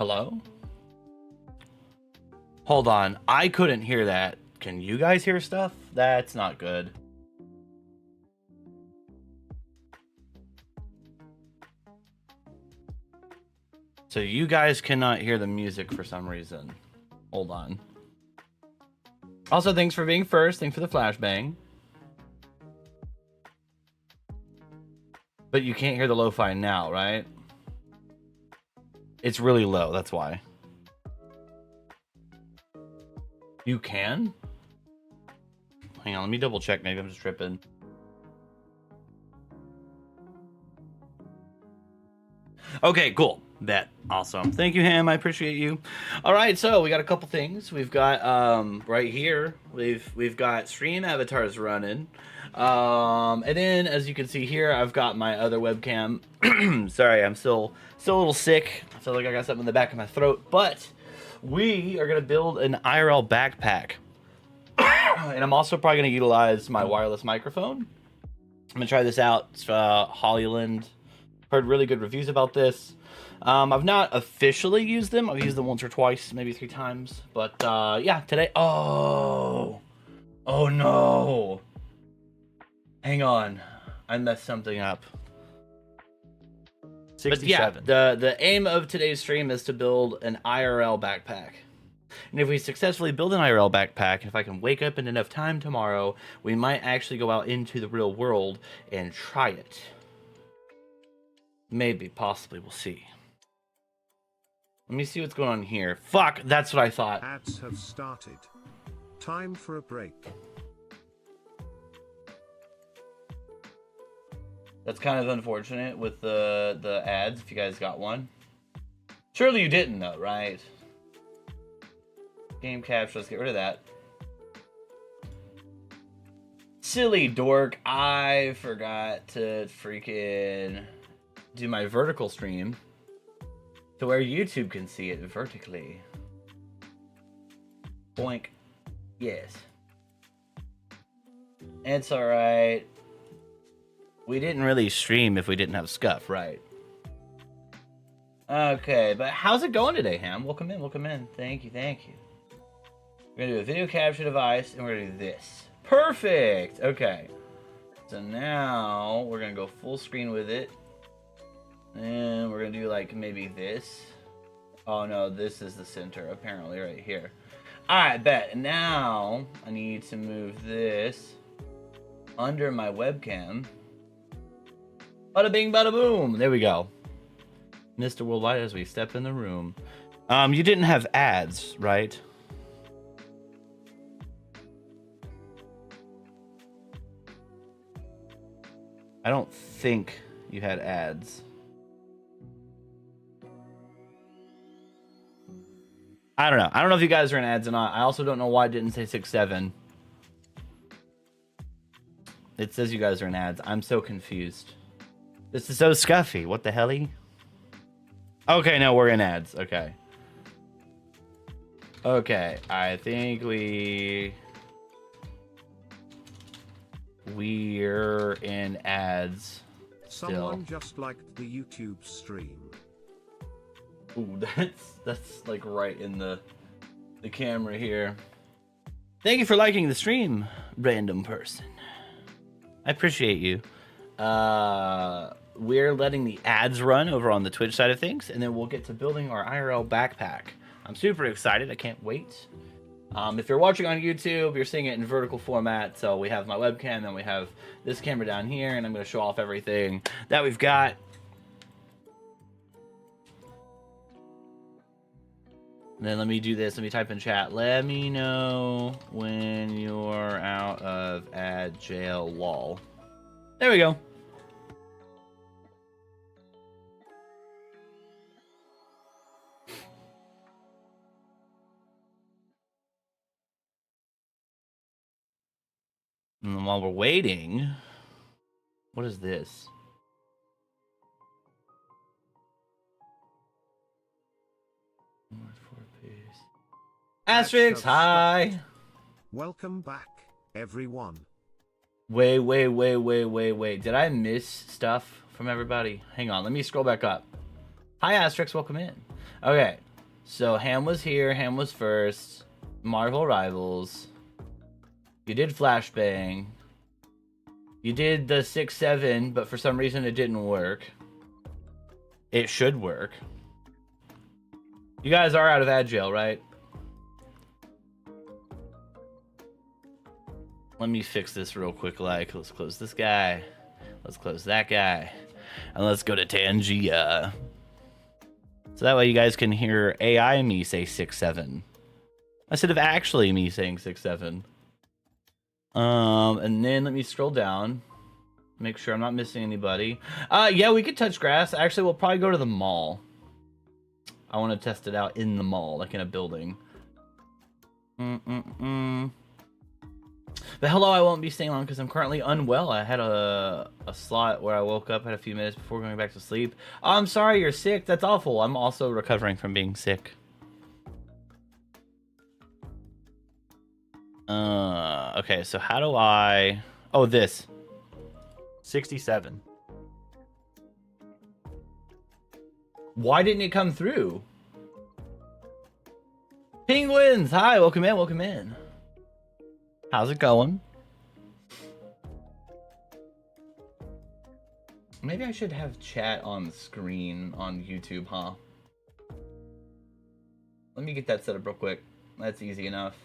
Hello? Hold on. I couldn't hear that. Can you guys hear stuff? That's not good. So you guys cannot hear the music for some reason. Hold on. Also, thanks for being first. Thanks for the flashbang. But you can't hear the lo-fi now, right? It's really low, that's why. You can? Hang on, let me double check. Maybe I'm just tripping. Okay, cool. Bet. Awesome. Thank you, Ham. I appreciate you. All right, so we got a couple things. We've got right here, we've got stream avatars running. And then as you can see here, I've got my other webcam. Sorry, I'm still a little sick. I feel like I got something in the back of my throat, but we are gonna build an IRL backpack. And I'm also probably gonna utilize my wireless microphone. I'm gonna try this out. It's Hollyland. Heard really good reviews about this. I've not officially used them. I've used them once or twice, maybe 3 times. But yeah, today. Oh no. Hang on, I messed something up. 67. But yeah, the aim of today's stream is to build an IRL backpack. And if we successfully build an IRL backpack, and if I can wake up in enough time tomorrow, we might actually go out into the real world and try it. Maybe, possibly, we'll see. Let me see what's going on here. Fuck, that's what I thought. Ads have started. Time for a break. That's kind of unfortunate with the ads, if you guys got one. Surely you didn't, though, right? Game capture, let's get rid of that. Silly dork, I forgot to freaking do my vertical stream to where YouTube can see it vertically. Boink. Yes. It's alright. We didn't really stream if we didn't have scuff, right? Okay, but how's it going today, Ham? Welcome in, welcome in. Thank you, thank you. We're gonna do a video capture device, and we're gonna do this. Perfect! Okay. So now, we're gonna go full screen with it. And we're gonna do like maybe this. Oh no, this is the center, apparently, right here. Alright, bet. And now, I need to move this under my webcam. Bada bing, bada boom. There we go. Mr. Worldwide as we step in the room. You didn't have ads, right? I don't think you had ads. I don't know. I don't know if you guys are in ads or not. I also don't know why it didn't say 6-7. It says you guys are in ads. I'm so confused. This is so scuffy. What the hell-y? Okay, no, we're in ads. Okay. Okay, I think we're in ads still. Someone just liked the YouTube stream. Ooh, that's like right in the camera here. Thank you for liking the stream, random person. I appreciate you. We're letting the ads run over on the Twitch side of things, and then we'll get to building our IRL backpack. I'm super excited. I can't wait. If you're watching on YouTube, you're seeing it in vertical format. So we have my webcam, then we have this camera down here, and I'm going to show off everything that we've got. And then let me do this. Let me type in chat. Let me know when you're out of ad jail, lol. There we go. And while we're waiting, what is this? Asterix, hi! Welcome back, everyone. Wait. Did I miss stuff from everybody? Hang on, let me scroll back up. Hi, Asterix, welcome in. Okay, So Ham was here. Ham was first. Marvel Rivals. You did Flashbang. You did the 6-7, but for some reason it didn't work. It should work. You guys are out of Agile, right? Let me fix this real quick. Like, let's close this guy. Let's close that guy. And let's go to Tangia. So that way you guys can hear AI me say 6-7. Instead of actually me saying 6-7. And then let me scroll down. Make sure I'm not missing anybody. Yeah, we could touch grass. Actually, we'll probably go to the mall. I want to test it out in the mall, like in a building. But hello, I won't be staying long because I'm currently unwell. I had a slot where I woke up, had a few minutes before going back to sleep. Oh, I'm sorry, you're sick. That's awful. I'm also recovering from being sick. Okay, so how do I... Oh, this. 67. Why didn't it come through? Penguins! Hi, welcome in, welcome in. How's it going? Maybe I should have chat on the screen on YouTube, huh? Let me get that set up real quick. That's easy enough.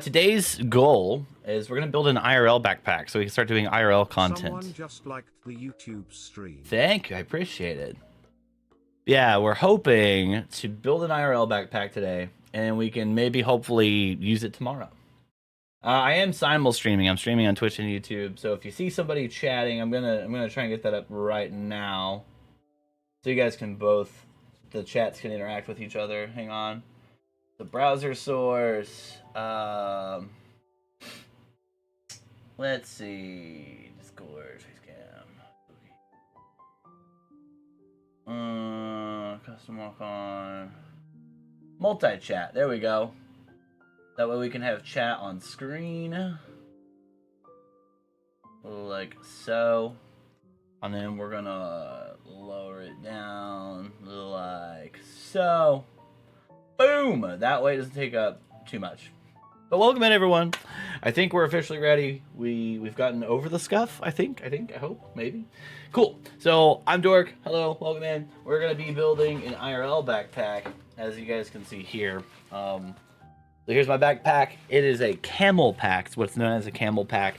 Today's goal is we're gonna build an IRL backpack so we can start doing IRL content. Someone just liked the YouTube stream. Thank you, I appreciate it. Yeah, we're hoping to build an IRL backpack today, and we can maybe hopefully use it tomorrow. I am simul streaming. I'm streaming on Twitch and YouTube, so if you see somebody chatting, I'm gonna try and get that up right now, so you guys can both, the chats can interact with each other. Hang on. The browser source. Let's see. Discord, Facecam. Custom walk on. Multi-chat. There we go. That way we can have chat on screen. Like so. And then we're gonna lower it down like so. Boom! That way it doesn't take up too much. But welcome in, everyone. I think we're officially ready. We've gotten over the scuff, I think, I hope, maybe. Cool. So I'm Dork. Hello, welcome in. We're gonna be building an IRL backpack, as you guys can see here. So here's my backpack. It is a camel pack. It's what's known as a camel pack.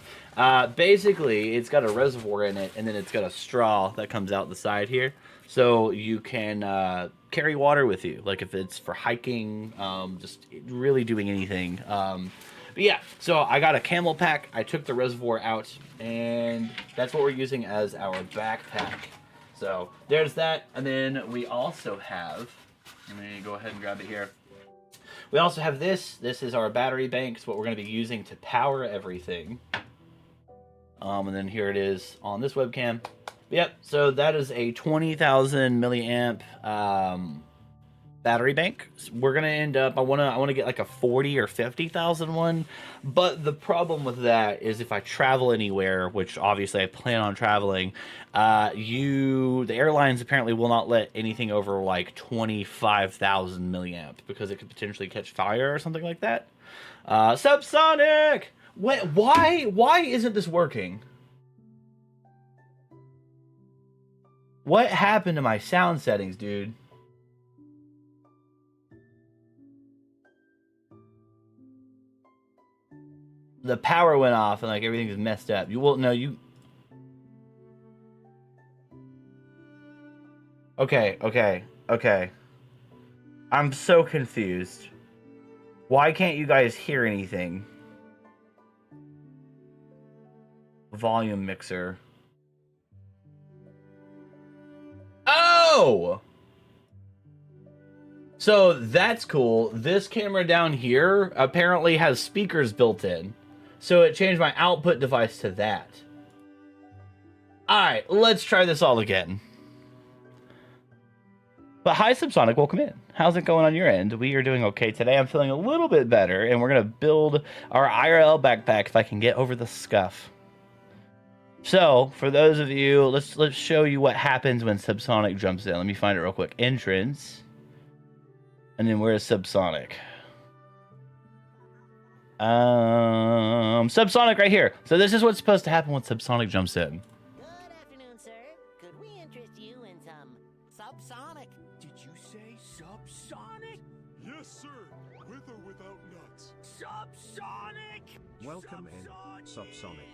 Basically, it's got a reservoir in it, and then it's got a straw that comes out the side here. So you can carry water with you, like if it's for hiking, just really doing anything. But yeah, so I got a camel pack. I took the reservoir out, and that's what we're using as our backpack. So there's that, and then we also have, let me go ahead and grab it here. We also have this. This is our battery bank. It's what we're going to be using to power everything. And then here it is on this webcam. Yep, so that is a 20,000 milliamp battery bank. So we're gonna end up, I wanna get like a 40 or 50,000 one. But the problem with that is if I travel anywhere, which obviously I plan on traveling, the airlines apparently will not let anything over like 25,000 milliamp because it could potentially catch fire or something like that. Subsonic! Why isn't this working? What happened to my sound settings, dude? The power went off and like everything's messed up. You will know you. Okay. I'm so confused. Why can't you guys hear anything? Volume mixer. Oh! So that's cool. This camera down here apparently has speakers built in. So it changed my output device to that. Alright, let's try this all again. But hi, Subsonic, welcome in. How's it going on your end? We are doing okay today. I'm feeling a little bit better, and we're going to build our IRL backpack if I can get over the scuff. So for those of you, let's show you what happens when Subsonic jumps in. Let me find it real quick. Entrance, and then where's Subsonic? Subsonic right here. So this is what's supposed to happen when Subsonic jumps in. Good afternoon, sir. Could we interest you in some subsonic? Did you say subsonic? Yes, sir. With or without nuts. Subsonic! Welcome in, Subsonic. Subsonic!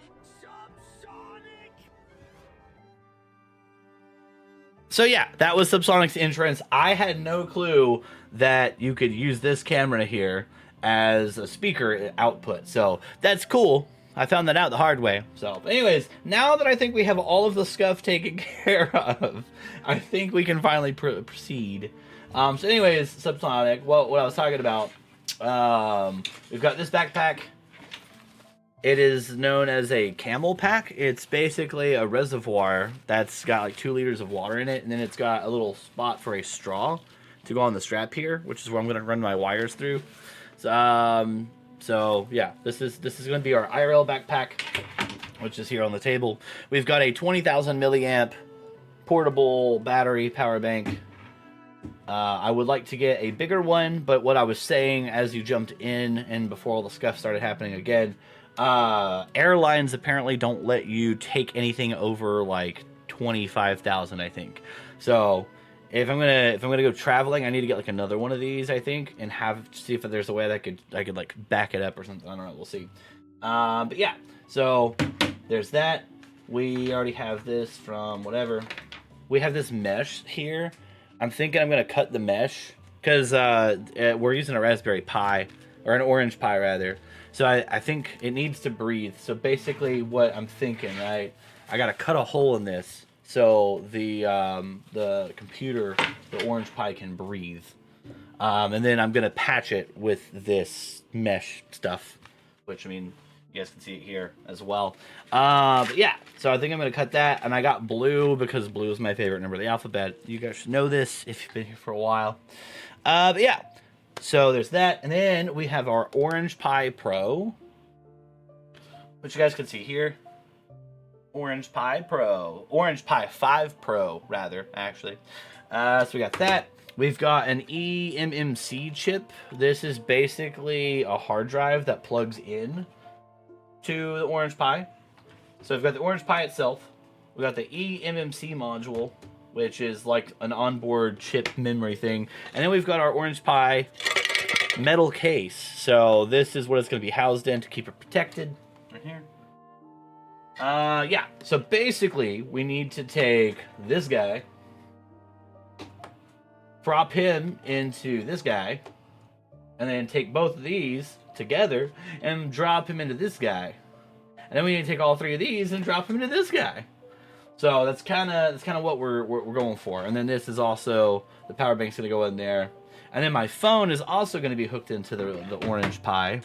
So yeah, that was Subsonic's entrance. I had no clue that you could use this camera here as a speaker output. So that's cool. I found that out the hard way. So anyways, now that I think we have all of the stuff taken care of, I think we can finally proceed. So anyways, Subsonic, what I was talking about, we've got this backpack. It is known as a camel pack. It's basically a reservoir that's got like 2 liters of water in it, and then it's got a little spot for a straw to go on the strap here, which is where I'm going to run my wires through. So yeah, this is going to be our IRL backpack, which is here on the table. We've got a 20,000 milliamp portable battery power bank. I would like to get a bigger one, but what I was saying as you jumped in and before all the stuff started happening again, airlines apparently don't let you take anything over like 25,000, I think. So if I'm gonna go traveling, I need to get like another one of these, I think, and see if there's a way that I could like back it up or something. I don't know. We'll see. But yeah, so there's that. We already have this from whatever. We have this mesh here. I'm thinking I'm gonna cut the mesh because we're using a Raspberry Pi or an Orange Pi rather. So I think it needs to breathe. So basically, what I'm thinking, right? I gotta cut a hole in this. So the computer, the Orange Pi, can breathe, and then I'm gonna patch it with this mesh stuff, which I mean you guys can see it here as well. But yeah, so I think I'm gonna cut that, and I got blue because blue is my favorite number of the alphabet. You guys should know this if you've been here for a while. But yeah, so there's that, and then we have our Orange Pi Pro, which you guys can see here. Orange Pi Pro. Orange Pi 5 Pro, rather, actually. So we got that. We've got an eMMC chip. This is basically a hard drive that plugs in to the Orange Pi. So we've got the Orange Pi itself. We've got the eMMC module, which is like an onboard chip memory thing. And then we've got our Orange Pi metal case. So this is what it's going to be housed in to keep it protected. Right here. Yeah, so basically we need to take this guy, prop him into this guy, and then take both of these together and drop him into this guy. And then we need to take all 3 of these and drop him into this guy. So that's kind of what we're going for. And then this is also, the power bank's going to go in there. And then my phone is also going to be hooked into the Orange Pi,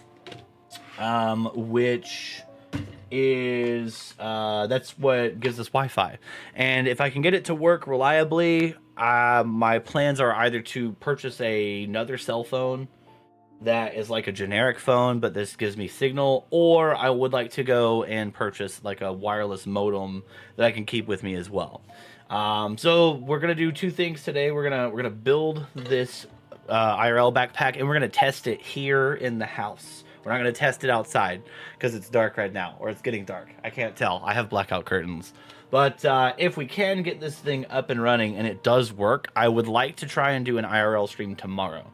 which is that's what gives us Wi-Fi. And if I can get it to work reliably, my plans are either to purchase another cell phone that is like a generic phone, but this gives me signal, or I would like to go and purchase like a wireless modem that I can keep with me as well. So we're gonna do 2 things today. We're gonna build this IRL backpack, and we're gonna test it here in the house. We're not going to test it outside because it's dark right now, or it's getting dark. I can't tell. I have blackout curtains. But if we can get this thing up and running and it does work, I would like to try and do an IRL stream tomorrow.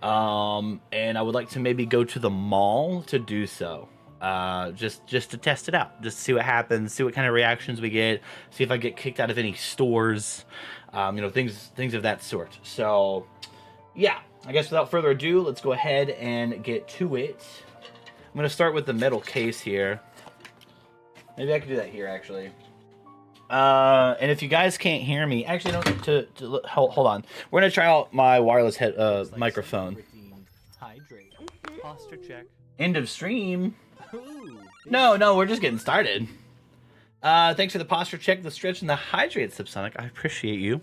And I would like to maybe go to the mall to do so. Just to test it out. Just to see what happens, see what kind of reactions we get, see if I get kicked out of any stores, things of that sort. So, yeah. I guess without further ado, let's go ahead and get to it. I'm going to start with the metal case here. Maybe I could do that here, actually. And if you guys can't hear me, actually, hold on. We're going to try out my wireless microphone. Posture check. End of stream. No, we're just getting started. Thanks for the posture check, the stretch, and the hydrate, Subsonic. I appreciate you.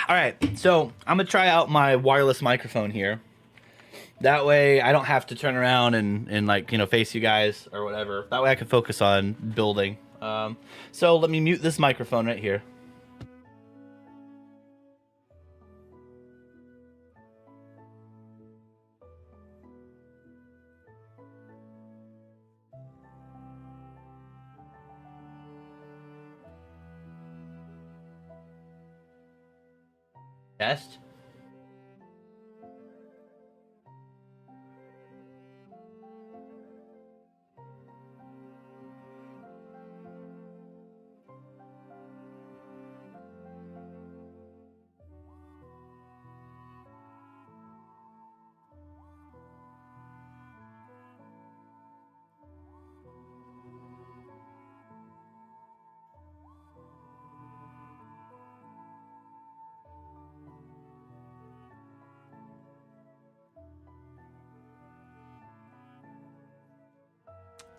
All right, so I'm gonna try out my wireless microphone here. That way I don't have to turn around and like, you know, face you guys or whatever. That way I can focus on building. So let me mute this microphone right here. Test.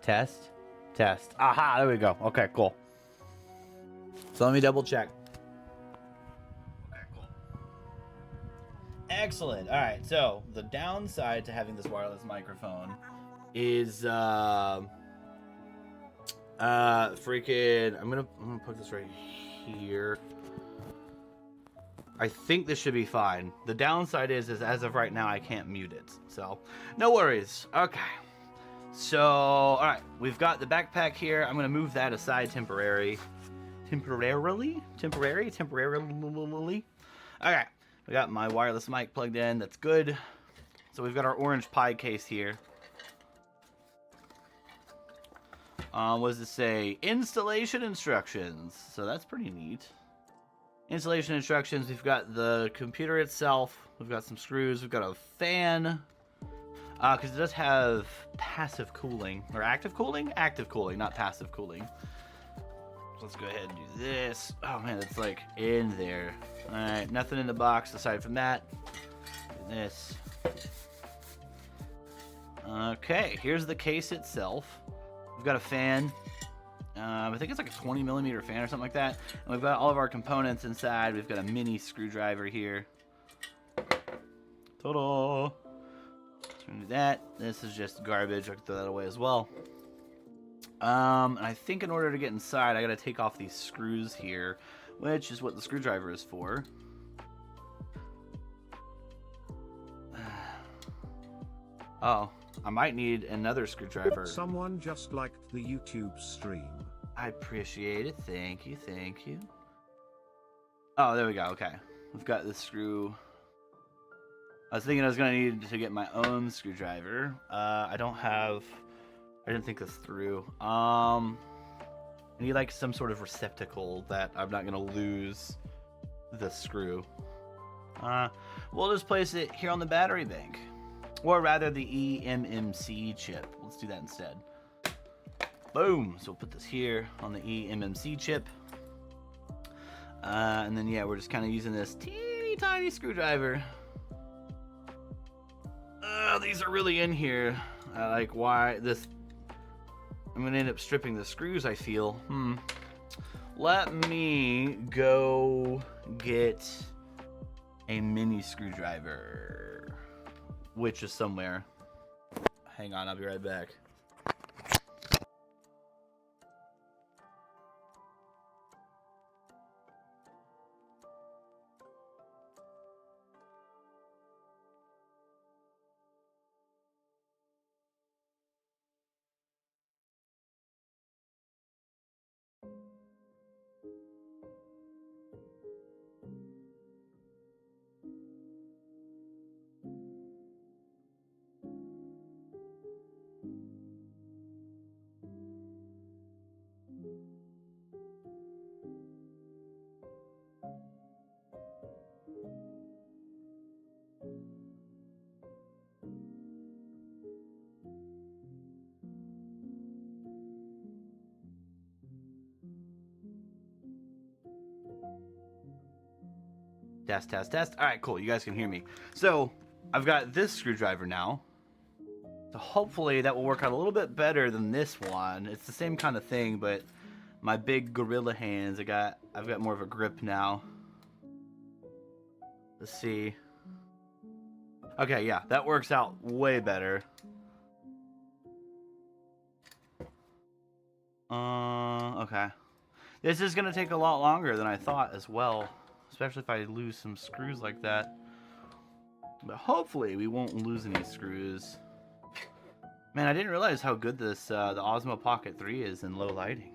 Test. Test. Aha, there we go. Okay, cool. So let me double check. Okay, cool. Excellent. All right, so the downside to having this wireless microphone is freaking I'm gonna put this right here. I think this should be fine. The downside is as of right now I can't mute it. So no worries. Okay. So, all right, we've got the backpack here. I'm going to move that aside temporarily. Temporarily. Okay, we got my wireless mic plugged in. That's good. So we've got our orange Pi case here. What does it say? Installation instructions. So that's pretty neat. Installation instructions. We've got the computer itself. We've got some screws. We've got a fan. Because it does have passive cooling. Or active cooling? Active cooling, not passive cooling. So let's go ahead and do this. Oh man, it's like in there. Alright, nothing in the box aside from that. Do this. Okay, here's the case itself. We've got a fan. I think it's like a 20mm fan or something like that. And we've got all of our components inside. We've got a mini screwdriver here. Ta-da! Gonna do that. This is just garbage. I can throw that away as well. And I think in order to get inside, I gotta take off these screws here, which is what the screwdriver is for. Oh, I might need another screwdriver. Someone just liked the YouTube stream. I appreciate it. Thank you. Thank you. Oh, there we go. Okay. We've got the screw. I was thinking I was going to need to get my own screwdriver. I didn't think this through. I need like some sort of receptacle that I'm not going to lose the screw. We'll just place it here on the battery bank. Or rather the eMMC chip. Let's do that instead. Boom. So we'll put this here on the eMMC chip. And then yeah, we're just kind of using this teeny tiny screwdriver. These are really in here. Like why this? I'm gonna end up stripping the screws. I feel. Let me go get a mini screwdriver, which is somewhere. Hang on, I'll be right back. Test, test, test. All right, cool. You guys can hear me. So I've got this screwdriver now. So hopefully that will work out a little bit better than this one. It's the same kind of thing, but my big gorilla hands, I've got more of a grip now. Let's see. Okay, yeah, that works out way better. Okay. This is gonna take a lot longer than I thought as well, especially if I lose some screws like that. But hopefully we won't lose any screws. Man, I didn't realize how good this the Osmo Pocket 3 is in low lighting.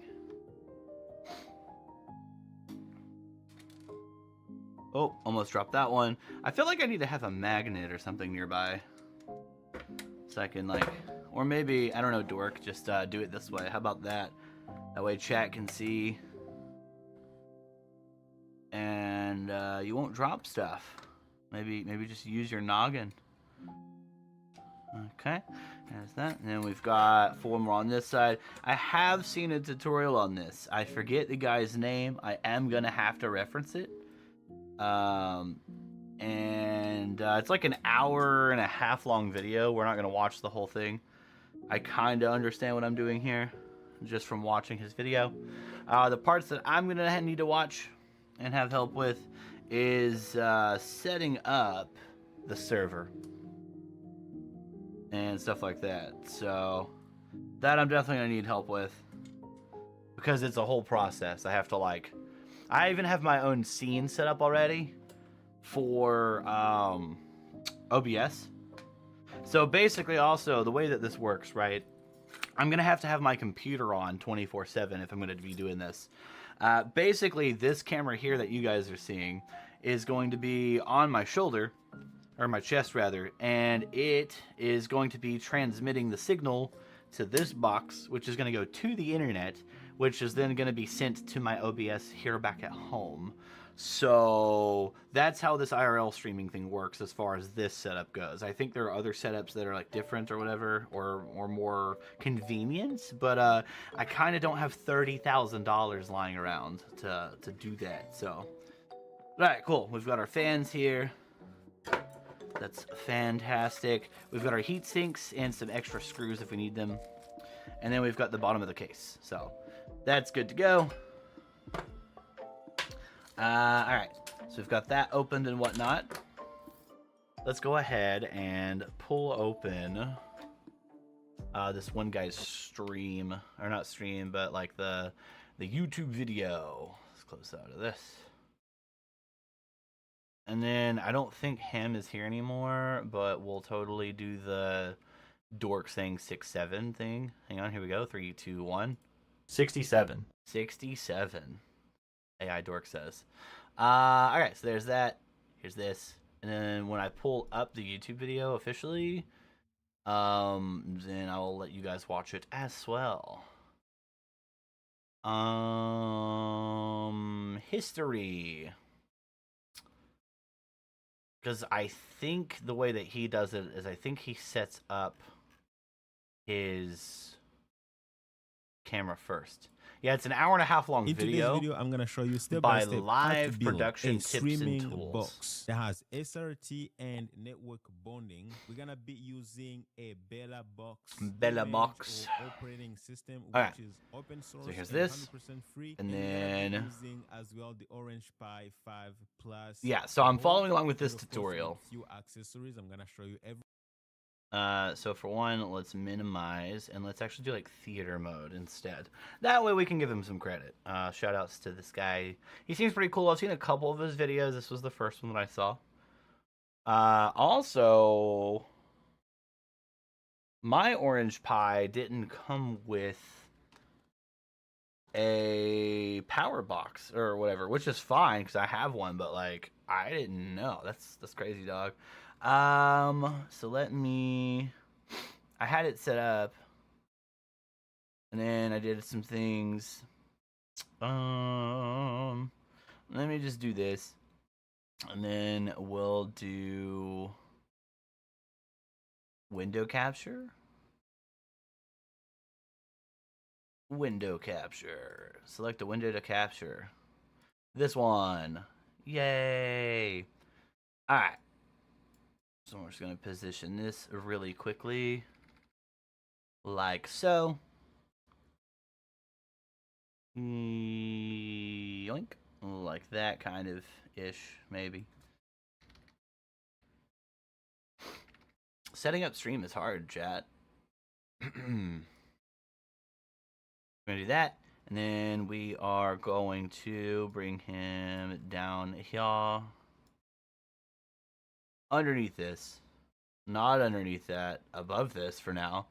Oh, almost dropped that one. I feel like I need to have a magnet or something nearby. So I can like, or maybe, I don't know, dork, just do it this way. How about that? That way chat can see. And you won't drop stuff. Maybe just use your noggin. Okay, there's that. And then we've got 4 more on this side. I have seen a tutorial on this. I forget the guy's name. I am gonna have to reference it. It's like an hour and a half long video. We're not gonna watch the whole thing. I kind of understand what I'm doing here just from watching his video. The parts that I'm gonna need to watch and have help with is setting up the server and stuff like that. So that I'm definitely gonna need help with because it's a whole process. I have to like, I even have my own scene set up already for OBS. So basically, also the way that this works, right? I'm gonna have to have my computer on 24/7 if I'm gonna be doing this. Basically, this camera here that you guys are seeing is going to be on my shoulder, or my chest rather, and it is going to be transmitting the signal to this box, which is going to go to the internet, which is then going to be sent to my OBS here back at home. So that's how this IRL streaming thing works as far as this setup goes. I think there are other setups that are like different or whatever, or more convenient, but I kind of don't have $30,000 lying around to do that. So, all right, cool. We've got our fans here. That's fantastic. We've got our heat sinks and some extra screws if we need them. And then we've got the bottom of the case. So that's good to go. Alright, so we've got that opened and whatnot. Let's go ahead and pull open this one guy's stream. Or not stream, but like the YouTube video. Let's close out of this. And then I don't think him is here anymore, but we'll totally do the dork saying 6-7 thing. Hang on, here we go. 3, 2, 1. 67. 67. AI dork says. Alright, so there's that. Here's this. And then when I pull up the YouTube video officially, then I'll let you guys watch it as well. History. Because I think the way that he does it is I think he sets up his camera first. Yeah, it's an hour and a half long video. In today's video, I'm gonna show you step by by step live how to build production a tips and streaming tools. box that has SRT and network bonding. We're gonna be using a Bella box, or operating system, which right. is open source. So here's and this, 100% free. and we're then gonna be using as well the Orange Pi 5 Plus. yeah. So I'm following along with this and of course, tutorial. with few accessories. I'm gonna show you every. So for one, let's minimize and let's actually do like theater mode instead. That way we can give him some credit. Shout outs to this guy. He seems pretty cool. I've seen a couple of his videos. This was the first one that I saw. Also, my Orange Pi didn't come with a power box or whatever, which is fine because I have one, but like I didn't know. That's crazy, dog. So let me, I had it set up and then I did some things. Let me just do this and then we'll do window capture. Window capture. Select a window to capture. This one. Yay. All right. So we're just going to position this really quickly, like so. Yoink. Like that kind of ish, maybe. Setting up stream is hard, chat. We're gonna do that, and then we are going to bring him down here underneath this, not underneath that, above this for now.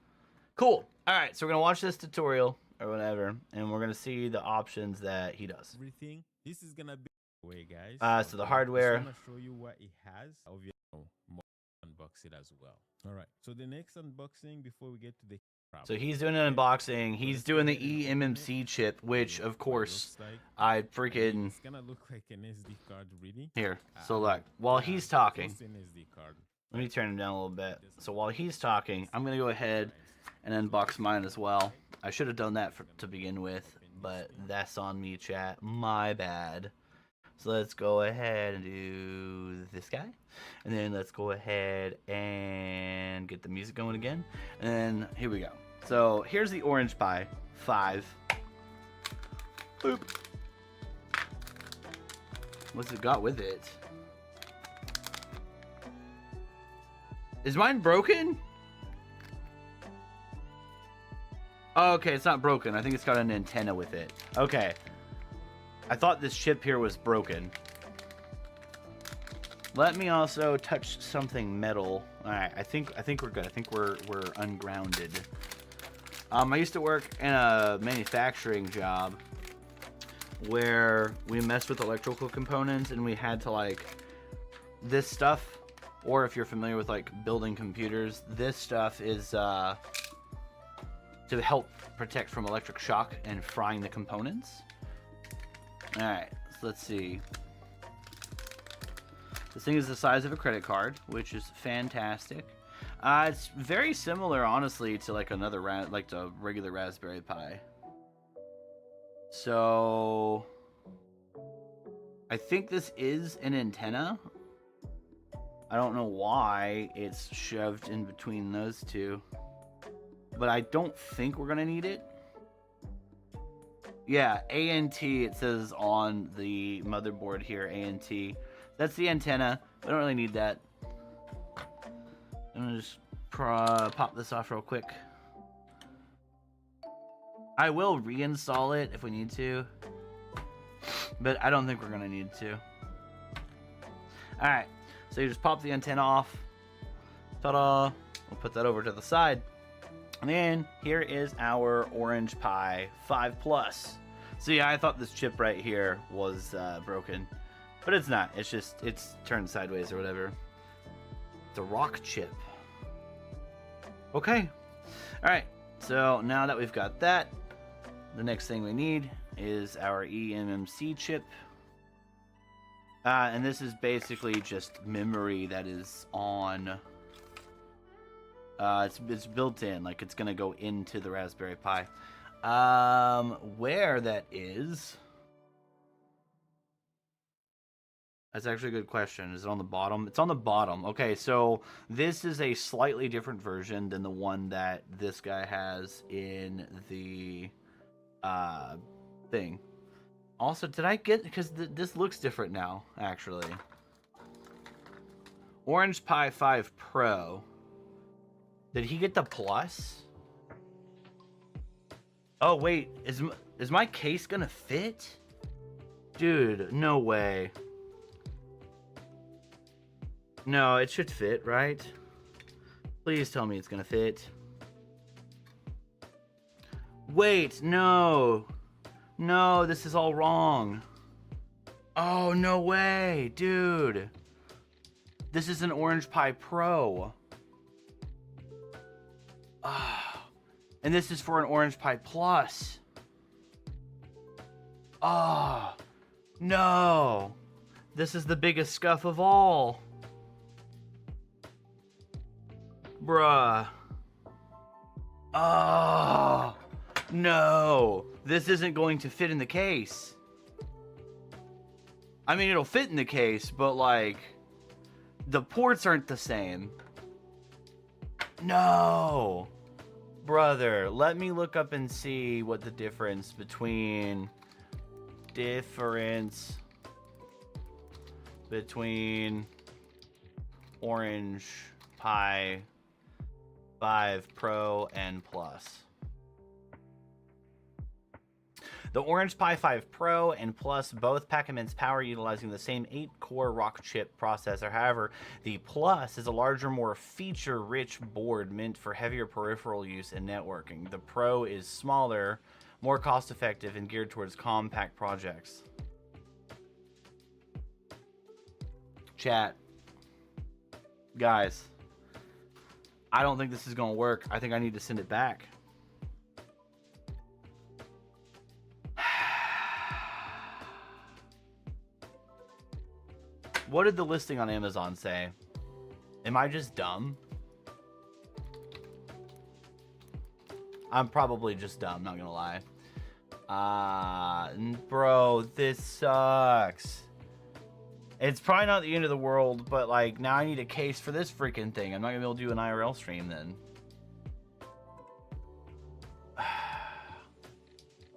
Cool. All right, so we're gonna watch this tutorial or whatever, and we're gonna see the options that he does. Everything. This is gonna be way, guys. So the hardware. I'm gonna show you what it has. Obviously, more unbox it as well. All right. So the next unboxing before we get to the So he's doing an unboxing. He's doing the eMMC chip, which of course I freaking It's gonna look like an SD card, really. here. So look, while he's talking, Just an SD card. let me turn him down a little bit. So while he's talking, I'm gonna go ahead and unbox mine as well. I should have done that to begin with, but that's on me, chat. My bad. So let's go ahead and do this guy. And then let's go ahead and get the music going again. And then here we go. So here's the Orange Pi 5. Boop. What's it got with it? Is mine broken? Oh, okay, it's not broken. I think it's got an antenna with it. Okay. I thought this chip here was broken. Let me also touch something metal. All right, I think we're good. I think we're ungrounded. I used to work in a manufacturing job where we messed with electrical components, and we had to like this stuff, or if you're familiar with like building computers, this stuff is to help protect from electric shock and frying the components. All right, so let's see. This thing is the size of a credit card, which is fantastic. It's very similar, honestly, to like another like the regular Raspberry Pi. So I think this is an antenna. I don't know why it's shoved in between those two, but I don't think we're gonna need it. Yeah, ANT, it says on the motherboard here, ANT. That's the antenna. We don't really need that. I'm gonna just pop this off real quick. I will reinstall it if we need to, but I don't think we're gonna need to. Alright, so you just pop the antenna off. Ta-da! We'll put that over to the side. And then here is our Orange Pi 5 Plus. So yeah, I thought this chip right here was broken, but it's not. It's just, it's turned sideways or whatever. The rock chip. Okay. All right. So now that we've got that, the next thing we need is our eMMC chip. And this is basically just memory that is on. It's built in, like it's gonna go into the Raspberry Pi. Where that is? That's actually a good question. Is it on the bottom? It's on the bottom. Okay, so this is a slightly different version than the one that this guy has in the thing. Also, did I get, because this looks different now, actually. Orange Pi 5 Pro. Did he get the Plus? Oh, wait. Is my case gonna fit? Dude, no way. No, it should fit, right? Please tell me it's gonna fit. Wait, no. No, this is all wrong. Oh, no way, dude. This is an Orange Pi Pro. Ah, and this is for an Orange Pi Plus. Oh, no. This is the biggest scuff of all. Bruh. Oh, no. This isn't going to fit in the case. I mean, it'll fit in the case, but like, the ports aren't the same. No. Brother, let me look up and see what the difference between Orange Pi 5 Pro and Plus. The Orange Pi 5 Pro and Plus both pack immense power utilizing the same 8-core Rock chip processor. However, the Plus is a larger, more feature-rich board meant for heavier peripheral use and networking. The Pro is smaller, more cost-effective, and geared towards compact projects. Chat. Guys. I don't think this is going to work. I think I need to send it back. What did the listing on Amazon say? Am I just dumb? I'm probably just dumb, not gonna lie. Bro, this sucks. It's probably not the end of the world, but like now I need a case for this freaking thing. I'm not gonna be able to do an IRL stream then.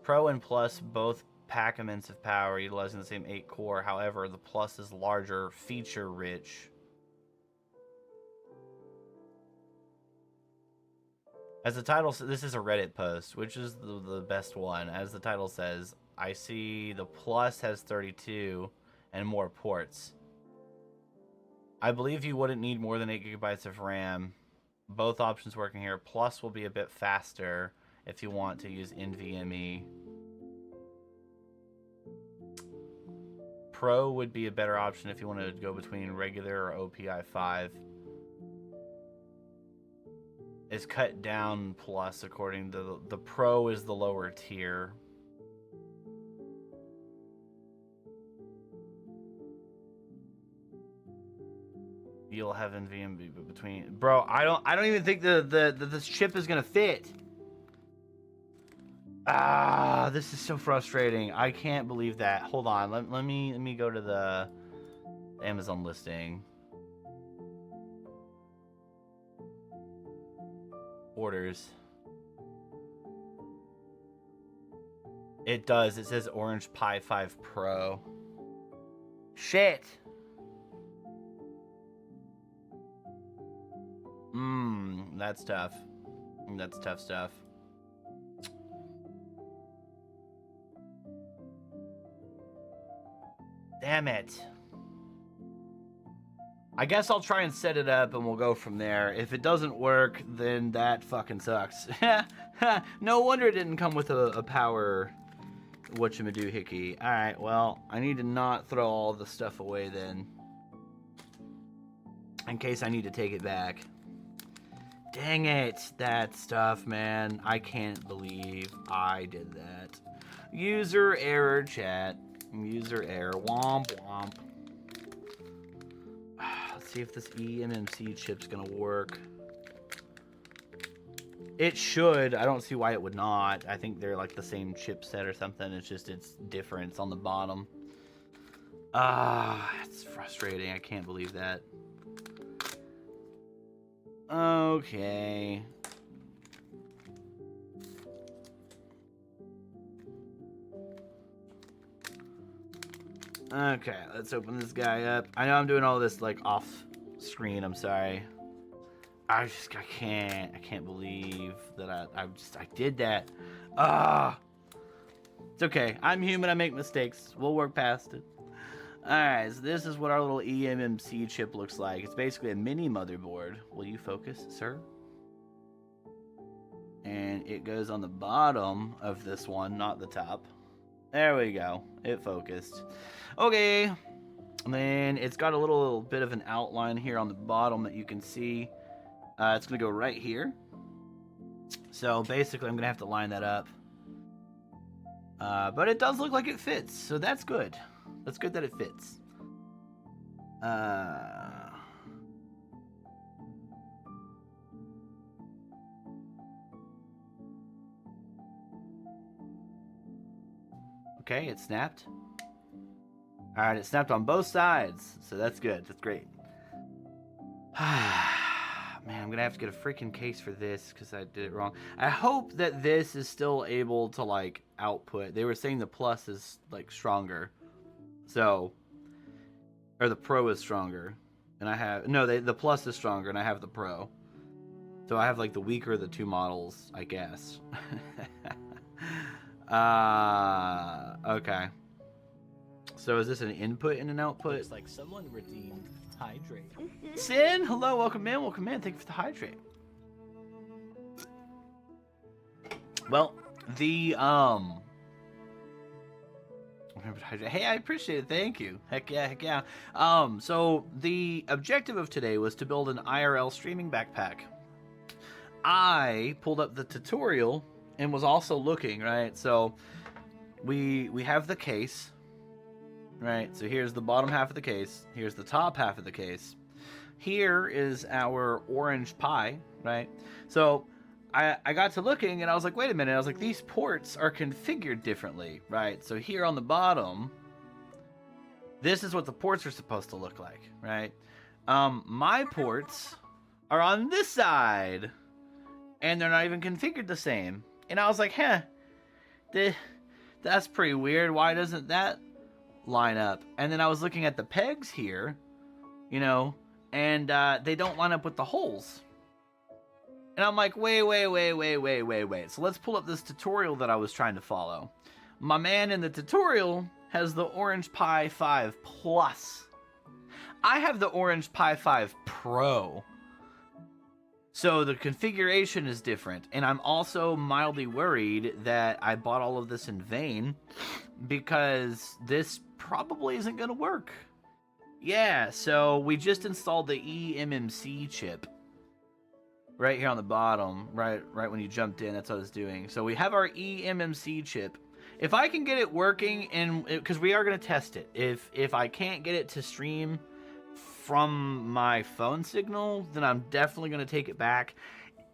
Pro and Plus both pack immense of power utilizing the same 8-core. However, the Plus is larger, feature-rich. As the title says, this is a Reddit post, which is the best one. As the title says, I see the Plus has 32 and more ports. I believe you wouldn't need more than 8 gigabytes of RAM. Both options working here. Plus will be a bit faster if you want to use NVMe. Pro would be a better option if you want to go between regular or OPI 5. Is cut down Plus according to the Pro is the lower tier. You'll have NVMe between, bro. I don't even think this chip is gonna fit. This is so frustrating. I can't believe that. Hold on. Let me go to the Amazon listing. Orders. It does. It says Orange Pi 5 Pro. Shit. That's tough. That's tough stuff. Damn it. I guess I'll try and set it up and we'll go from there. If it doesn't work, then that fucking sucks. No wonder it didn't come with a power whatchamadoohickey. Alright, well, I need to not throw all the stuff away then. In case I need to take it back. Dang it, that stuff, man. I can't believe I did that. User error, chat. User error. Womp womp. Let's see if this eMMC chip's gonna work. It should. I don't see why it would not. I think they're like the same chipset or something. It's just it's different. It's on the bottom. It's frustrating. I can't believe that. Okay. Okay, let's open this guy up. I know I'm doing all this like off screen. I'm sorry. I can't believe that I did that. It's okay. I'm human. I make mistakes. We'll work past it. Alright, so this is what our little eMMC chip looks like. It's basically a mini motherboard. Will you focus, sir? And it goes on the bottom of this one, not the top. There we go. It focused. Okay. And then it's got a little bit of an outline here on the bottom that you can see. It's going to go right here. So basically I'm going to have to line that up. But it does look like it fits, so that's good. That's good that it fits. Okay, it snapped. Alright, it snapped on both sides, so that's good. That's great. Man, I'm going to have to get a freaking case for this because I did it wrong. I hope that this is still able to, like, output. They were saying the Plus is, like, stronger. So, or the Pro is stronger. And I have, no, the Plus is stronger and I have the Pro. So I have like the weaker of the two models, I guess. Okay. So is this an input and an output? Looks like someone redeemed hydrate. Sin, hello, welcome in, welcome in. Thank you for the hydrate. Well, the hey, I appreciate it. Thank you. Heck yeah, heck yeah. So the objective of today was to build an IRL streaming backpack. I pulled up the tutorial and was also looking, right? So we have the case, right? So here's the bottom half of the case. Here's the top half of the case. Here is our orange pie, right? So I got to looking and I was like, wait a minute. I was like, these ports are configured differently, right? So here on the bottom, this is what the ports are supposed to look like, right? My ports are on this side and they're not even configured the same. And I was like, that's pretty weird. Why doesn't that line up? And then I was looking at the pegs here, you know, and they don't line up with the holes. And I'm like, wait. So let's pull up this tutorial that I was trying to follow. My man in the tutorial has the Orange Pi 5 Plus. I have the Orange Pi 5 Pro. So the configuration is different. And I'm also mildly worried that I bought all of this in vain because this probably isn't going to work. Yeah, so we just installed the eMMC chip. Right here on the bottom, right when you jumped in, that's what it's doing. So we have our eMMC chip. If I can get it working, and because we are going to test it, if I can't get it to stream from my phone signal, then I'm definitely going to take it back.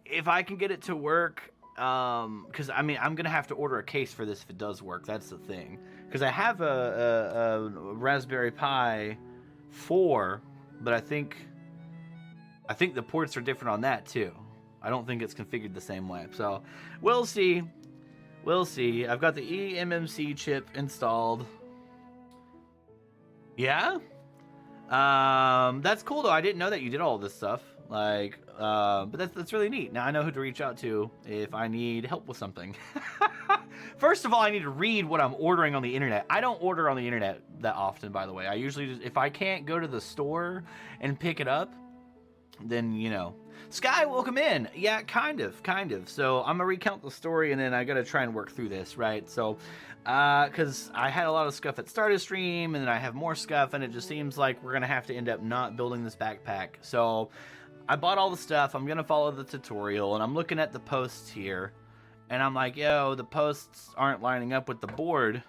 If I can get it to work, because I mean I'm going to have to order a case for this if it does work. That's the thing. Because I have a Raspberry Pi 4, but I think the ports are different on that too. I don't think it's configured the same way. So we'll see. We'll see. I've got the eMMC chip installed. Yeah? That's cool though. I didn't know that you did all this stuff. Like, but that's really neat. Now I know who to reach out to if I need help with something. First of all, I need to read what I'm ordering on the internet. I don't order on the internet that often, by the way. I usually just, if I can't go to the store and pick it up, then, you know. Sky, welcome in. Yeah, kind of. So I'm gonna recount the story and then I gotta try and work through this, right? So, because I had a lot of stuff at start of stream and then I have more stuff and it just seems like we're gonna have to end up not building this backpack. So I bought all the stuff. I'm gonna follow the tutorial and I'm looking at the posts here and I'm like, yo, the posts aren't lining up with the board.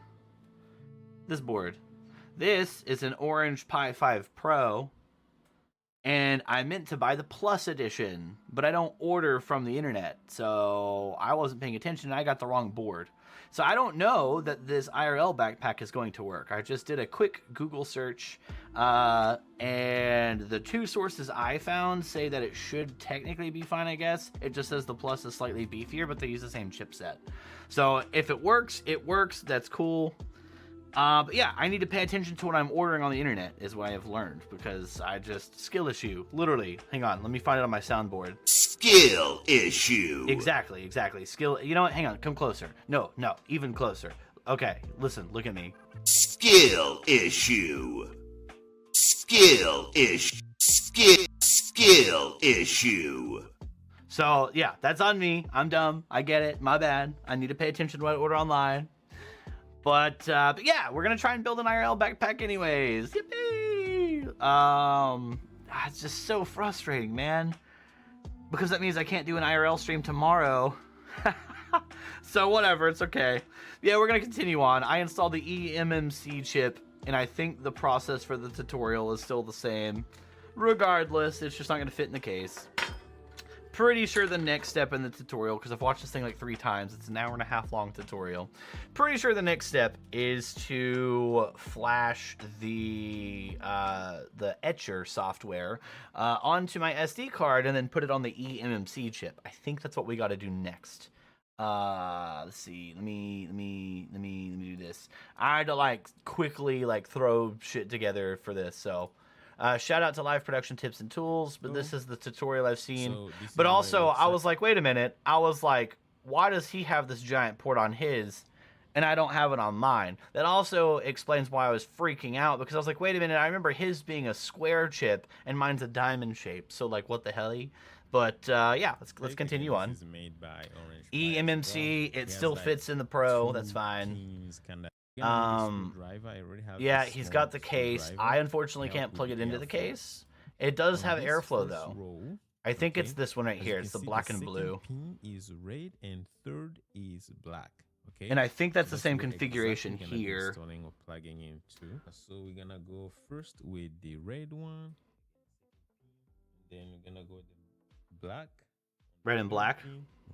This board. This is an Orange Pi 5 Pro. And I meant to buy the Plus edition, but I don't order from the internet. So I wasn't paying attention and I got the wrong board. So I don't know that this IRL backpack is going to work. I just did a quick Google search and the two sources I found say that it should technically be fine, I guess. It just says the Plus is slightly beefier, but they use the same chipset. So if it works, it works. That's cool. But yeah, I need to pay attention to what I'm ordering on the internet is what I have learned because I just skill issue. Literally. Hang on. Let me find it on my soundboard. Skill issue. Exactly. Skill. You know what? Hang on. Come closer. No. Even closer. Okay. Listen. Look at me. Skill issue. Skill issue. Skill issue. So yeah, that's on me. I'm dumb. I get it. My bad. I need to pay attention to what I order online. But yeah, we're gonna try and build an IRL backpack anyways. Yippee! It's just so frustrating, man. Because that means I can't do an IRL stream tomorrow. So whatever, it's okay. Yeah, we're gonna continue on. I installed the eMMC chip, and I think the process for the tutorial is still the same. Regardless, it's just not gonna fit in the case. Pretty sure the next step in the tutorial, because I've watched this thing like 3 times, it's an hour-and-a-half long tutorial. Pretty sure the next step is to flash the etcher software onto my SD card and then put it on the eMMC chip. I think that's what we got to do next. Let's see. Let me do this. I had to quickly throw shit together for this, so Shout out to Live Production Tips and Tools, but this is the tutorial I've seen. So this But is my also, I website. was like, wait a minute. I was like, why does he have this giant port on his, and I don't have it on mine? That also explains why I was freaking out, because I was like, wait a minute. I remember his being a square chip, and mine's a diamond shape. So like, what the hell? But yeah, let's continue on. This is made by Orange eMMC, it still fits in the Pro. That's fine. Yeah, he's got the case. I unfortunately can't plug it into the case. It does have airflow though. I think it's this one right here. It's the black and blue. Pin is red and third is black. Okay. And I think that's the That's same what configuration exactly we're gonna be here. installing or plugging into. So we're gonna go first with the red one. Then we're gonna go with the black. Red and black.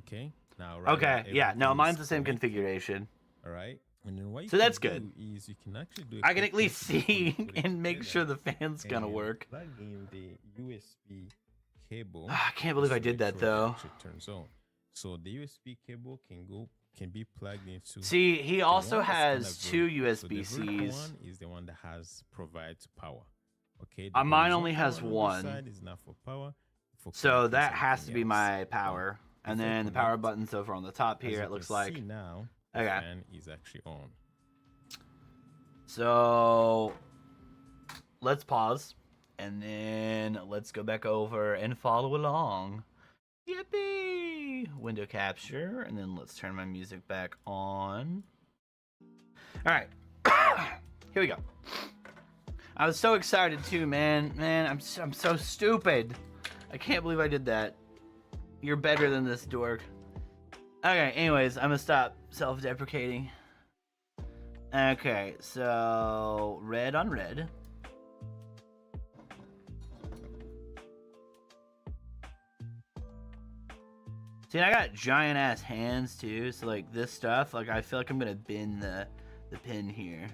Okay. Now. Okay. Yeah. No, everything mine's is the same connected. configuration. All right. And then what you So can that's do good. Is you can actually do. I can at least see and make sure the fan's gonna and work. Plug in the USB cable. I can't believe I did that, though. Actually turns on. So the USB cable can be plugged into. See, he the also one that's has kinda two vertical. So the USB-Cs. vertical one is the one that provides power. Okay. Mine only has one. Side is not for power. So connecting that has to something be else. my power. And before then the power connect, button's over on the top as here, you it looks can like. see now, the Okay. fan is actually on. So let's pause. And then let's go back over and follow along. Yippee! Window capture. And then let's turn my music back on. Alright. Here we go. I was so excited too, man. Man, I'm so stupid. I can't believe I did that. You're better than this, dork. Okay, anyways, I'm gonna stop self-deprecating. Okay, so red on red. See, I got giant ass hands too, so like this stuff, like I feel like I'm gonna bend the pin here.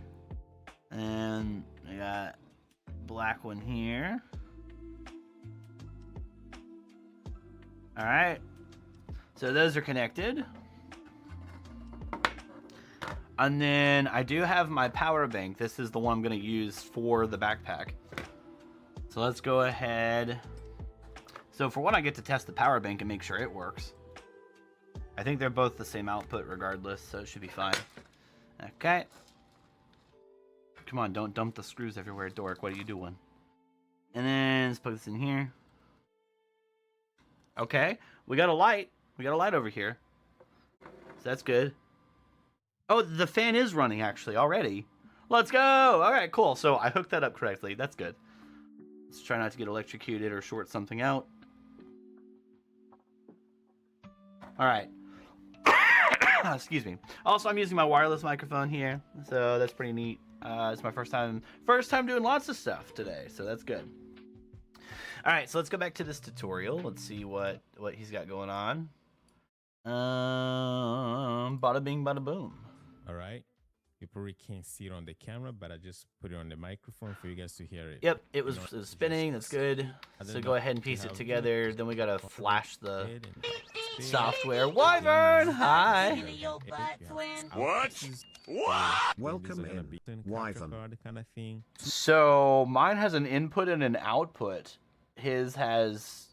And I got black one here. Alright. So those are connected. And then I do have my power bank. This is the one I'm going to use for the backpack. So let's go ahead. So for one, I get to test the power bank and make sure it works. I think they're both the same output regardless, so it should be fine. Okay. Come on, don't dump the screws everywhere, dork. What are you doing? And then let's plug this in here. Okay, we got a light. We got a light over here. So that's good. Oh, the fan is running actually already. Let's go. All right, cool. So I hooked that up correctly. That's good. Let's try not to get electrocuted or short something out. All right. Excuse me. Also, I'm using my wireless microphone here, so that's pretty neat. It's my first time doing lots of stuff today, so that's good. All right, so let's go back to this tutorial. Let's see what he's got going on. Bada bing, bada boom. All right. You probably can't see it on the camera, but I just put it on the microphone for you guys to hear it. Yep, it was spinning. That's good. So go ahead and piece it together. Then we gotta flash the software. Wyvern, hi. What? Welcome in, Wyvern. Kind of thing. So mine has an input and an output. His has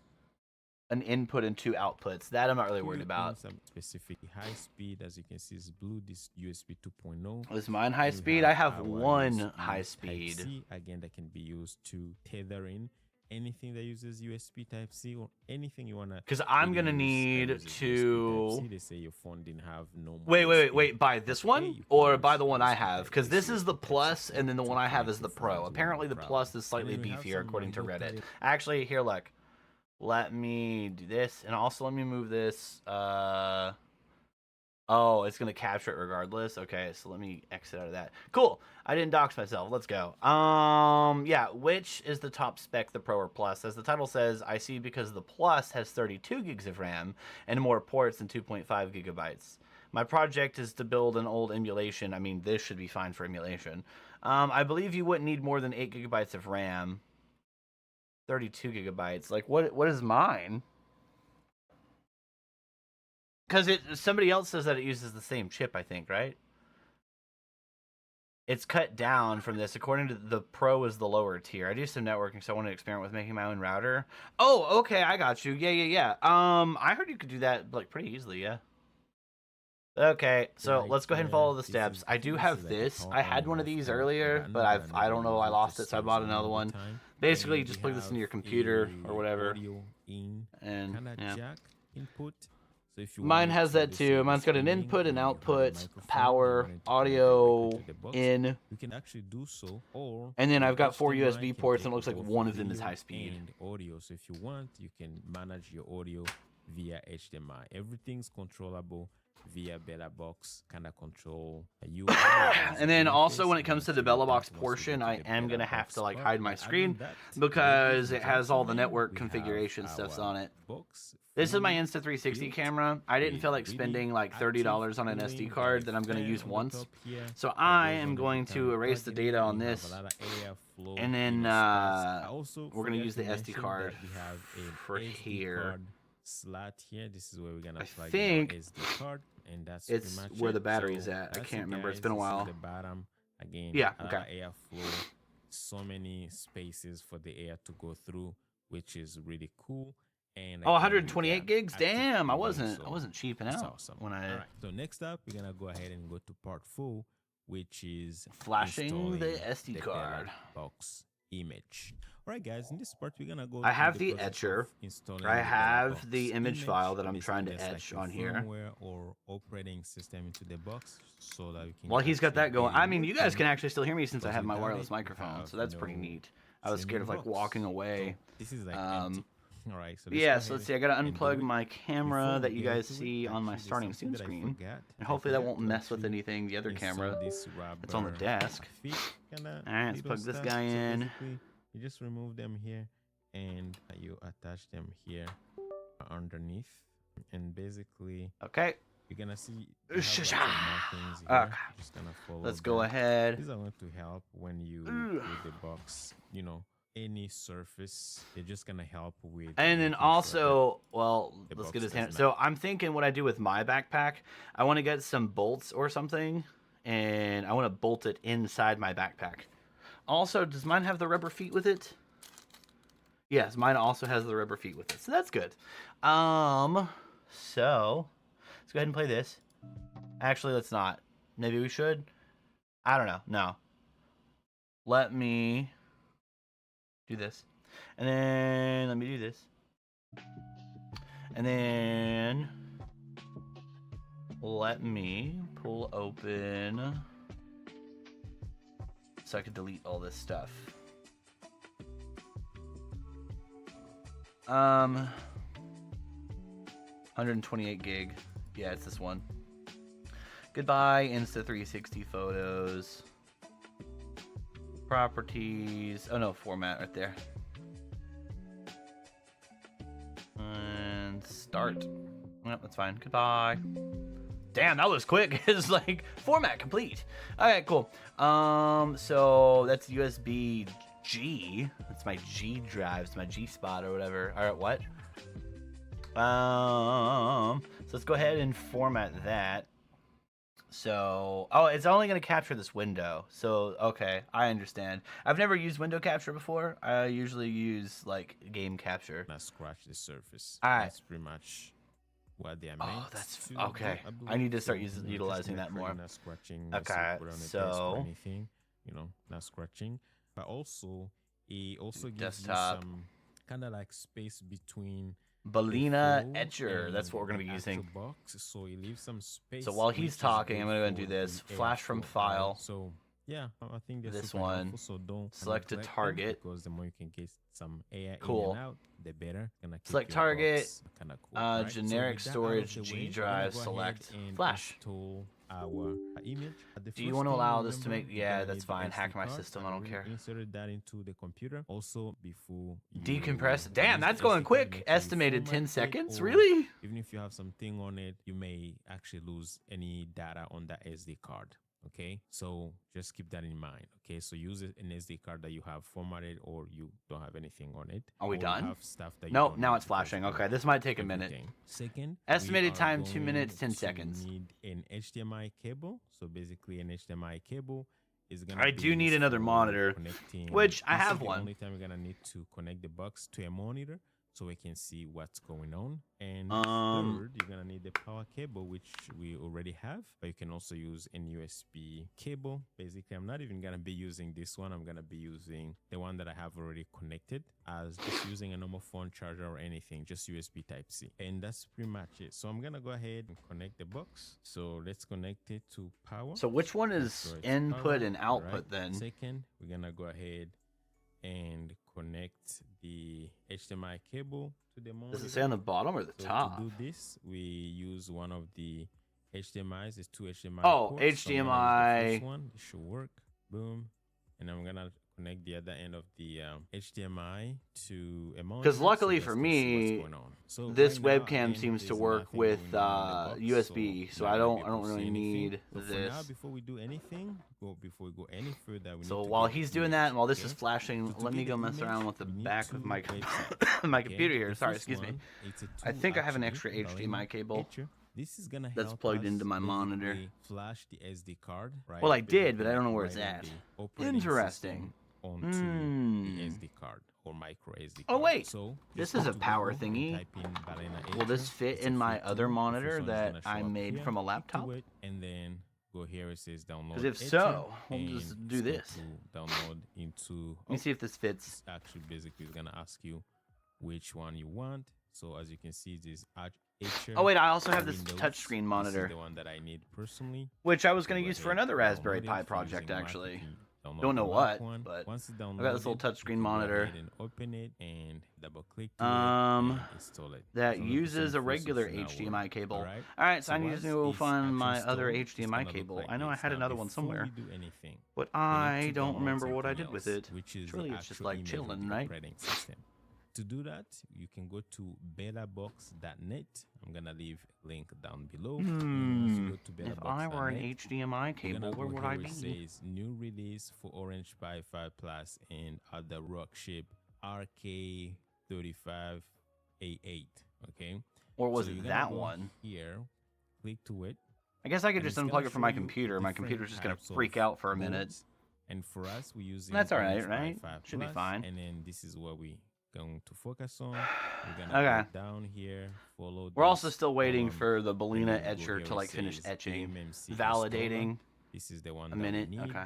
an input and two outputs. That I'm not really worried about. Some specific high speed, as you can see, is blue. This USB 2.0. Is mine high speed? I have one high speed. Type-C, again, that can be used to tether in anything that uses USB Type-C or anything you wanna. Because I'm really gonna use that need uses to. USB Type-C. They say your phone didn't have no. Wait. Buy this one or buy the one I have? Because this is the Plus, and then the one I have is the Pro. Apparently, the Plus is slightly beefier according to Reddit. Actually, here, look. Let me do this, and also let me move this. Oh, it's gonna capture it regardless. Okay, so let me exit out of that. Cool. I didn't dox myself. Let's go. Yeah. Which is the top spec, the Pro or Plus? As the title says, I see because the Plus has 32 gigs of RAM and more ports than 2.5 gigabytes. My project is to build an old emulation. I mean, this should be fine for emulation. I believe you wouldn't need more than 8 gigabytes of RAM. 32 gigabytes. Like, what is mine? Because somebody else says that it uses the same chip, I think, right? it's cut down from this. According to the Pro is the lower tier. I do some networking, so I want to experiment with making my own router. Oh, okay, I got you. Yeah. I heard you could do that like pretty easily. Yeah. Okay, so let's go ahead and follow the steps. I do have this. I had one of these earlier, but I don't know. I lost it, so I bought another one. Basically, you just plug this into your computer or whatever. And yeah. So if you Mine has that too. Mine's got an input and output, power, audio in. You can actually do so, or and then I've got 4 HDMI USB can ports, and take it looks like both one of them is video high speed. and audio. So if you want, you can manage your audio via HDMI. Everything's controllable via Bella Box kind of control. And then also when it comes to the Bella Box portion, I am gonna have to like hide my screen because it has all the network configuration stuffs on it. This is my Insta360 camera. I didn't feel like spending like $30 on an SD card that I'm going to use once. So I am going to erase the data on this. And then we're going to use the SD card for here. Slot here. This is where we're gonna plug I think SD card, and that's it's where the battery is at. I can't remember. It's been a while. The bottom again. Yeah. Okay. Airflow. So many spaces for the air to go through, which is really cool. And 128 gigs. Damn, I wasn't cheaping out awesome. when I. All right. So next up, we're gonna go ahead and go to part 4, which is Flashing the installing SD card box image. All right, guys. In this part, we're gonna go. I have through the process etcher. of installing I the have box the image file that I'm trying to etch on here. Firmware or operating system into the box, so that we can. Well, he's got that going. I mean, you guys can can actually still hear me since I have my without wireless it, you microphone, have so that's pretty no neat. I was scared of like box. walking away. This is like empty. All right, so Yeah, so let's see. I gotta unplug my camera Before that we you get guys into it, see on my actually, starting there's something screen that I screen. forgot. And I hopefully that forgot won't to mess with actually anything, the other install camera this that's on the rubber desk. feet kinda Alright, let's little plug this stuff. guy So in. basically, you just remove them here and you attach them here underneath, and basically Okay. you're gonna see you have lots of Okay. markings here. You're just gonna follow Let's go that. ahead. These are going to help when you with the box, you know, any surface. They're just gonna help with. And then making sure also, well, the let's box get his does hand. not- So I'm thinking what I do with my backpack, I want to get some bolts or something, and I want to bolt it inside my backpack. Also, does mine have the rubber feet with it? Yes, mine also has the rubber feet with it, so that's good. So let's go ahead and play this. Actually, let's not. Maybe we should. I don't know. No. Let me do this. And then let me do this. And then let me pull open so I can delete all this stuff. 128 gig. Yeah, it's this one. Goodbye, Insta360 photos. Properties. Oh no, format right there. And start. Yep, that's fine. Goodbye. Damn, that was quick. It's like format complete. Alright, cool. So that's USB G. That's my G drive. It's my G spot or whatever. Alright, what? So let's go ahead and format that. So, oh, it's only going to capture this window. So, okay, I understand. I've never used window capture before. I usually use, like, game capture. Not scratch the surface. All right. That's pretty much what they are meant. Oh, that's to okay. do, I need to start believe. So, you know, utilizing just that make sure more. you're not scratching. Okay, put on a desk so- or anything, you know, not scratching. But also, it also gives Desktop. you some kind of like space between. Balina flow etcher. That's what we're going to the be actual using. box, so it leaves some space. So while which he's is talking, good I'm going to go and do for this. the Flash from airflow, right? file. So yeah, I think that's This super one. helpful, so don't Select a neglect them, target. because the more you can get some air Cool. in and out, the better. Gonna keep Select your target, box kinda cool, right? So generic with that out of storage, the G way, we're gonna drive, go ahead select and flash. install our image. The Do you first want to thing, allow this to remember, make? you're Yeah, gonna that's need the fine. SD Hack my card. system. I don't care. Inserted that into the computer. Also, before you Decompress. Damn, use that's the going SD card, quick. make sure you Estimated 10 format it, seconds. or Really? even if you have something on it, you may actually lose any data on that SD card. Okay, so just keep that in mind. Okay, so use an SD card that you have formatted or you don't have anything on it. Are we or done? Have stuff that you Nope, don't now need it's to go flashing. through Okay, this might take a minute. everything. Second, Estimated we are time, 2 going minutes, 10 to seconds. Need an HDMI cable. So basically an HDMI cable is gonna. I be do need used another for monitor, connecting. which I This is have the one. only time we're gonna need to connect the box to a monitor so we can see what's going on. And third, you're gonna need the power cable, which we already have, but you can also use an USB cable. Basically, I'm not even gonna be using this one. I'm gonna be using the one that I have already connected, as just using a normal phone charger or anything, just USB Type-C. And that's pretty much it. So I'm gonna go ahead and connect the box. So let's connect it to power. So which one is So it's input power. and output Alright, then? Second, we're gonna go ahead and connect the HDMI cable to the monitor. Does it say on the bottom or the So top? to do this, we use one of the HDMI's. There's two HDMI Oh, ports. So I'm gonna use the HDMI. first one. It should work. Boom. And I'm gonna connect the other end of the HDMI to a monitor. Because luckily so for let's go see what's me, going on. So this right now, webcam again, seems to there's work nothing with going on in the box, USB, so you're I not don't gonna be able to really see need anything. But this. for now, before we do anything, before we go any further, we So need to while get he's the doing image, that, and while this okay? is flashing, To let me get go the mess image, around with the we need back of two my websites. my Okay, computer here. the Sorry, first excuse me. one, it's a I tool, think I have an actually, extra ballerina HDMI cable etcher. This is gonna that's help plugged us into my monitor. basically flash the SD card. Right? Well, I did, but I basically don't know where it's right on at. the operating Interesting. system onto the SD card or micro SD card. Oh wait, so this just is a go to power Google and thingy. type in ballerina Will this etcher. fit It's a in my free other tool. The monitor first one is that gonna show I up made here. from a Click to laptop? it, and then go here. It says download. Because if etcher, so, we'll and just do it's going this. to download into. Let me see if this fits. It's actually basically it's gonna ask you which one you want. So as you can see, this etcher. Oh wait, I also have this Windows. touchscreen This monitor, is the one that I need personally. which I was So going to go use for ahead, another Raspberry download it. Pi If you're project, using Mac, actually. you can download Don't know the what, Mac one. but once it's I got this little downloaded, touchscreen you can go monitor. ahead and open it and double click to it and install it. That It's 100% uses a free, so regular it should not HDMI work. cable. Alright? Alright, so I need once to it's find actually my other installed, it's HDMI gonna look cable. like I know I this. had Now, another one before somewhere, we do anything, but we need I to don't download remember what I something did with else, it. which is Surely the it's just actual like image of chilling, the right? operating system. To do that, you can go to betabox.net. I'm gonna leave a link down below. And once you go to If I were an betabox.net, HDMI you're cable, gonna where go would here I where be? it says new release for Orange Pi 5 Plus and other Rockchip RK35A8. Okay. Or was So it you're gonna that go one? Here, click to it. I guess I could and just it's unplug gonna it from show my you computer. My different computer's just going to types of freak out for a minute. boards. And for us, we're using That's all right, Orange Pi right? 5 Should be Plus, fine. And then this is what we going to focus on. We're gonna Okay. go down here, follow. We're also this still waiting column, for the and ballerina then go etcher here to where like it finish says etching, AMMC validating. installer. This is the one A that we minute. need. Okay.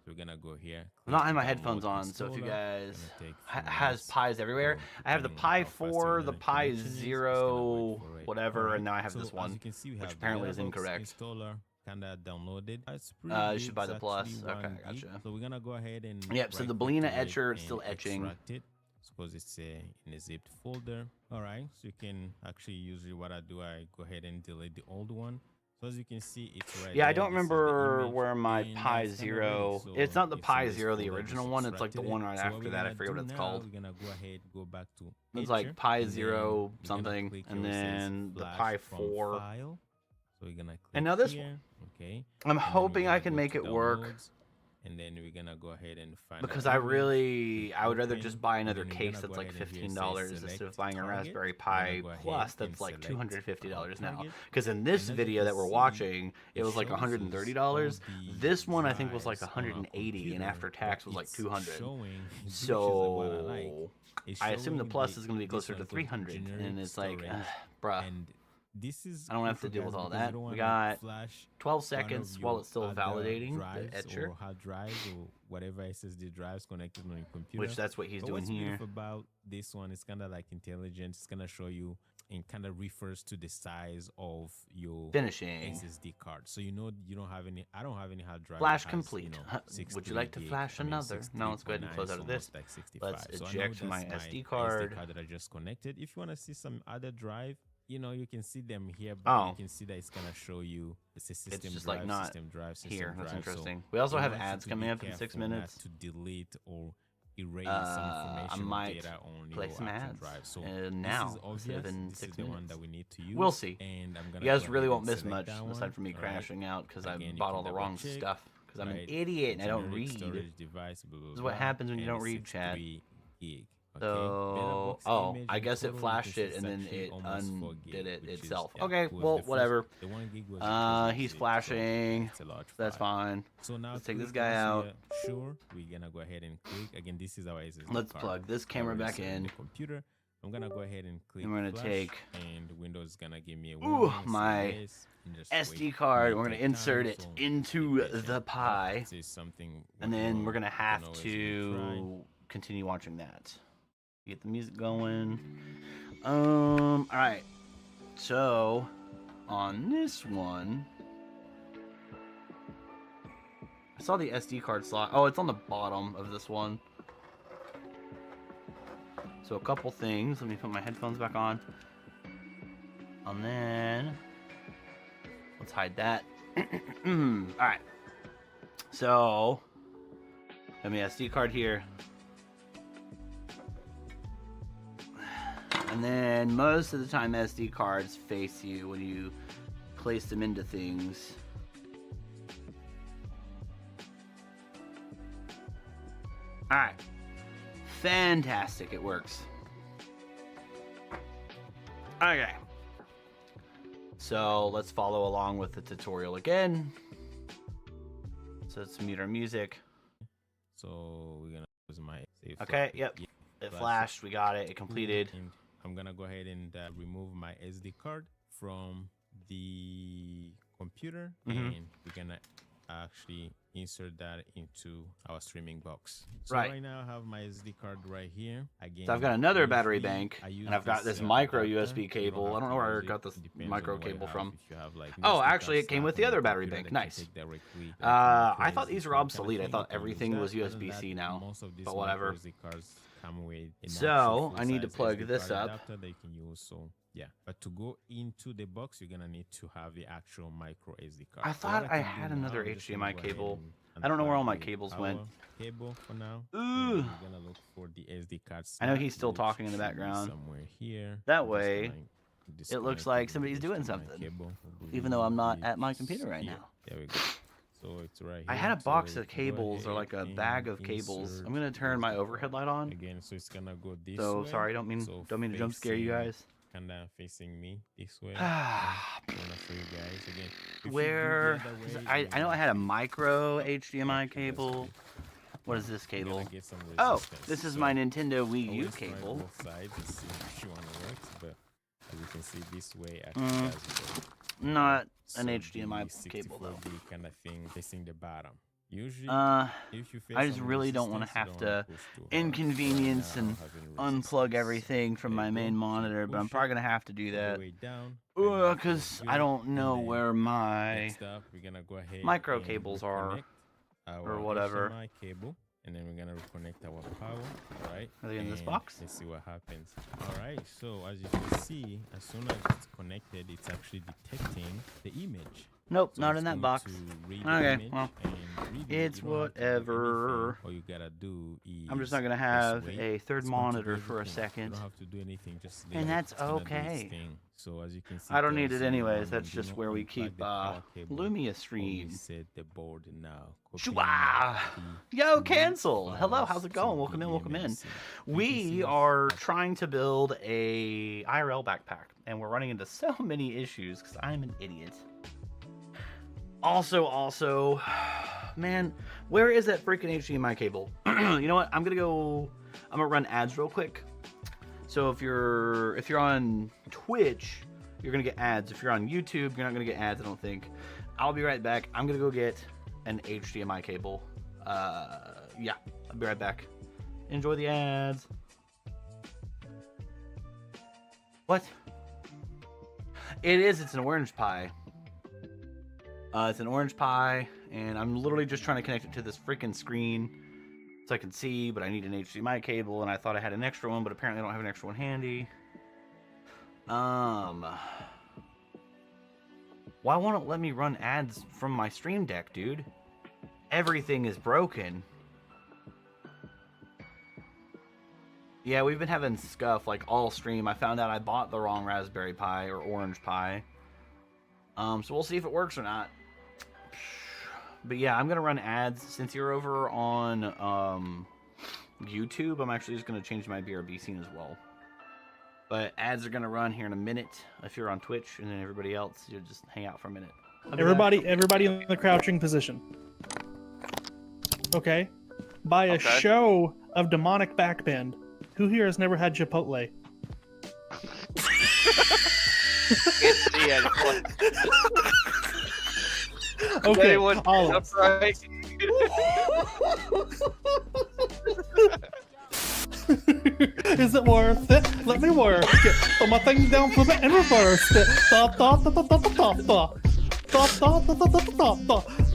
So we're gonna go here. I'm not click having my download headphones on, so if you installer. guys Gonna take has minutes. pies everywhere. I have the Depending on Pi how fast 4, your the internet Pi connection is, it's gonna 0, wait for it. whatever, Alright, and now I have so this as one, you can see, we which have apparently is Betabox incorrect. Installer kinda downloaded. It's pretty You big, should buy the it's Plus. actually Okay, 1 gig. gotcha. So we're gonna go ahead and Yep, so the right-click ballerina to it etcher, it's and still etching. extract it. Suppose it's in a zipped folder. All right, so you can actually usually what I do, I go ahead and delete the old one. So as you can see, it's right Yeah, I there. don't This is the remember image, where my and Pi that's kinda 0. weird. So It's not the it's Pi in this 0, the folder, original just one. It's like the extracted one it. right So what after we're that. I gonna forget what do it's now, called. We're gonna go ahead, go back to It's like etcher, Pi and 0 then you're gonna something, click and where it says then the flash Pi from 4. file. So we're gonna click And now this here, okay. I'm And then we're hoping I gonna can go make to it work. downloads, and then we're gonna go ahead and find Because our I image, really, I would rather open, just buy and another then we're case gonna that's go like ahead and here it $15 says instead of select buying a target. Raspberry We're Pi gonna go ahead Plus and that's like select $250 now. target. Because in And this as you video can that we're see, watching, it it was like shows us $130. all the This one I think was like drives on our 180, and computer, after tax but was like it's 200. showing- which is what I like. So It's I assume the showing Plus is going to be this closer one to called 300, generic and it's like, storage, bruh. and this is I don't have to crucial, deal with guys, all because you that. don't We wanna got flash 12 one of seconds while your it's still other validating the drives etcher, or hard drives or whatever SSD drives connected on your computer. which that's what he's But doing what's here. beautiful about this one is kind of like intelligent. It's gonna show you and kind of refers to the size of your Finishing. SSD card, so you know you don't have any. I don't have any hard drive. Flash that has, complete. Would you like to flash another? No, let's go ahead and close out of this. Like 65. Let's So I know eject my that's SD card. that I just connected. If you want to see some other drive, you know, you can see them here, but Oh. you can see that it's gonna show you it's a system just drive, like not system drive, system here. That's drive. So interesting. We also you have want ads to coming be up in 6 careful not minutes. to delete or erase I some information or might data on play your some actual ads drive. So now this is obvious. instead of in This 6 is the one minutes. that we need to use. We'll see. And I'm gonna You guys go really ahead won't and miss select much that aside one. from me All right. crashing out because I Again, you bought can all the wrong double-check, stuff. Because I'm an right? idiot and I don't Generic read. storage device, blah, blah, This is what blah, happens when you and don't read, it's chat. 3 gig. So, oh, I guess it flashed it and then it undid it itself. Okay, well, whatever. He's flashing. That's fine. So now Let's take this guy out. Sure, we're gonna go ahead and click. Again, this is our SSD Let's card. plug this camera back in. The computer. I'm gonna go ahead and click. And we're gonna flash, take and Windows is gonna give me a my SD card. We're gonna insert it into the Pi, and then we're gonna have to continue watching that. Get the music going. All right. So on this one, I saw the SD card slot. Oh, it's on the bottom of this one. So a couple things. Let me put my headphones back on. And then let's hide that. All right. So let me SD card here. And then most of the time SD cards face you when you place them into things. All right. Fantastic, it works. Okay. So let's follow along with the tutorial again. So let's mute our music. So we're gonna use my save. Okay, yep. It flashed, we got it, it completed. And I'm gonna go ahead and remove my SD card from the computer, and we're gonna actually insert that into our streaming box. So right now I have my SD card right here. Again, so I've got another battery bank, and I've got this micro USB cable. I don't know where I got this micro cable from. Oh, actually it came with the other battery bank. Nice. I thought these were obsolete. I thought everything was USB-C now, but whatever. So I need to plug this up. Yeah, but to go into the box, you're gonna need to have the actual micro SD card. I thought I had another HDMI cable. I don't know where all my cables went. Cable for now. Ooh. We're gonna look for the SD cards. I know he's still talking in the background. Somewhere here. That way, it looks like somebody's doing something, even though I'm not at my computer right now. There we go. So it's right here. I had a box of cables, or like a bag of cables. I'm gonna turn my overhead light on. Again, so it's gonna go this way. So sorry, don't mean to jump scare you guys. Kinda facing me this way. I wanna show you guys again. Where? I know I had a micro HDMI cable. What is this cable? Oh, this is my Nintendo Wii U cable. Both sides and see which one works, but as you can see, this way actually does work. Not an HDMI cable though. Kind of thing facing the bottom. Usually, if you I just really don't want to have to inconvenience and unplug everything from my main monitor, but I'm probably gonna have to do that because I don't know where my micro cables are or whatever. And then we're gonna reconnect our power, right? Are they in this box? Let's see what happens. All right, so as you can see, as soon as it's connected, it's actually detecting the image. Nope, so not in that box. Okay, well, it's whatever. All you gotta do is I'm just not gonna have a third monitor for a second. You don't have to do anything, just and that's okay. So as you can see, I don't need it anyways. That's just where we keep Lumiastream. Set the board now. Shua! Yo, cancel. Hello, how's it going? Welcome in, welcome in. We are trying to build a IRL backpack, and we're running into so many issues because I'm an idiot. Also, man, where is that freaking HDMI cable? You know what? I'm gonna run ads real quick. So if you're on Twitch, you're gonna get ads. If you're on YouTube, you're not gonna get ads, I don't think. I'll be right back. I'm gonna go get an HDMI cable. Yeah, I'll be right back. Enjoy the ads. What? It's an orange Pi. It's an orange Pi, and I'm literally just trying to connect it to this freaking screen so I can see, but I need an HDMI cable, and I thought I had an extra one, but apparently I don't have an extra one handy. Why won't it let me run ads from my Stream Deck, dude? Everything is broken. Yeah, we've been having scuff like all stream. I found out I bought the wrong Raspberry Pi or Orange Pi. So we'll see if it works or not. But yeah, I'm gonna run ads since you're over on YouTube, I'm actually just going to change my BRB scene as well. But ads are going to run here in a minute if you're on Twitch, and then everybody else, you'll just hang out for a minute. Everybody in the crouching position. Okay. By a show of demonic backbend, who here has never had Chipotle? Okay, Olive. Is it worth it? Let me work it. Put my things down for me and reverse it.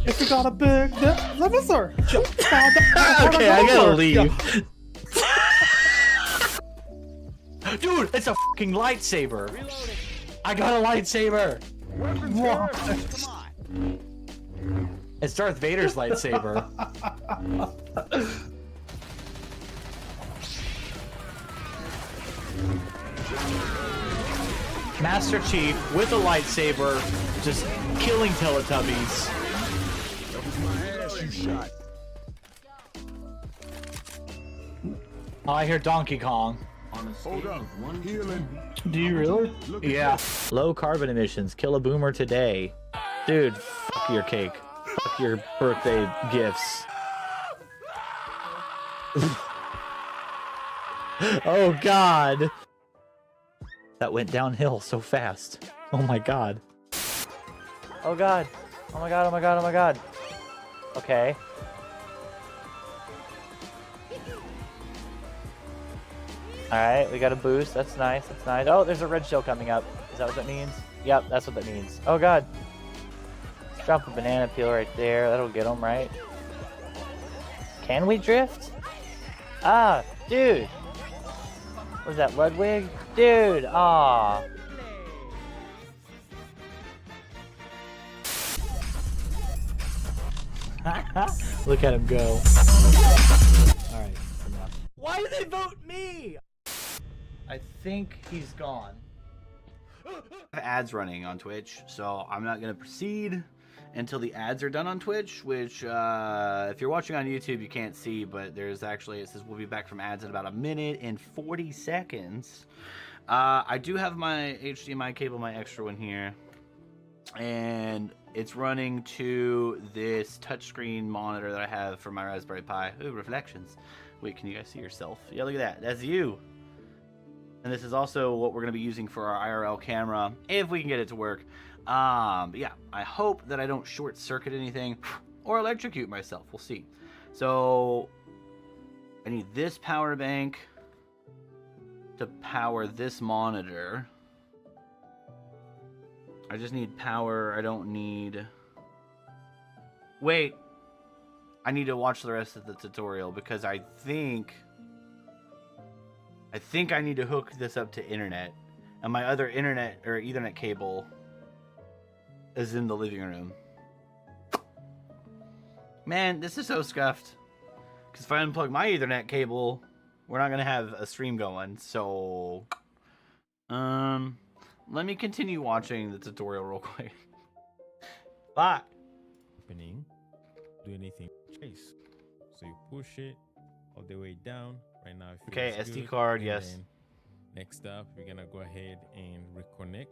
If you got a big dip, let me search. Okay, I gotta leave. Dude, it's a fucking lightsaber. I got a lightsaber. It's Darth Vader's lightsaber. Master Chief with a lightsaber, just killing Teletubbies. That was my ass you shot. Oh, I hear Donkey Kong. Hold up. Healing. Do you really? Yeah. Low carbon emissions. Kill a boomer today. Dude, fuck your cake. Fuck your birthday gifts. Oh god. That went downhill so fast. Oh my god. Oh god. Oh my god, oh my god, oh my god. Okay. Alright, we got a boost. That's nice, that's nice. Oh, there's a red shell coming up. Is that what that means? Yep, that's what that means. Oh god. Let's drop a banana peel right there. That'll get them, right? Can we drift? Ah, dude. Was that Ludwig? Dude, aw. Look at him go. Alright, enough. Why did they vote me? I think he's gone. I have ads running on Twitch, so I'm not going to proceed until the ads are done on Twitch, which if you're watching on YouTube you can't see, but there's actually, it says we'll be back from ads in about 1 minute and 40 seconds. I do have my HDMI cable, my extra one here, and it's running to this touchscreen monitor that I have for my Raspberry Pi. Ooh, reflections. Wait, can you guys see yourself? Yeah, look at that. That's you. And this is also what we're going to be using for our IRL camera, if we can get it to work. But yeah, I hope that I don't short circuit anything or electrocute myself. We'll see. So I need this power bank to power this monitor. I just need power. I don't need... Wait. I need to watch the rest of the tutorial because I think I need to hook this up to internet. And my other internet or Ethernet cable is in the living room. Man, this is so scuffed. Because if I unplug my Ethernet cable, we're not going to have a stream going. So, let me continue watching the tutorial real quick. Bye. Opening. Do anything. Chase. So you push it all the way down. Right now, okay, SD card, yes. Next up, we're gonna go ahead and reconnect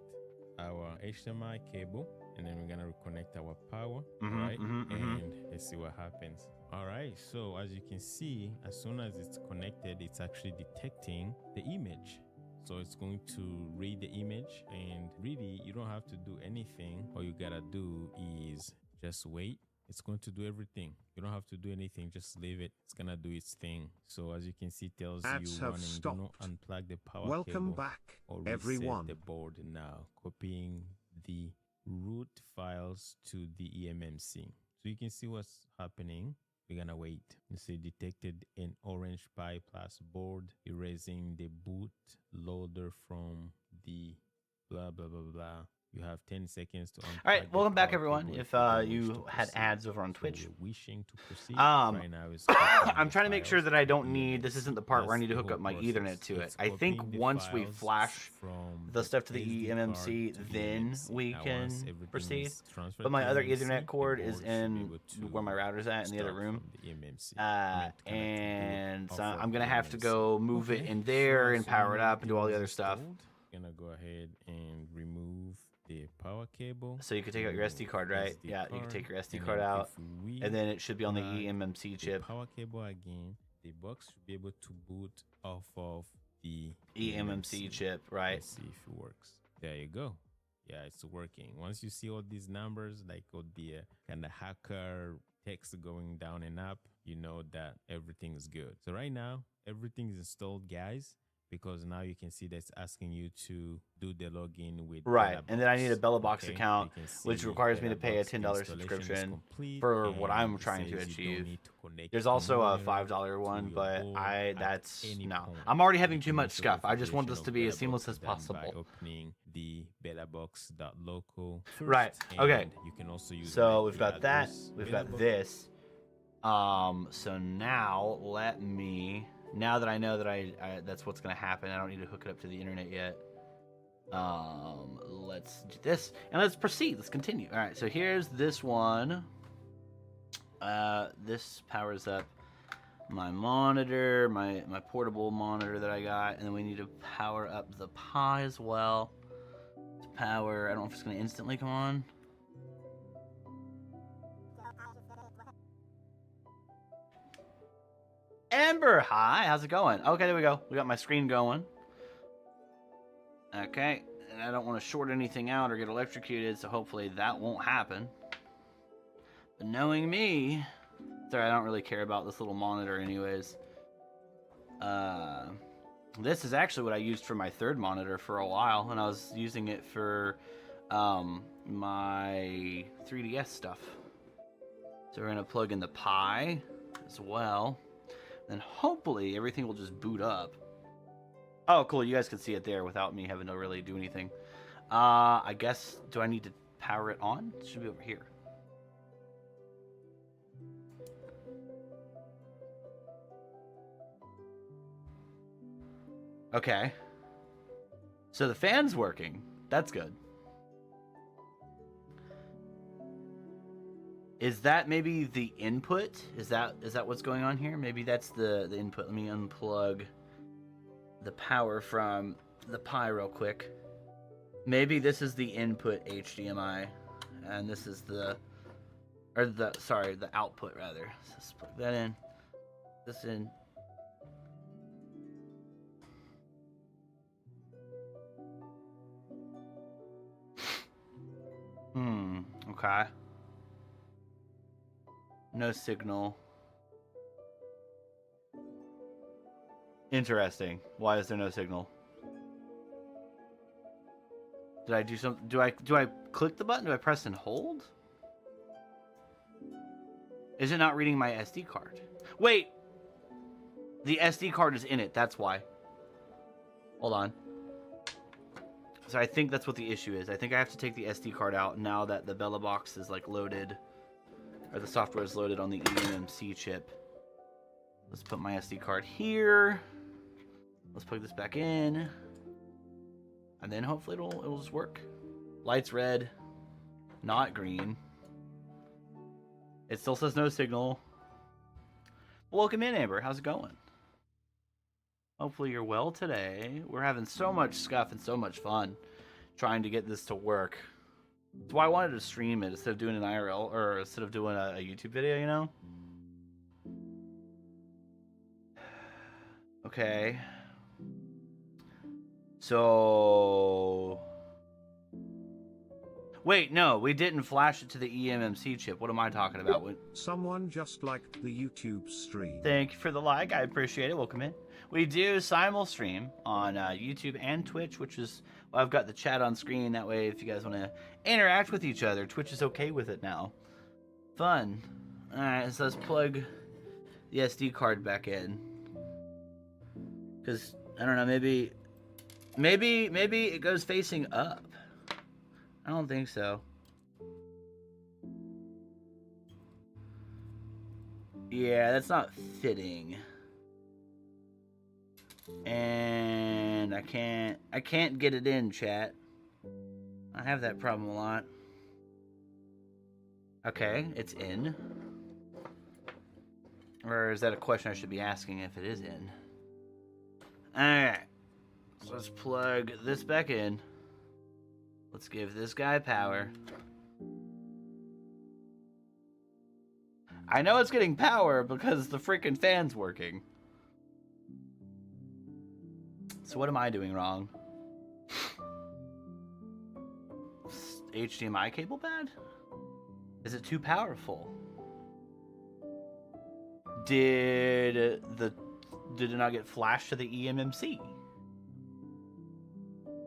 our HDMI cable, and then we're gonna reconnect our power, right? And let's see what happens. All right, so as you can see, as soon as it's connected, it's actually detecting the image. So it's going to read the image, and really, you don't have to do anything. All you gotta do is just wait. It's going to do everything. You don't have to do anything. Just leave it. It's gonna do its thing. So as you can see, it tells Ads you have running. stopped. Do not unplug the power Welcome cable back, or reset everyone. the board now. Copying the root files to the eMMC. So you can see what's happening. We're gonna wait. You see, detected an orange Pi Plus board, erasing the boot loader from the blah blah blah blah You have 10 seconds to. All right, welcome back, everyone. If you had ads over on Twitch, wishing to proceed right now is I'm trying to make sure that I don't need. This isn't the part where I need to hook up my Ethernet to it. I think once we flash the stuff to the eMMC, then we can proceed. But my other Ethernet cord is in where my router's at in the other room, and so I'm gonna have to go move it in there and power it up and do all the other stuff. Gonna go ahead and remove the power cable. So you can take out your SD card, right? Yeah, you can take your SD card out, and then it should be on the eMMC chip. Power cable again. The box should be able to boot off of the eMMC chip, right? Let's see if it works. There you go. Yeah, it's working. Once you see all these numbers, like would be a kind of hacker text going down and up, you know that everything is good. So right now, everything is installed, guys. Because now you can see that's asking you to do the login with right, and then I need a BellaBox account, which requires me to pay a $10 subscription for what I'm trying to achieve. There's also a $5 one, but that's no. I'm already having too much stuff. I just want this to be as seamless as possible. Opening the bellabox.local. Right. Okay. You can also use. So we've got that. We've got this. So now let me. Now that I know that that's what's gonna happen, I don't need to hook it up to the internet yet. Let's do this and let's proceed. Let's continue. All right, so here's this one. This powers up my monitor, my portable monitor that I got, and then we need to power up the Pi as well. To power, I don't know if it's gonna instantly come on. Amber, hi, how's it going? Okay, there we go. We got my screen going. Okay, and I don't want to short anything out or get electrocuted, so hopefully that won't happen. But knowing me, sorry, I don't really care about this little monitor anyways. This is actually what I used for my third monitor for a while, and I was using it for my 3DS stuff. So we're gonna plug in the Pi as well. And hopefully everything will just boot up. Oh, cool. You guys can see it there without me having to really do anything. I guess, do I need to power it on? It should be over here. Okay. So the fan's working. That's good. Is that maybe the input? Is that what's going on here? Maybe that's the input. Let me unplug the power from the Pi real quick. Maybe this is the input HDMI, and this is the output rather. So let's plug that in. This in. Okay. No signal. Interesting. Why is there no signal? Did I do something? Do I click the button? Do I press and hold? Is it not reading my SD card? Wait! The SD card is in it, that's why. Hold on. So I think that's what the issue is. I think I have to take the SD card out now that the BellaBox is like loaded. Or the software is loaded on the eMMC chip. Let's put my SD card here. Let's plug this back in. And then hopefully it'll just work. Light's red, not green. It still says no signal. Welcome in, Amber. How's it going? Hopefully you're well today. We're having so much stuff and so much fun trying to get this to work. That's why I wanted to stream it instead of doing an IRL, or instead of doing a YouTube video, you know? Okay. So... Wait, no, we didn't flash it to the eMMC chip. What am I talking about? Someone just liked the YouTube stream. Thank you for the like. I appreciate it. Welcome in. We do simul stream on YouTube and Twitch, which is... Well, I've got the chat on screen. That way, if you guys want to interact with each other, Twitch is okay with it now. Fun. Alright, so let's plug the SD card back in. Because, I don't know, maybe it goes facing up. I I don't think so. Yeah, that's not fitting. And I can't get it in, chat. I have that problem a lot. Okay, it's in. Or is that a question I should be asking if it is in? Alright. So let's plug this back in. Let's give this guy power. I know it's getting power because the freaking fan's working. So what am I doing wrong? HDMI cable bad? Is it too powerful? Did it not get flashed to the eMMC?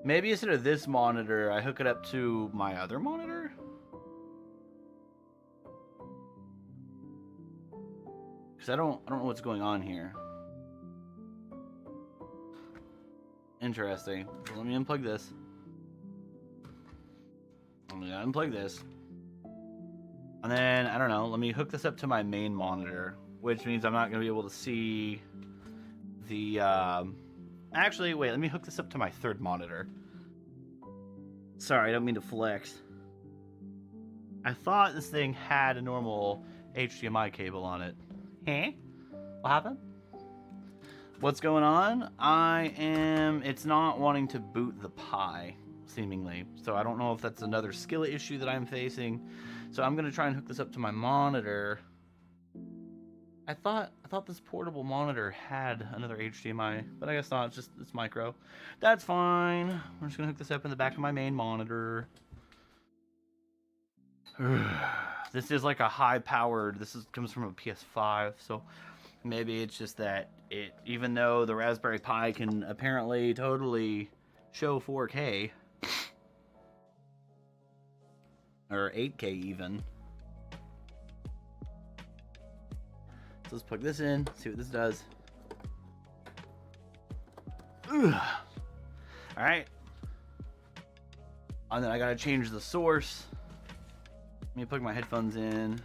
Maybe instead of this monitor, I hook it up to my other monitor? Because I don't know what's going on here. Interesting. So let me unplug this. I'm gonna unplug this. And then, I don't know, let me hook this up to my main monitor, which means I'm not gonna be able to see the, actually, wait, let me hook this up to my third monitor. Sorry, I don't mean to flex. I thought this thing had a normal HDMI cable on it. Huh? What happened? What's going on? It's not wanting to boot the Pi, seemingly. So I don't know if that's another skill issue that I'm facing. So I'm gonna try and hook this up to my monitor. I thought this portable monitor had another HDMI, but I guess not. It's micro. That's fine. We're just gonna hook this up in the back of my main monitor. This is like a high-powered. Comes from a PS5, so maybe it's just that even though the Raspberry Pi can apparently totally show 4K or 8K even. So let's plug this in, see what this does. Ugh. All right, and then I gotta change the source. Let me plug my headphones in.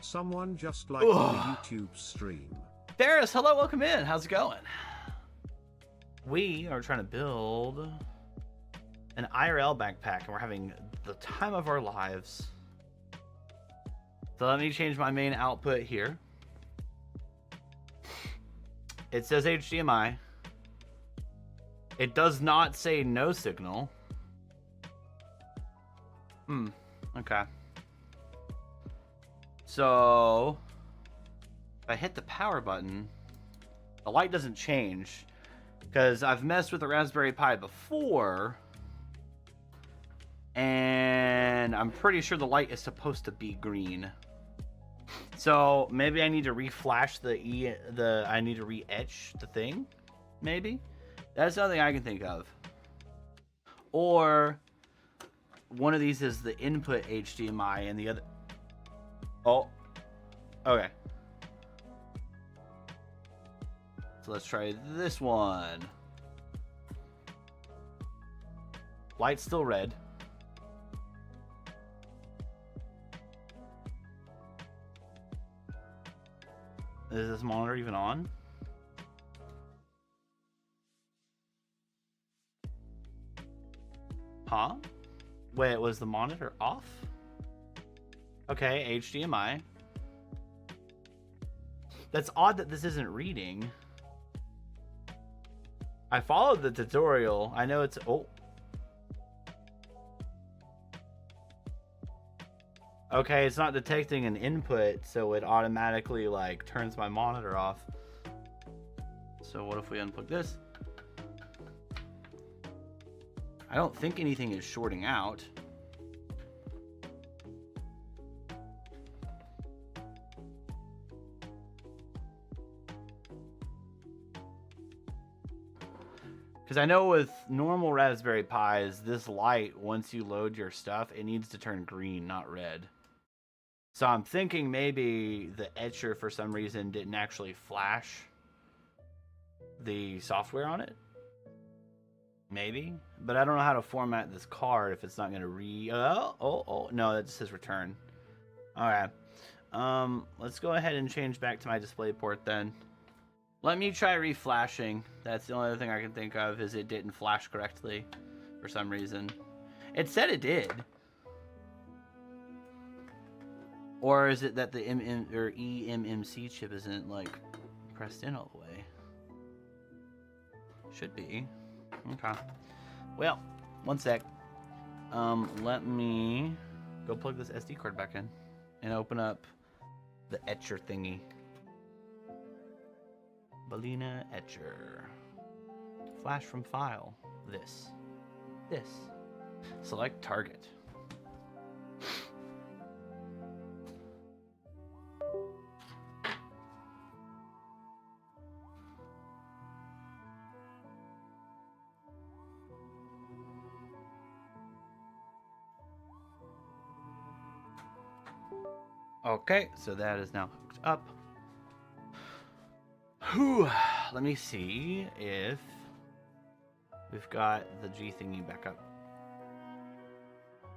Someone just like the YouTube stream. Ferris, hello, welcome in. How's it going? We are trying to build an IRL backpack, and we're having the time of our lives. So let me change my main output here. It says HDMI. It does not say no signal. Okay. So if I hit the power button, the light doesn't change because I've messed with the Raspberry Pi before, and I'm pretty sure the light is supposed to be green. So maybe I need to reflash I need to re-etch the thing. Maybe that's something I can think of. Or one of these is the input HDMI and the other. Oh, okay. So let's try this one. Light's still red. Is this monitor even on? Huh? Wait, was the monitor off? Okay, HDMI. That's odd that this isn't reading. I followed the tutorial. I know it's... Oh. Okay, it's not detecting an input, so it automatically, like, turns my monitor off. So what if we unplug this? I don't think anything is shorting out. Because I know with normal Raspberry Pis, this light, once you load your stuff, it needs to turn green, not red. So I'm thinking maybe the etcher, for some reason, didn't actually flash the software on it. Maybe, but I don't know how to format this card if it's not going to re. Oh, no, that just says return. All right. Let's go ahead and change back to my display port then. Let me try reflashing. That's the only other thing I can think of is it didn't flash correctly for some reason. It said it did. Or is it that the eMMC chip isn't like pressed in all the way? Should be. Okay. Well, one sec. Let me go plug this SD card back in and open up the etcher thingy. Balena etcher. Flash from file. This. Select target. Okay, so that is now hooked up. Whew. Let me see if we've got the G thingy back up.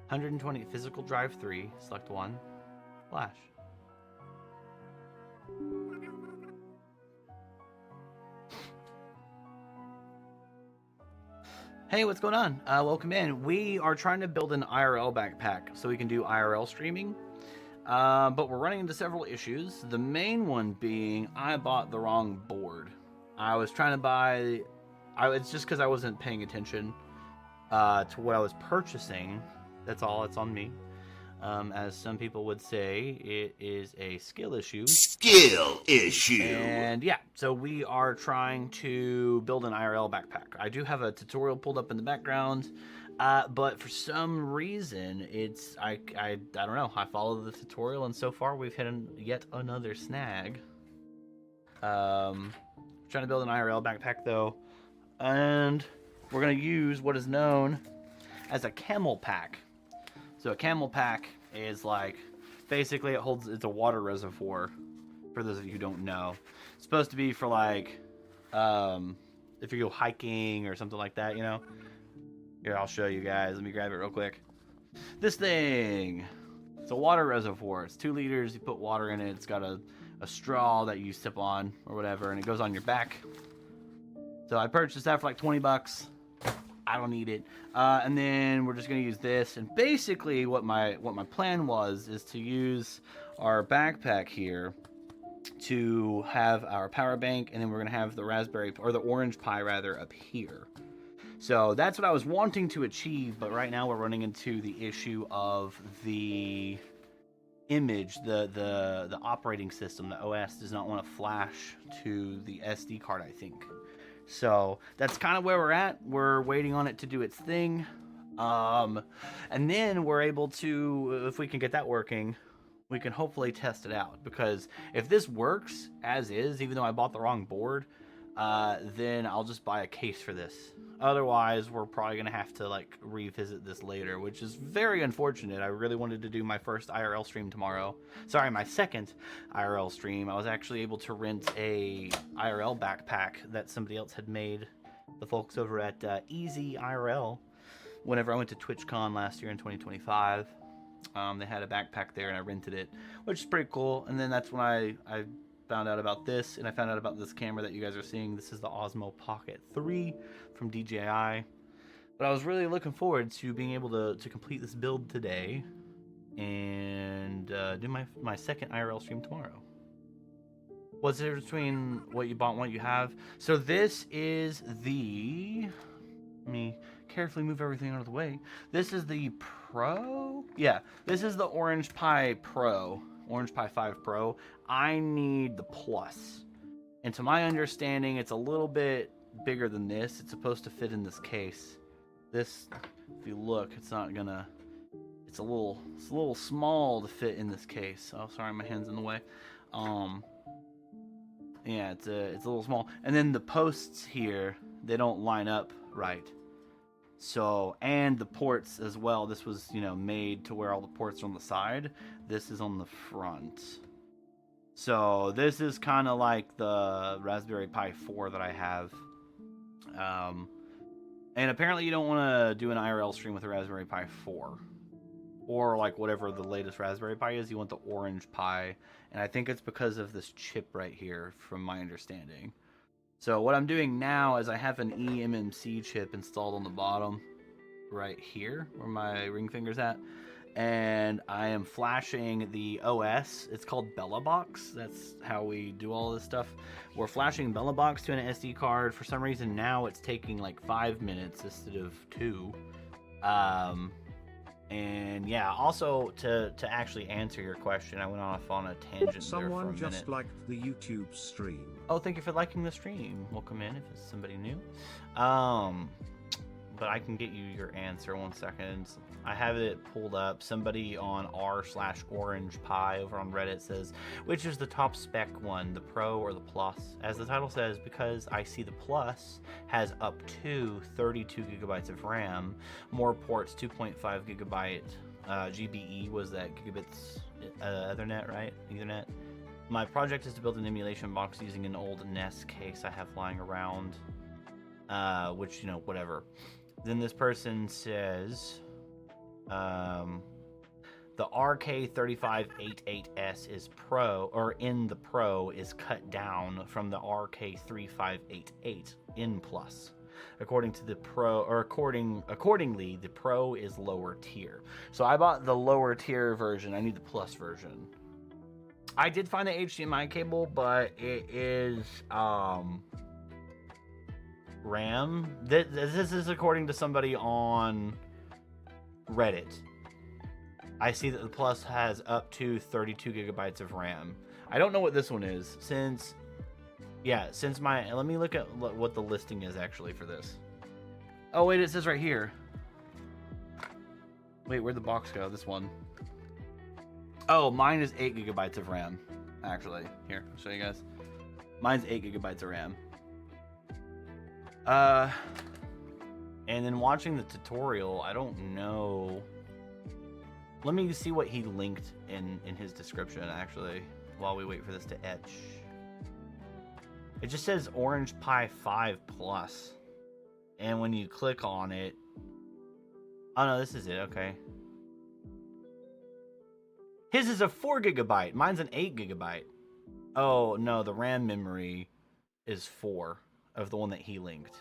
120 physical drive 3, select 1, flash. Hey, what's going on? Welcome in. We are trying to build an IRL backpack so we can do IRL streaming. But we're running into several issues. The main one being I bought the wrong board. I was trying to buy... it's just because I wasn't paying attention to what I was purchasing. That's all. It's on me. As some people would say, it is a skill issue. Skill issue. And yeah, so we are trying to build an IRL backpack. I do have a tutorial pulled up in the background. But for some reason, it's I don't know. I followed the tutorial, and so far we've hit yet another snag. Trying to build an IRL backpack though, and we're gonna use what is known as a camel pack. So a camel pack is like basically it's a water reservoir. For those of you who don't know, it's supposed to be for like if you go hiking or something like that, you know. Here, I'll show you guys. Let me grab it real quick. This thing. It's a water reservoir. It's 2 liters. You put water in it. It's got a straw that you sip on or whatever, and it goes on your back. So I purchased that for like 20 bucks. I don't need it. And then we're just going to use this. And basically what my plan was is to use our backpack here to have our power bank, and then we're going to have the raspberry, or the orange Pi rather, up here. So that's what I was wanting to achieve, but right now we're running into the issue of the image, the operating system. The OS does not want to flash to the SD card, I think. So that's kind of where we're at. We're waiting on it to do its thing. And then we're able to, if we can get that working, we can hopefully test it out. Because if this works as is, even though I bought the wrong board, then I'll just buy a case for this. Otherwise, we're probably going to have to like revisit this later, which is very unfortunate. I really wanted to do my first IRL stream tomorrow. Sorry, my second IRL stream. I was actually able to rent a IRL backpack that somebody else had made, the folks over at Easy IRL, whenever I went to TwitchCon last year in 2025. They had a backpack there and I rented it, which is pretty cool. And then that's when I found out about this, and I found out about this camera that you guys are seeing. This is the Osmo Pocket 3 from DJI. But I was really looking forward to being able to complete this build today and do my second IRL stream tomorrow. What's the difference between what you bought and what you have? So this is the... Let me carefully move everything out of the way. This is the Pro? Yeah, this is the Orange Pi Pro. Orange Pi 5 Pro. I need the Plus. And to my understanding, it's a little bit bigger than this. It's supposed to fit in this case. This, if you look, it's not gonna... It's a little small to fit in this case. Oh, sorry, my hand's in the way. Yeah, it's a little small. And then the posts here, they don't line up right. So, and the ports as well. This was, you know, made to where all the ports are on the side. This is on the front. So this is kind of like the Raspberry Pi 4 that I have. And apparently you don't want to do an IRL stream with a Raspberry Pi 4. Or like whatever the latest Raspberry Pi is, you want the orange Pi. And I think it's because of this chip right here, from my understanding. So what I'm doing now is I have an eMMC chip installed on the bottom right here, where my ring finger's at. And I am flashing the OS. It's called BellaBox. That's how we do all this stuff. We're flashing BellaBox to an SD card. For some reason now it's taking like 5 minutes instead of 2. And yeah, also to actually answer your question, I went off on a tangent Someone there for a just minute. liked the YouTube stream. Oh, thank you for liking the stream. Welcome in if it's somebody new. But I can get you your answer 1 second. I have it pulled up. Somebody on r/orange Pi over on Reddit says, which is the top spec one, the Pro or the Plus? As the title says, because I see the Plus has up to 32 gigabytes of RAM, more ports, 2.5 gigabyte GBE was that gigabits Ethernet, right? Ethernet. My project is to build an emulation box using an old NES case I have lying around, which, you know, whatever. Then this person says, the RK3588S is Pro, or in the Pro is cut down from the RK3588 in Plus. According to the Pro, or accordingly, the Pro is lower tier. So I bought the lower tier version. I need the Plus version. I did find the HDMI cable, but it is RAM. This is according to somebody on Reddit. I see that the Plus has up to 32 gigabytes of RAM. I don't know what this one is, since my, let me look at what the listing is actually for this. Oh wait, it says right here. Wait, where'd the box go? This one. Oh, mine is 8 gigabytes of RAM, actually. Here, I'll show you guys. Mine's 8 gigabytes of RAM. And then watching the tutorial, I don't know. Let me see what he linked in his description, actually, while we wait for this to etch. It just says Orange Pi 5 Plus. And when you click on it... Oh, no, this is it. Okay. His is a 4 gigabyte. Mine's an 8 gigabyte. Oh, no, the RAM memory is 4 of the one that he linked.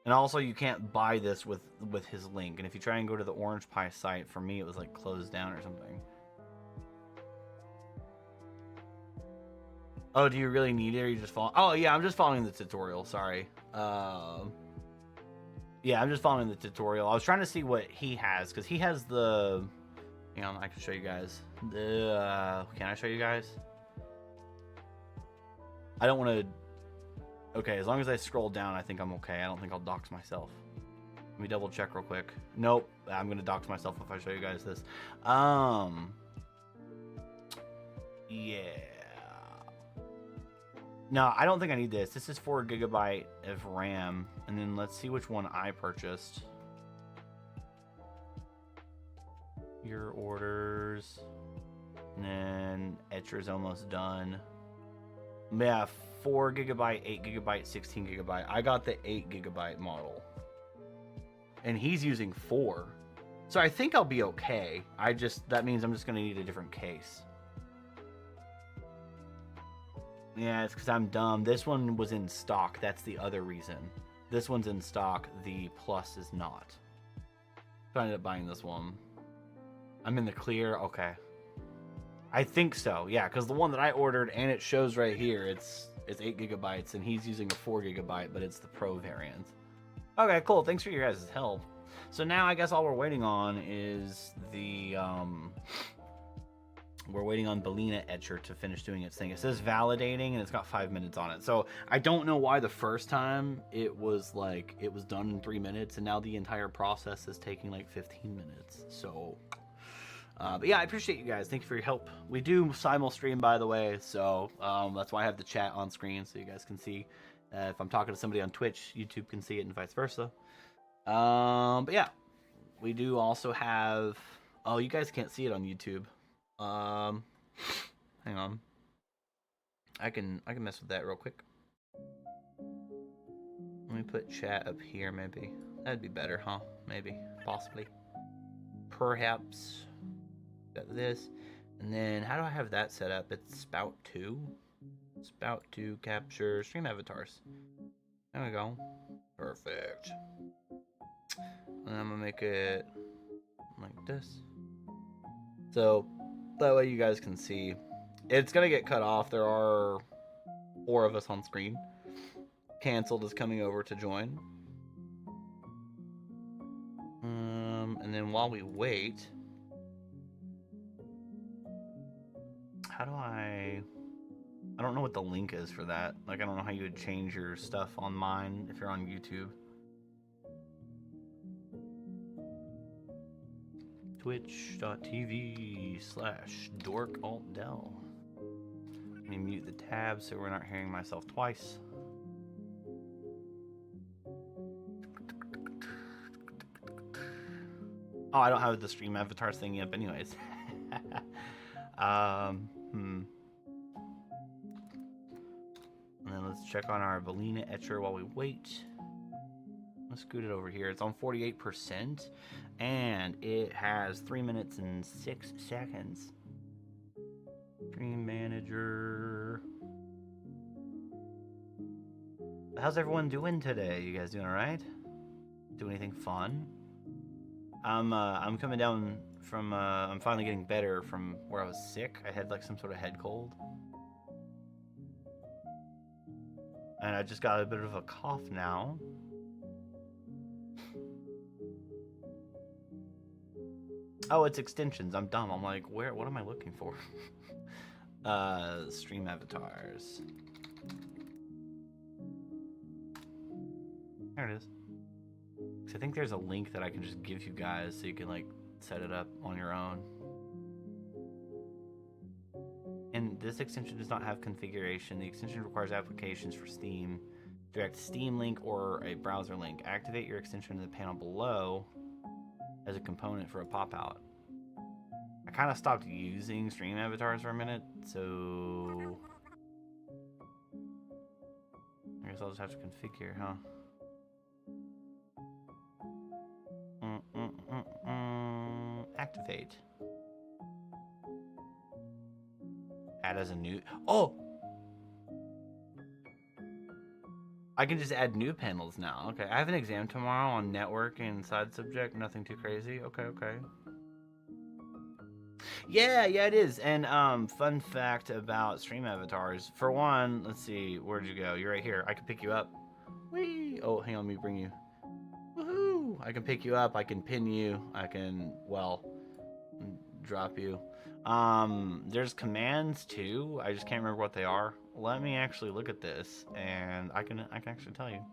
And also, you can't buy this with his link. And if you try and go to the Orange Pi site, for me, it was like closed down or something. Oh, do you really need it, or you just follow? Oh, yeah, I'm just following the tutorial. Sorry. Yeah, I'm just following the tutorial. I was trying to see what he has, because he has the... Hang on, I can show you guys. Can I show you guys? I don't want to... Okay, as long as I scroll down, I think I'm okay. I don't think I'll dox myself. Let me double check real quick. Nope, I'm gonna dox myself if I show you guys this. Yeah. No, I don't think I need this. This is 4 gigabyte of RAM. And then let's see which one I purchased. Your orders. And then Etcher's almost done. Yeah, 4 gigabyte, 8 gigabyte, 16 gigabyte. I got the 8 gigabyte model. And he's using 4. So I think I'll be okay. That means I'm just going to need a different case. Yeah, it's because I'm dumb. This one was in stock. That's the other reason. This one's in stock. The Plus is not. So I ended up buying this one. I'm in the clear. Okay. I think so. Yeah, because the one that I ordered, and it shows right here, it's 8 gigabytes, and he's using a 4 gigabyte, but it's the Pro variant. Okay, cool. Thanks for your guys' help. So now I guess all we're waiting on is the... We're waiting on Bellina Etcher to finish doing its thing. It says validating, and it's got 5 minutes on it. So I don't know why the first time it was done in 3 minutes, and now the entire process is taking like 15 minutes. So, but yeah, I appreciate you guys. Thank you for your help. We do simul stream, by the way, so that's why I have the chat on screen so you guys can see. If I'm talking to somebody on Twitch, YouTube can see it, and vice versa. But yeah, we do also have. Oh, you guys can't see it on YouTube. Hang on. I can mess with that real quick. Let me put chat up here, maybe. That'd be better, huh? Maybe. Possibly. Perhaps. Got this. And then, how do I have that set up? It's spout 2. Spout to capture stream avatars. There we go. Perfect. And I'm gonna make it like this. So that way you guys can see. It's gonna get cut off. There are 4 of us on screen. Canceled is coming over to join. And then while we wait, how do I don't know what the link is for that. Like, I don't know how you would change your stuff on mine if you're on YouTube. Twitch.tv/dorkaltdell. Let me mute the tab so we're not hearing myself twice. Oh, I don't have the stream avatars thing up anyways. And then let's check on our Belina etcher while we wait. Let's scoot it over here. It's on 48%, and it has 3 minutes and 6 seconds. Stream manager. How's everyone doing today? You guys doing all right? Do anything fun? I'm coming down from. I'm finally getting better from where I was sick. I had like some sort of head cold. And I just got a bit of a cough now. Oh, it's extensions. I'm dumb. I'm like, what am I looking for? Stream avatars. There it is. So I think there's a link that I can just give you guys so you can like set it up on your own. And this extension does not have configuration. The extension requires applications for Steam. Direct Steam link or a browser link. Activate your extension in the panel below as a component for a pop-out. I kind of stopped using stream avatars for a minute, so I guess I'll just have to configure, huh? Activate. Add as a new. Oh! I can just add new panels now. Okay, I have an exam tomorrow on network and side subject. Nothing too crazy. Okay. Yeah, it is. And fun fact about stream avatars. For one, let's see, where'd you go? You're right here. I can pick you up. Whee! Oh, hang on, let me bring you. Woohoo! I can pick you up. I can pin you. I can, well, drop you. There's commands too. I just can't remember what they are. Let me actually look at this, and I can actually tell you.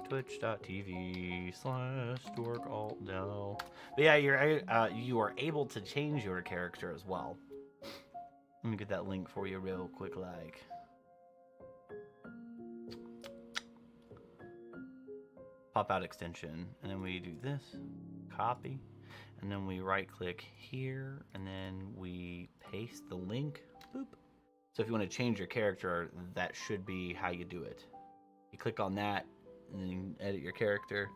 Twitch.tv/dorkaltdell. But yeah, you are able to change your character as well. Let me get that link for you real quick, like. Pop out extension, and then we do this, copy, and then we right click here, and then we paste the link. Boop. So if you want to change your character, that should be how you do it. You click on that, and then you edit your character.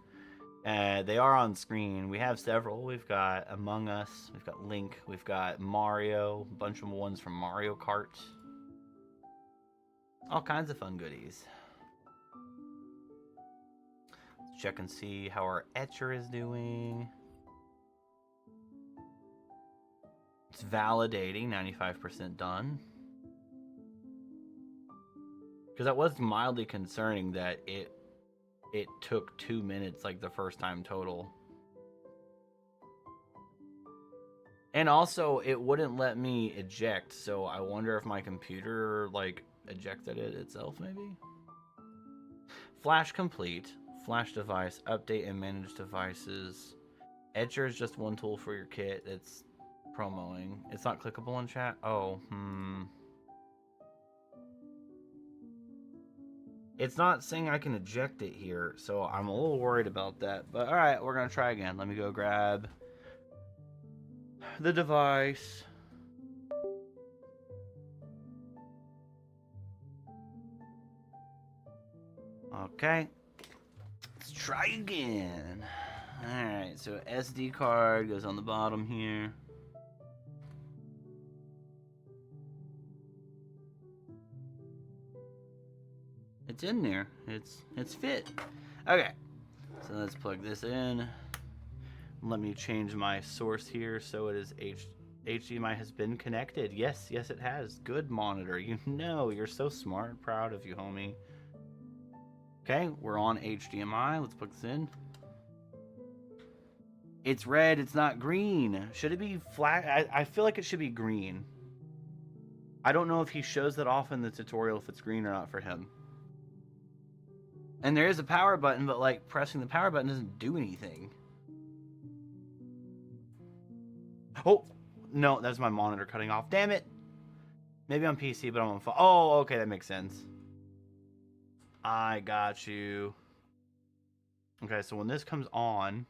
They are on screen. We have several. We've got Among Us, we've got Link, we've got Mario, a bunch of ones from Mario Kart. All kinds of fun goodies. Let's check and see how our etcher is doing. It's validating, 95% done. Because that was mildly concerning that it took 2 minutes, like the first time total. And also, it wouldn't let me eject, so I wonder if my computer, like, ejected it itself, maybe? Flash complete. Flash device. Update and manage devices. Etcher is just one tool for your kit. It's promoing. It's not clickable in chat? Oh, It's not saying I can eject it here, so I'm a little worried about that. But alright, we're going to try again. Let me go grab the device. Okay. Let's try again. Alright, so SD card goes on the bottom here. It's in there. It's fit. Okay. So let's plug this in. Let me change my source here so it is HDMI has been connected. Yes, yes it has. Good monitor. You know, you're so smart. Proud of you, homie. Okay, we're on HDMI. Let's plug this in. It's red, it's not green. Should it be flat? I feel like it should be green. I don't know if he shows that off in the tutorial if it's green or not for him. And there is a power button, but like pressing the power button doesn't do anything. Oh, no, that's my monitor cutting off. Damn it. Maybe on PC, but I'm on phone. Oh, okay, that makes sense. I got you. Okay, so when this comes on,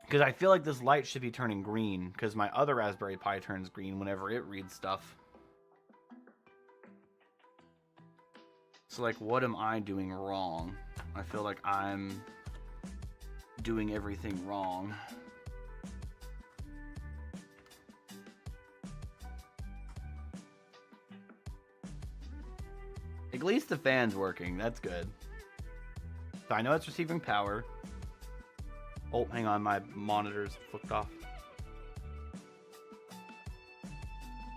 because I feel like this light should be turning green, because my other Raspberry Pi turns green whenever it reads stuff. So, like, what am I doing wrong? I feel like I'm doing everything wrong. At least the fan's working. That's good. So I know it's receiving power. Oh, hang on. My monitor's flipped off.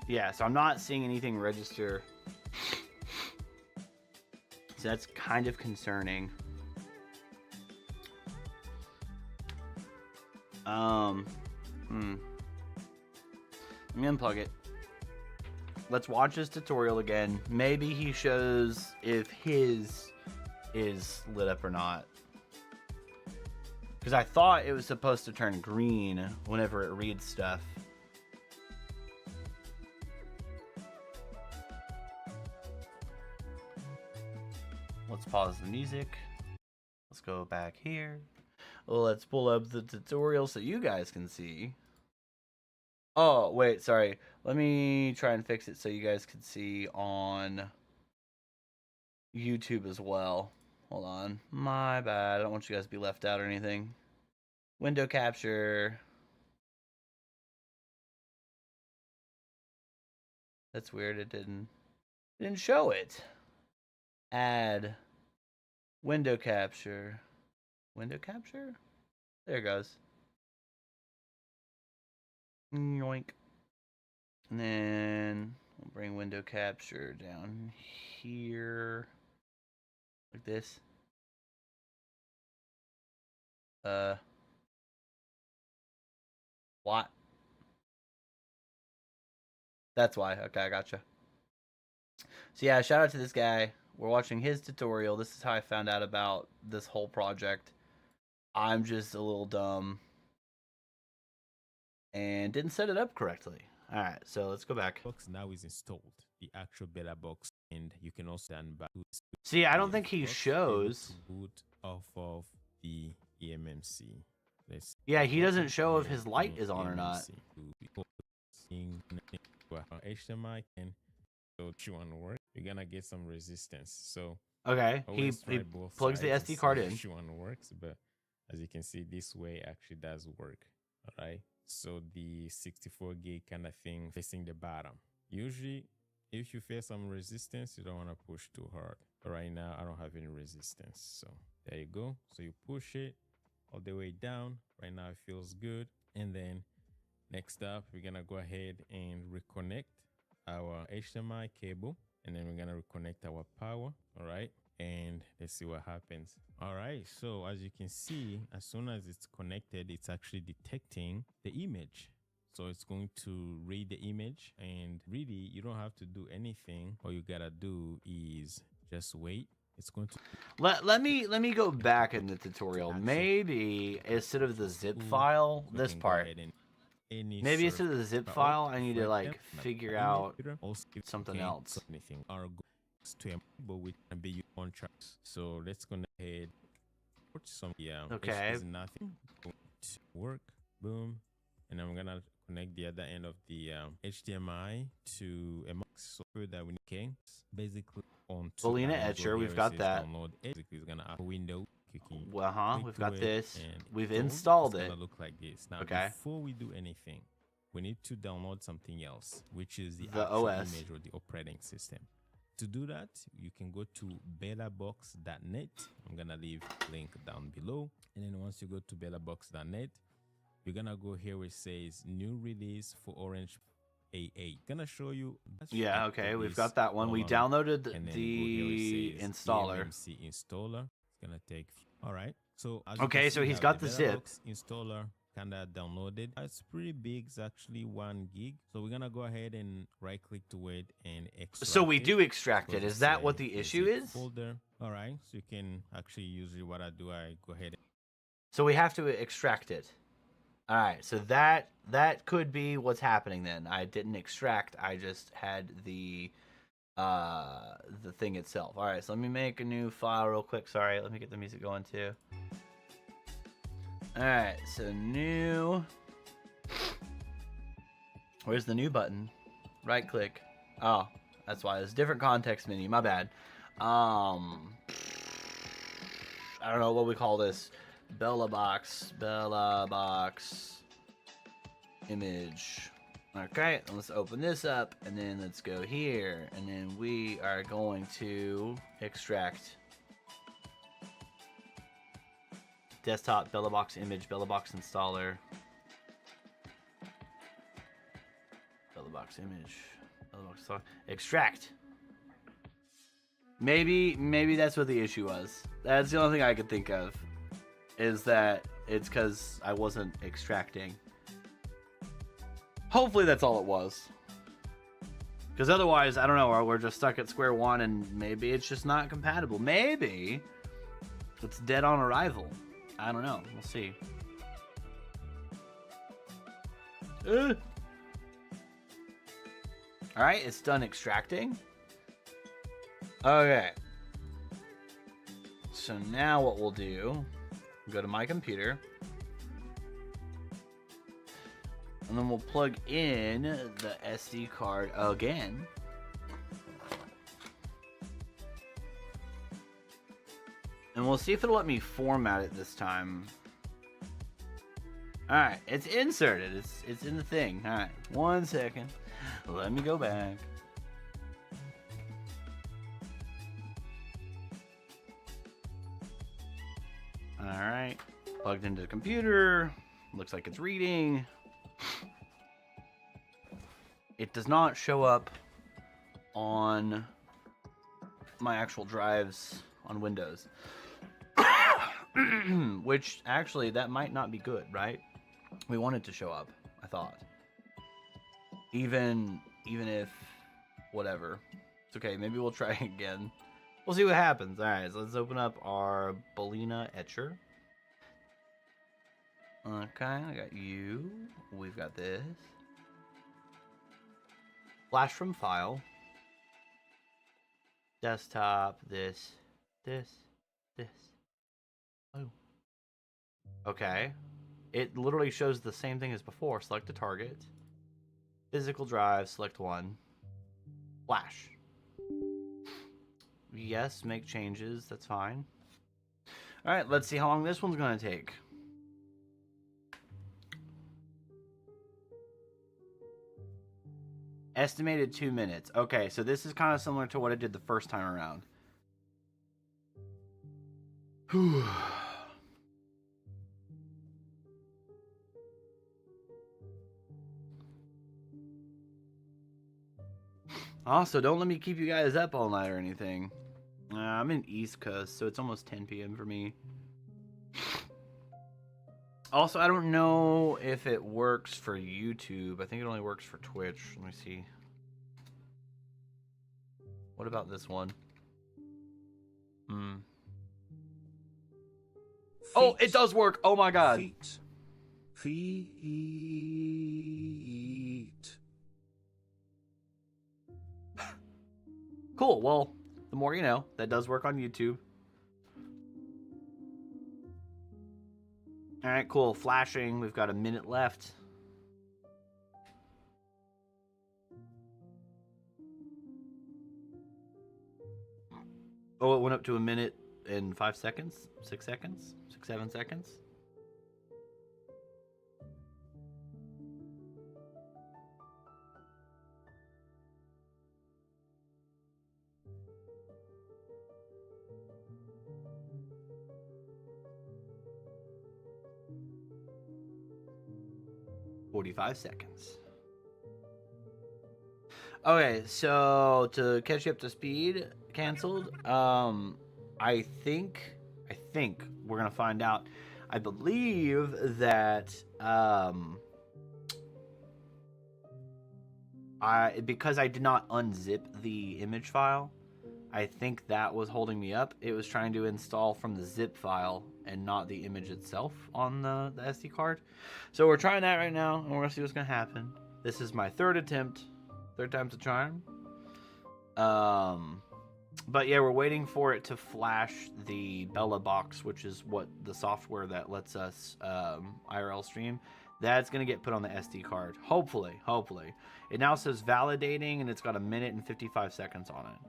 Yeah, so I'm not seeing anything register. So that's kind of concerning. Let me unplug it. Let's watch his tutorial again. Maybe he shows if his is lit up or not. Because I thought it was supposed to turn green whenever it reads stuff. Let's pause the music. Let's go back here. Let's pull up the tutorial so you guys can see. Oh, wait, sorry. Let me try and fix it so you guys can see on YouTube as well. Hold on. My bad. I don't want you guys to be left out or anything. Window capture. That's weird. It didn't show it. Add window capture. Window capture? There it goes. Yoink. And then we'll bring window capture down here. Like this. What? That's why. Okay, I gotcha. So yeah, shout out to this guy. We're watching his tutorial. This is how I found out about this whole project. I'm just a little dumb and didn't set it up correctly. All right, so let's go back. Box now is installed, the actual beta box, and you can also stand back. See, I don't think he shows. Boot off of the eMMC. Yeah, he doesn't show if his light is on or not. HDMI can so you want to work. You're gonna get some resistance. So okay, he plugs the SD card in. Which one works, but as you can see, this way actually does work. All right. So the 64 gig kind of thing facing the bottom. Usually, if you feel some resistance, you don't want to push too hard. But right now, I don't have any resistance. So there you go. So you push it all the way down. Right now, it feels good. And then next up, we're going to go ahead and reconnect our HDMI cable. And then we're going to reconnect our power. All right. And let's see what happens. All right, so as you can see, as soon as it's connected, it's actually detecting the image. So it's going to read the image, and really you don't have to do anything. All you gotta do is just wait. It's going to let me go back in the tutorial. Maybe instead of the zip file, this part. Maybe instead of the zip file, I need to like figure out something else. Our goal is to enable with MBU contracts. So let's go ahead. Put some okay. Nothing going to work. Boom, and I'm gonna connect the other end of the HDMI to a max software that we need. Okay, basically on to Boolean download. etcher, Here we've it got says that. Download. It's gonna have a window. Clicking. We've Click got to it, this. and We've install. installed It's it. gonna look like this. Now, Okay. before we do anything, we need to download something else, which is the The actual OS. image or the operating system. To do that, you can go to betabox.net. I'm gonna leave link down below. And then once you go to betabox.net, you're gonna go here where it says new release for Orange AA. Gonna show you. Yeah, okay, we've got that one. We downloaded the installer. EMMC installer. It's gonna take. All right. So as Okay, you can so see, he's have got the zip. Betabox installer kinda downloaded. It's pretty big. It's actually 1 gig. So we're gonna go ahead and right click to it and extract. So we it. do extract it. Because Is that it's what a the issue zip is? Folder. All right. So you can actually usually what I do, I go ahead. So we have to extract it. All right. So that could be what's happening then. I didn't extract. I just had the thing itself. All right. So let me make a new file real quick. Sorry. Let me get the music going too. All right. So new. Where's the new button? Right click. Oh, that's why. It's a different context menu. My bad. I don't know what we call this. Bella box image. Okay, let's open this up and then let's go here and then we are going to extract desktop Bella box image, Bella box installer, Bella box image, Bella box installer, extract. Maybe that's what the issue was. That's the only thing I could think of. Is that it's because I wasn't extracting. Hopefully that's all it was. Because otherwise, I don't know, we're just stuck at square one and maybe it's just not compatible. Maybe it's dead on arrival. I don't know. We'll see. Alright, it's done extracting. Okay. So now what we'll do... Go to my computer. And then we'll plug in the SD card again. And we'll see if it'll let me format it this time. Alright, it's inserted. It's in the thing. Alright, 1 second. Let me go back. Alright, plugged into the computer. Looks like it's reading. It does not show up on my actual drives on Windows. Which, actually, that might not be good, right? We want it to show up, I thought. Even if... whatever. It's okay, maybe we'll try again. We'll see what happens. Alright, so let's open up our Boolean etcher. Okay, I got you. We've got this. Flash from file. Desktop, this. Oh. Okay. It literally shows the same thing as before. Select a target. Physical drive, select one. Flash. Yes, make changes. That's fine. Alright, let's see how long this one's going to take. Estimated 2 minutes. Okay, so this is kind of similar to what I did the first time around. Whew. Also, don't let me keep you guys up all night or anything. I'm in East Coast, so it's almost 10 p.m. for me. Also, I don't know if it works for YouTube. I think it only works for Twitch. Let me see. What about this one? Oh, it does work! Oh my god! Feet. Cool, well, the more you know. That does work on YouTube. Alright, cool. Flashing. We've got a minute left. Oh, it went up to a minute and 5 seconds? 6 seconds? 6, 7 seconds? "45 seconds." Okay, so to catch you up to speed, canceled. I think we're gonna find out. I believe that because I did not unzip the image file, I think that was holding me up. It was trying to install from the zip file and not the image itself on the SD card. So we're trying that right now, and we're gonna see what's gonna happen. This is my third attempt. Third time's a charm. But yeah, we're waiting for it to flash the Bella box, which is what the software that lets us IRL stream. That's gonna get put on the SD card. Hopefully. It now says validating, and it's got a minute and 55 seconds on it.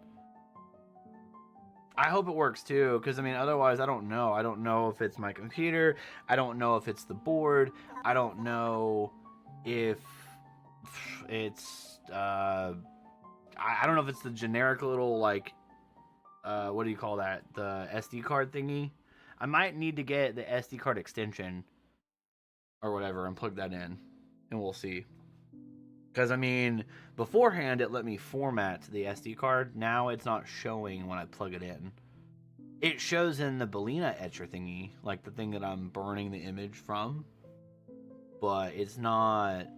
I hope it works too, because I mean, otherwise, I don't know. I don't know if it's my computer. I don't know if it's the board. I don't know if it's I don't know if it's the generic little like what do you call that? The SD card thingy. I might need to get the SD card extension or whatever and plug that in, and we'll see. Because I mean, beforehand it let me format the SD card. Now it's not showing when I plug it in. It shows in the Bellina etcher thingy, like the thing that I'm burning the image from, but it's not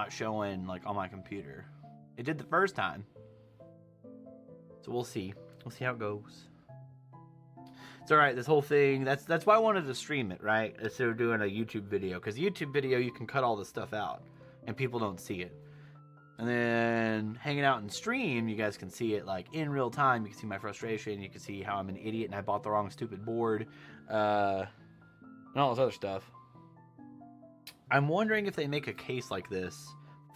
showing like on my computer. It did the first time. So we'll see. We'll see how it goes. It's alright, this whole thing, that's why I wanted to stream it, right? Instead of doing a YouTube video. Because YouTube video, you can cut all this stuff out, and people don't see it. And then hanging out in stream, you guys can see it like in real time. You can see my frustration. You can see how I'm an idiot and I bought the wrong stupid board. And all this other stuff. I'm wondering if they make a case like this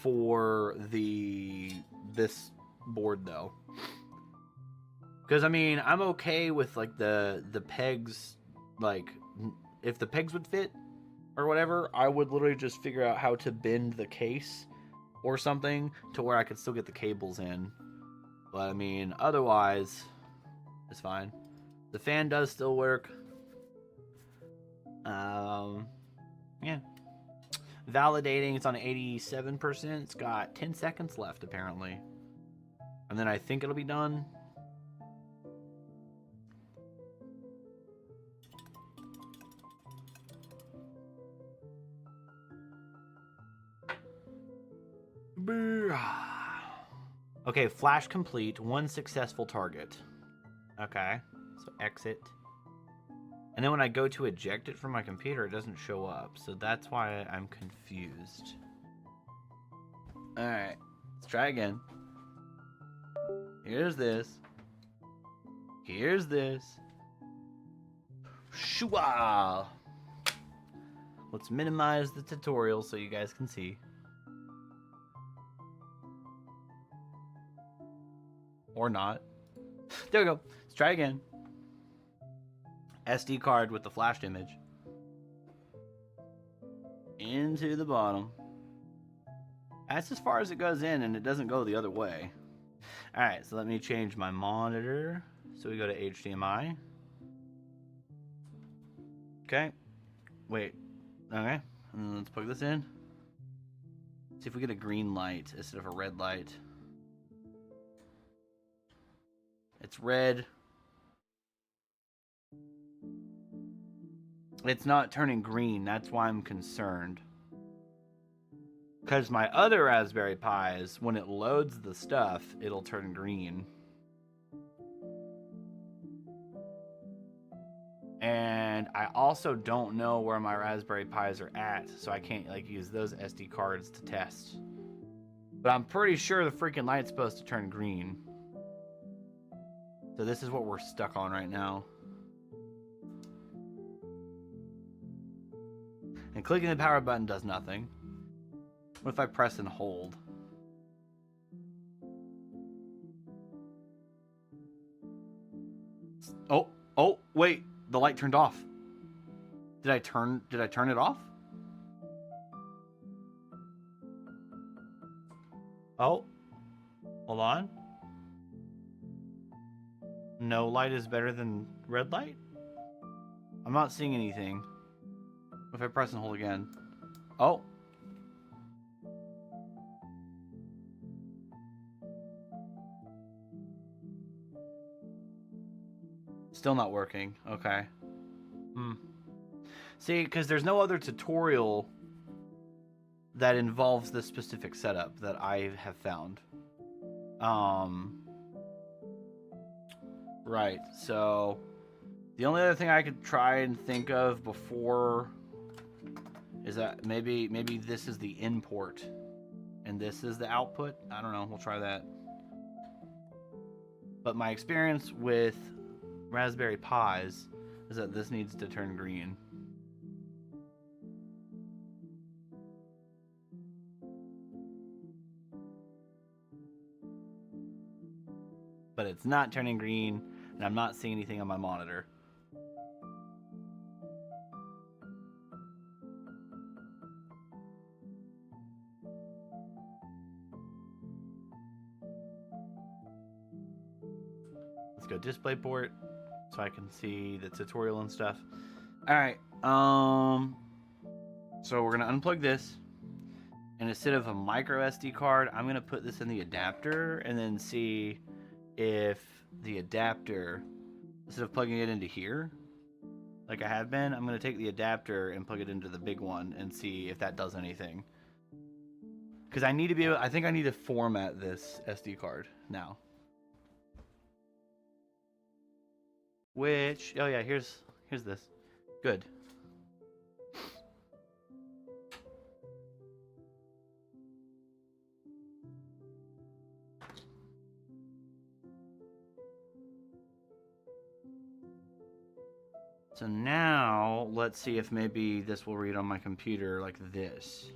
for this board though. Because I mean, I'm okay with like the pegs, like if the pegs would fit or whatever, I would literally just figure out how to bend the case or something to where I could still get the cables in. But I mean, otherwise, it's fine. The fan does still work. Yeah. Validating, it's on 87%. It's got 10 seconds left, apparently. And then I think it'll be done. Okay, flash complete. 1 successful target. Okay, so exit. And then when I go to eject it from my computer, it doesn't show up. So that's why I'm confused. Alright, let's try again. Here's this. Here's this. Shua! Let's minimize the tutorial so you guys can see. Or not. There we go. Let's try again. SD card with the flashed image. Into the bottom. That's as far as it goes in, and it doesn't go the other way. Alright, so let me change my monitor. So we go to HDMI. Okay. Wait. Okay. And then let's plug this in. See if we get a green light instead of a red light. It's red. It's not turning green. That's why I'm concerned. Because my other Raspberry Pis, when it loads the stuff, it'll turn green. And I also don't know where my Raspberry Pis are at, so I can't like use those SD cards to test. But I'm pretty sure the freaking light's supposed to turn green. So this is what we're stuck on right now. And clicking the power button does nothing. What if I press and hold? Oh, wait. The light turned off. Did I turn it off? Oh. Hold on. No light is better than red light? I'm not seeing anything. If I press and hold again. Oh. Still not working. Okay. See, because there's no other tutorial that involves this specific setup that I have found. Right, so the only other thing I could try and think of before is that maybe this is the import and this is the output. I don't know, we'll try that. But my experience with Raspberry Pis is that this needs to turn green. But it's not turning green, and I'm not seeing anything on my monitor. Let's go display port so I can see the tutorial and stuff. All right. So we're gonna unplug this, and instead of a micro SD card, I'm gonna put this in the adapter and then see if the adapter, instead of plugging it into here like I have been, I'm going to take the adapter and plug it into the big one and see if that does anything, because I need to be able, I think I need to format this SD card now, which, oh yeah, here's this. Good. So now, let's see if maybe this will read on my computer like this.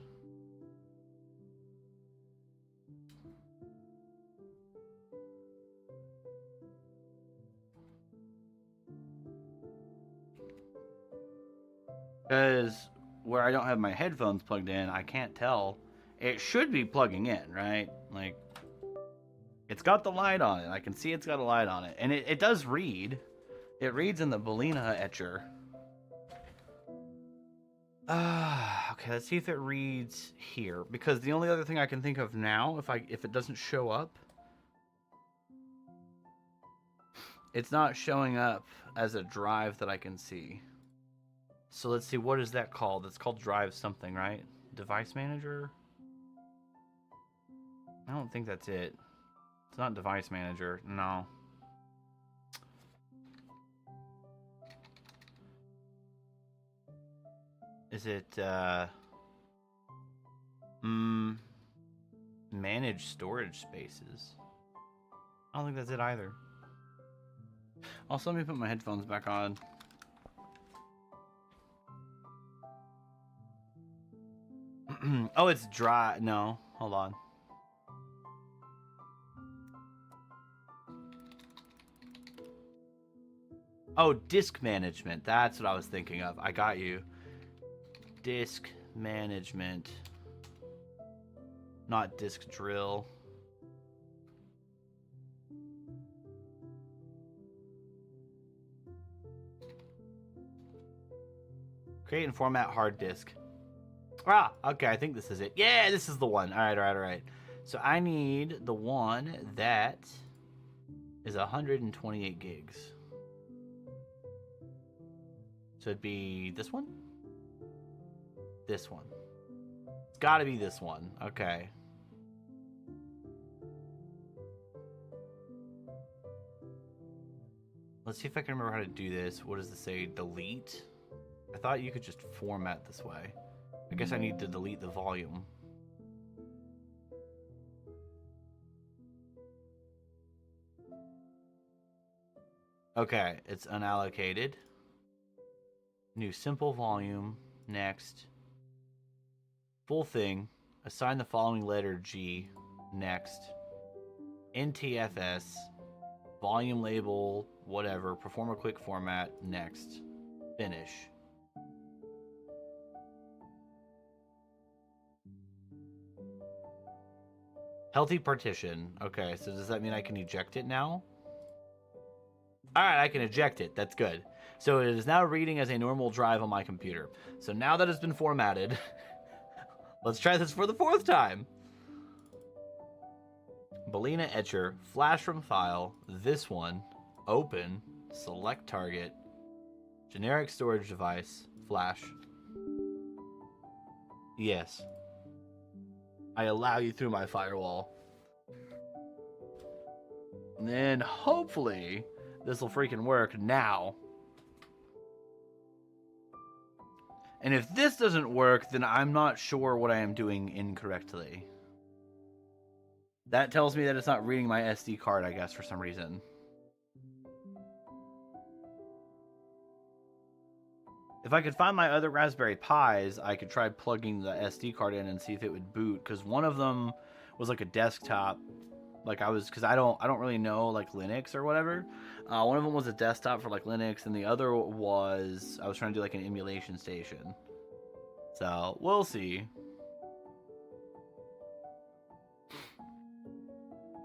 Because where I don't have my headphones plugged in, I can't tell. It should be plugging in, right? Like, it's got the light on it. I can see it's got a light on it. And it does read. It reads in the Boolean etcher. Okay, let's see if it reads here. Because the only other thing I can think of now, if it doesn't show up, it's not showing up as a drive that I can see. So let's see, what is that called? It's called drive something, right? Device manager? I don't think that's it. It's not device manager, no. Is it, manage storage spaces? I don't think that's it either. Also, let me put my headphones back on. Oh, it's dry. No, hold on. Oh, disk management. That's what I was thinking of. I got you. Disk management. Not disk drill. Create and format hard disk. Ah, okay, I think this is it. Yeah, this is the one. All right. So I need the one that is 128 gigs. So it'd be this one? This one. It's got to be this one. Okay. Let's see if I can remember how to do this. What does this say? Delete? I thought you could just format this way. I guess I need to delete the volume. Okay, it's unallocated. New simple volume. Next. Full thing. Assign the following letter G. Next. NTFS. volume label, whatever, perform a quick format, next, finish. Healthy partition. Okay, so does that mean I can eject it now? Alright, I can eject it. That's good. So it is now reading as a normal drive on my computer. So now that it's been formatted, let's try this for the 4th time. Balena Etcher, flash from file, this one, open, select target, generic storage device, flash. Yes. I allow you through my firewall. And then hopefully this will freaking work now. And if this doesn't work, then I'm not sure what I am doing incorrectly. That tells me that it's not reading my SD card, I guess, for some reason. If I could find my other Raspberry Pis, I could try plugging the SD card in and see if it would boot. Because one of them was like a desktop. Like because I don't really know like Linux or whatever. One of them was a desktop for like Linux, and the other was I was trying to do like an emulation station. So we'll see.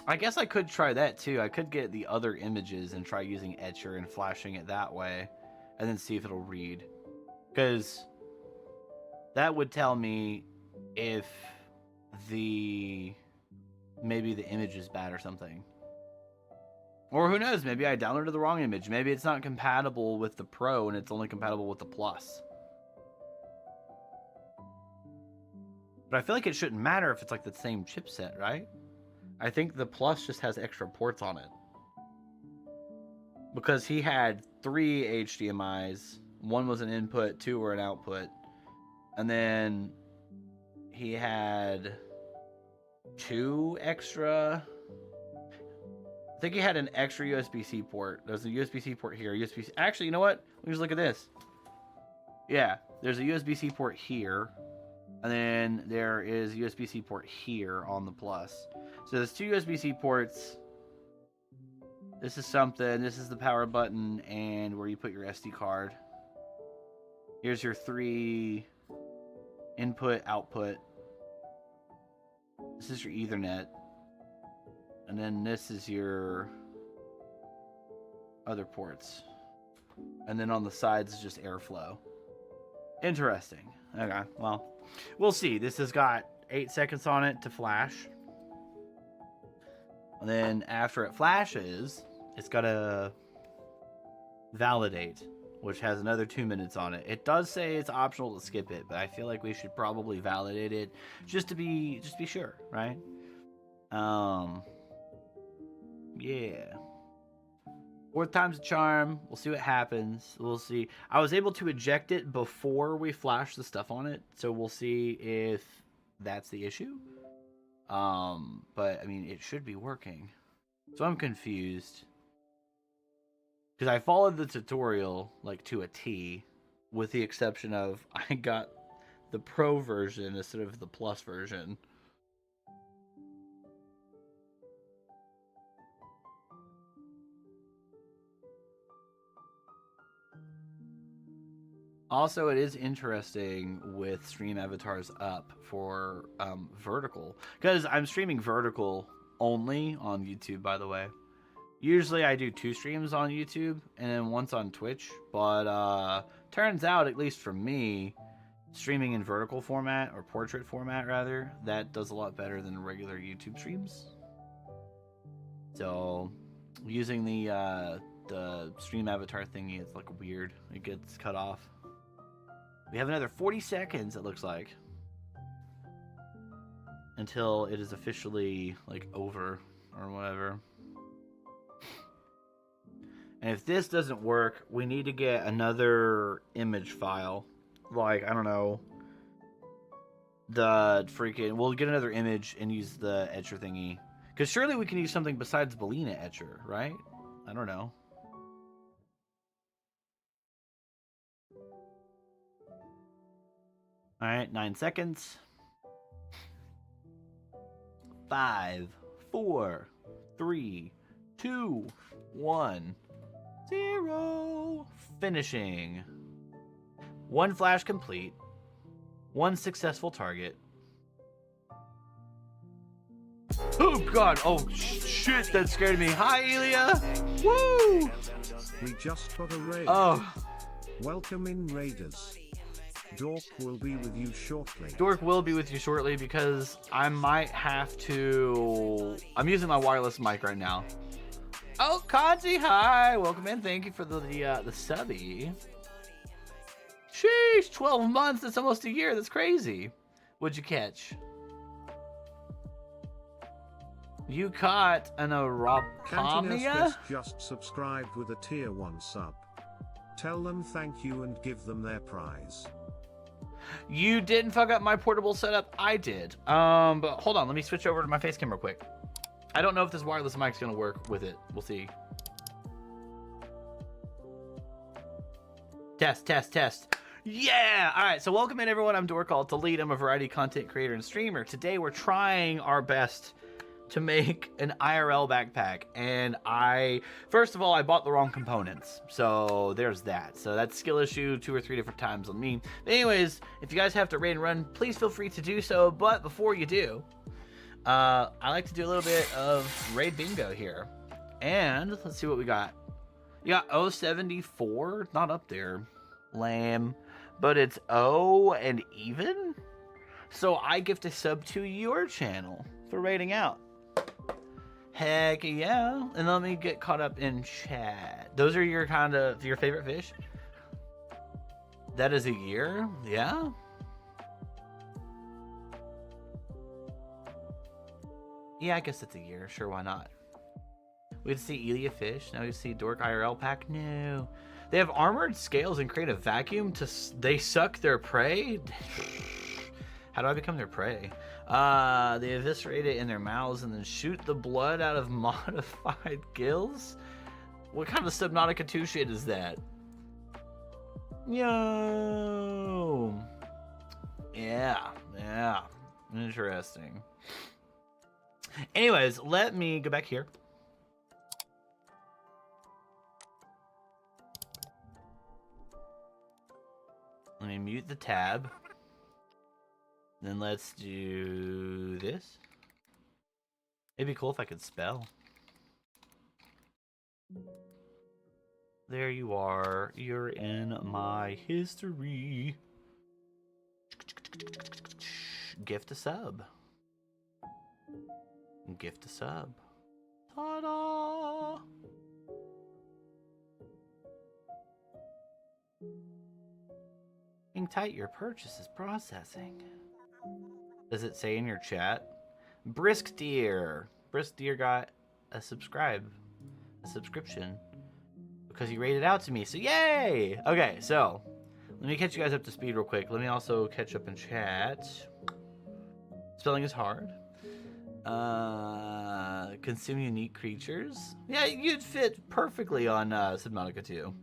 I guess I could try that too. I could get the other images and try using Etcher and flashing it that way, and then see if it'll read. Because that would tell me if maybe the image is bad or something. Or who knows, maybe I downloaded the wrong image. Maybe it's not compatible with the Pro and it's only compatible with the Plus. But I feel like it shouldn't matter if it's like the same chipset, right? I think the Plus just has extra ports on it. Because he had 3 HDMIs. 1 was an input, 2 were an output. And then he had 2 extra. I think he had an extra USB-C port. There's a USB-C port here. USB-C. Actually, you know what? Let me just look at this. Yeah, there's a USB-C port here. And then there is a USB-C port here on the Plus. So there's 2 USB-C ports. This is something. This is the power button and where you put your SD card. Here's your 3 input, output. This is your Ethernet. And then this is your other ports. And then on the sides is just airflow. Interesting. Okay, well, we'll see. This has got 8 seconds on it to flash. And then after it flashes, it's got to validate, which has another 2 minutes on it. It does say it's optional to skip it, but I feel like we should probably validate it just to be sure, right? Yeah. 4th time's a charm. We'll see what happens. We'll see. I was able to eject it before we flashed the stuff on it, so we'll see if that's the issue. But I mean, it should be working. So I'm confused. Because I followed the tutorial like to a T, with the exception of I got the Pro version instead of the Plus version. Also, it is interesting with stream avatars up for vertical, because I'm streaming vertical only on YouTube, by the way. Usually I do 2 streams on YouTube and then once on Twitch, but turns out, at least for me, streaming in vertical format, or portrait format rather, that does a lot better than regular YouTube streams. So using the stream avatar thingy, it's like weird. It gets cut off. We have another 40 seconds, it looks like, until it is officially like over or whatever. And if this doesn't work, we need to get another image file. Like, I don't know, we'll get another image and use the Etcher thingy. Because surely we can use something besides Balena Etcher, right? I don't know. Alright, 9 seconds. 5, 4, 3, 2, 1, 0. Finishing. 1 flash complete. 1 successful target. Oh god! Oh shit! That scared me. Hi, Elia. Woo! We just got a raid. Oh, Welcome in, Raiders. Dork will be with you shortly. Dork will be with you shortly because I might have to. I'm using my wireless mic right now. Oh, Kanji, hi! Welcome in. Thank you for the subby. Sheesh, 12 months. That's almost a year. That's crazy. What'd you catch? You caught an Aropamia? just subscribed with a tier 1 sub. Tell them thank you and give them their prize. You didn't fuck up my portable setup. I did. But hold on. Let me switch over to my face cam real quick. I don't know if this wireless mic's gonna work with it. We'll see. Test, test, test. Yeah! Alright, so welcome in everyone. I'm Dork, the lead. I'm a variety content creator and streamer. Today we're trying our best to make an IRL backpack. And first of all, I bought the wrong components. So there's that. So that's skill issue 2 or 3 different times on me. But anyways, if you guys have to raid and run, please feel free to do so. But before you do, I like to do a little bit of raid bingo here. And let's see what we got. You got 074, not up there. Lame. But it's O and even? So I gift a sub to your channel for raiding out. Heck yeah. And let me get caught up in chat. Those are your favorite fish? That is a year? Yeah. Yeah, I guess it's a year. Sure, why not? We'd see Elia fish. Now we see Dork IRL pack. No. They have armored scales and create a vacuum they suck their prey? How do I become their prey? They eviscerate it in their mouths and then shoot the blood out of modified gills? What kind of Subnautica 2 shit is that? Yo! Yeah. Interesting. Anyways, let me go back here. Let me mute the tab. Then let's do this. It'd be cool if I could spell. There you are. You're in my history. Gift a sub. Gift a sub. Ta-da! Hang tight, your purchase is processing. Does it say in your chat? Brisk Deer. Brisk Deer got a subscription because he rated out to me. So yay! Okay, so let me catch you guys up to speed real quick. Let me also catch up in chat. Spelling is hard. Consume unique creatures. Yeah, you'd fit perfectly on Subnautica 2.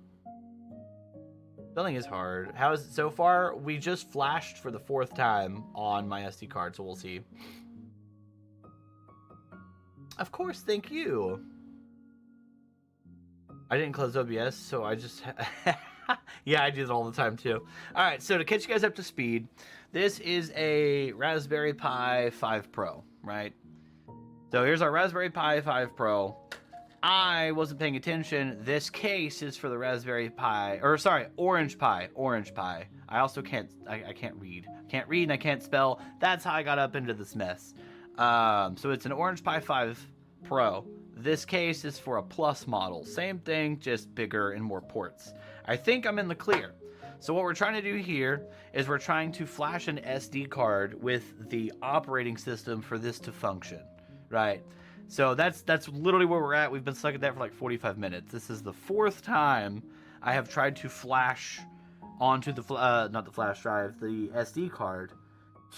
Spelling is hard. How is it so far? We just flashed for the 4th time on my SD card, so we'll see. Of course, thank you. I didn't close OBS, so I just... yeah, I do that all the time, too. Alright, so to catch you guys up to speed, this is a Raspberry Pi 5 Pro, right? So here's our Raspberry Pi 5 Pro. I wasn't paying attention. This case is for the Raspberry Pi, or sorry, Orange Pi. I also can't read. Can't read and I can't spell. That's how I got up into this mess. So it's an Orange Pi 5 Pro. This case is for a Plus model. Same thing, just bigger and more ports. I think I'm in the clear. So what we're trying to do here is we're trying to flash an SD card with the operating system for this to function, right? So that's literally where we're at. We've been stuck at that for like 45 minutes. This is the 4th time I have tried to flash onto the not the flash drive, the SD card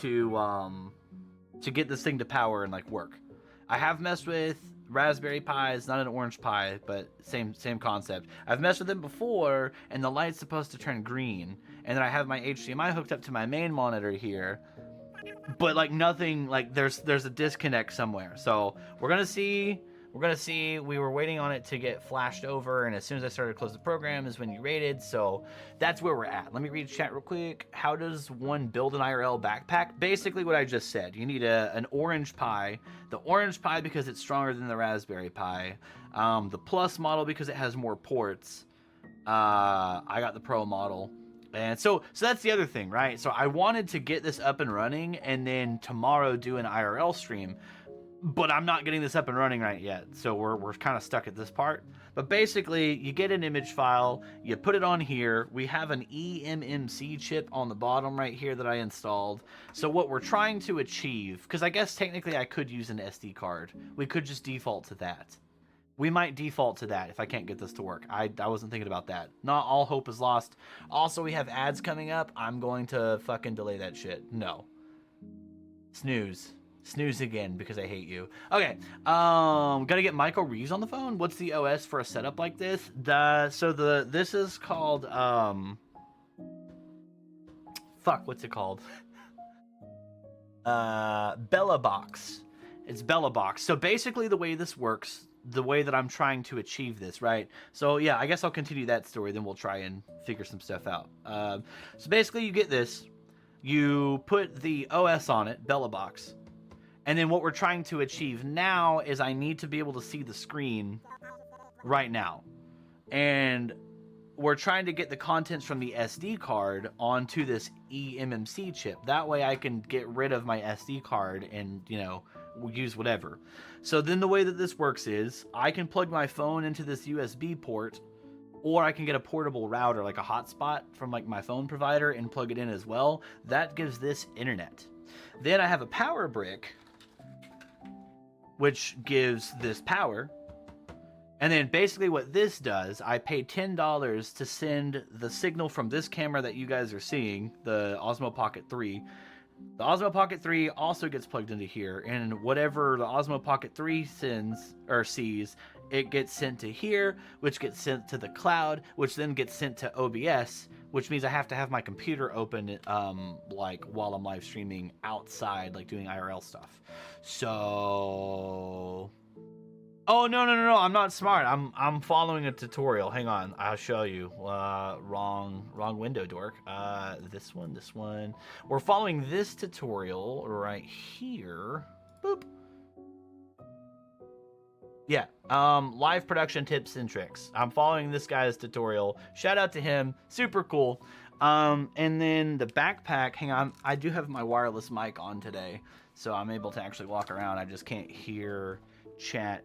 to get this thing to power and like work. I have messed with Raspberry Pis, not an Orange Pi, but same concept. I've messed with them before, and the light's supposed to turn green, and then I have my HDMI hooked up to my main monitor here. But like nothing, like there's a disconnect somewhere. So we're gonna see We're going to see, we were waiting on it to get flashed over, and as soon as I started to close the program is when you rated, so that's where we're at. Let me read chat real quick. How does one build an IRL backpack? Basically what I just said. You need an orange Pi. The orange Pi because it's stronger than the Raspberry Pi. The Plus model because it has more ports. I got the Pro model. And so that's the other thing, right? So I wanted to get this up and running and then tomorrow do an IRL stream. But I'm not getting this up and running right yet, so we're kind of stuck at this part. But basically, you get an image file, you put it on here. We have an eMMC chip on the bottom right here that I installed. So what we're trying to achieve, because I guess technically I could use an SD card. We could just default to that. We might default to that if I can't get this to work. I wasn't thinking about that. Not all hope is lost. Also, we have ads coming up. I'm going to fucking delay that shit. No. Snooze. Snooze again because I hate you. Okay, gotta get Michael Reeves on the phone. What's the OS for a setup like this? This is called what's it called? Bella Box. It's Bella Box. So basically the way this works, the way that I'm trying to achieve this, right? So yeah, I guess I'll continue that story, then we'll try and figure some stuff out. So basically you get this, you put the OS on it, Bella Box. And then what we're trying to achieve now is I need to be able to see the screen right now. And we're trying to get the contents from the SD card onto this eMMC chip. That way I can get rid of my SD card and, you know, use whatever. So then the way that this works is I can plug my phone into this USB port, or I can get a portable router, like a hotspot from like my phone provider, and plug it in as well. That gives this internet. Then I have a power brick, which gives this power. And then basically what this does, I pay $10 to send the signal from this camera that you guys are seeing, the Osmo Pocket 3. The Osmo Pocket 3 also gets plugged into here, and whatever the Osmo Pocket 3 sends or sees, it gets sent to here, which gets sent to the cloud, which then gets sent to OBS, which means I have to have my computer open like while I'm live streaming outside, like doing IRL stuff. So, oh no, I'm not smart. I'm following a tutorial. Hang on, I'll show you. Wrong window, dork. This one. We're following this tutorial right here. Boop. Yeah, live production tips and tricks. I'm following this guy's tutorial. Shout out to him, super cool. And then the backpack, hang on, I do have my wireless mic on today, so I'm able to actually walk around. I just can't hear chat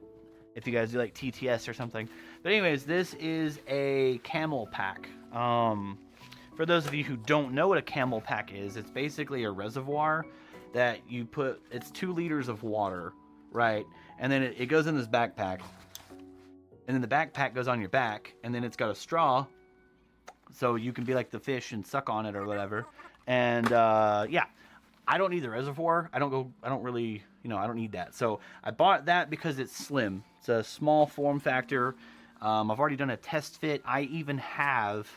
if you guys do like TTS or something. But anyways, this is a camel pack. For those of you who don't know what a camel pack is, it's basically a reservoir that you put, it's 2 liters of water, right? And then it goes in this backpack, and then the backpack goes on your back, and then it's got a straw, so you can be like the fish and suck on it or whatever. And yeah, I don't need the reservoir. I don't really, you know, I don't need that. So I bought that because it's slim. It's a small form factor. I've already done a test fit. I even have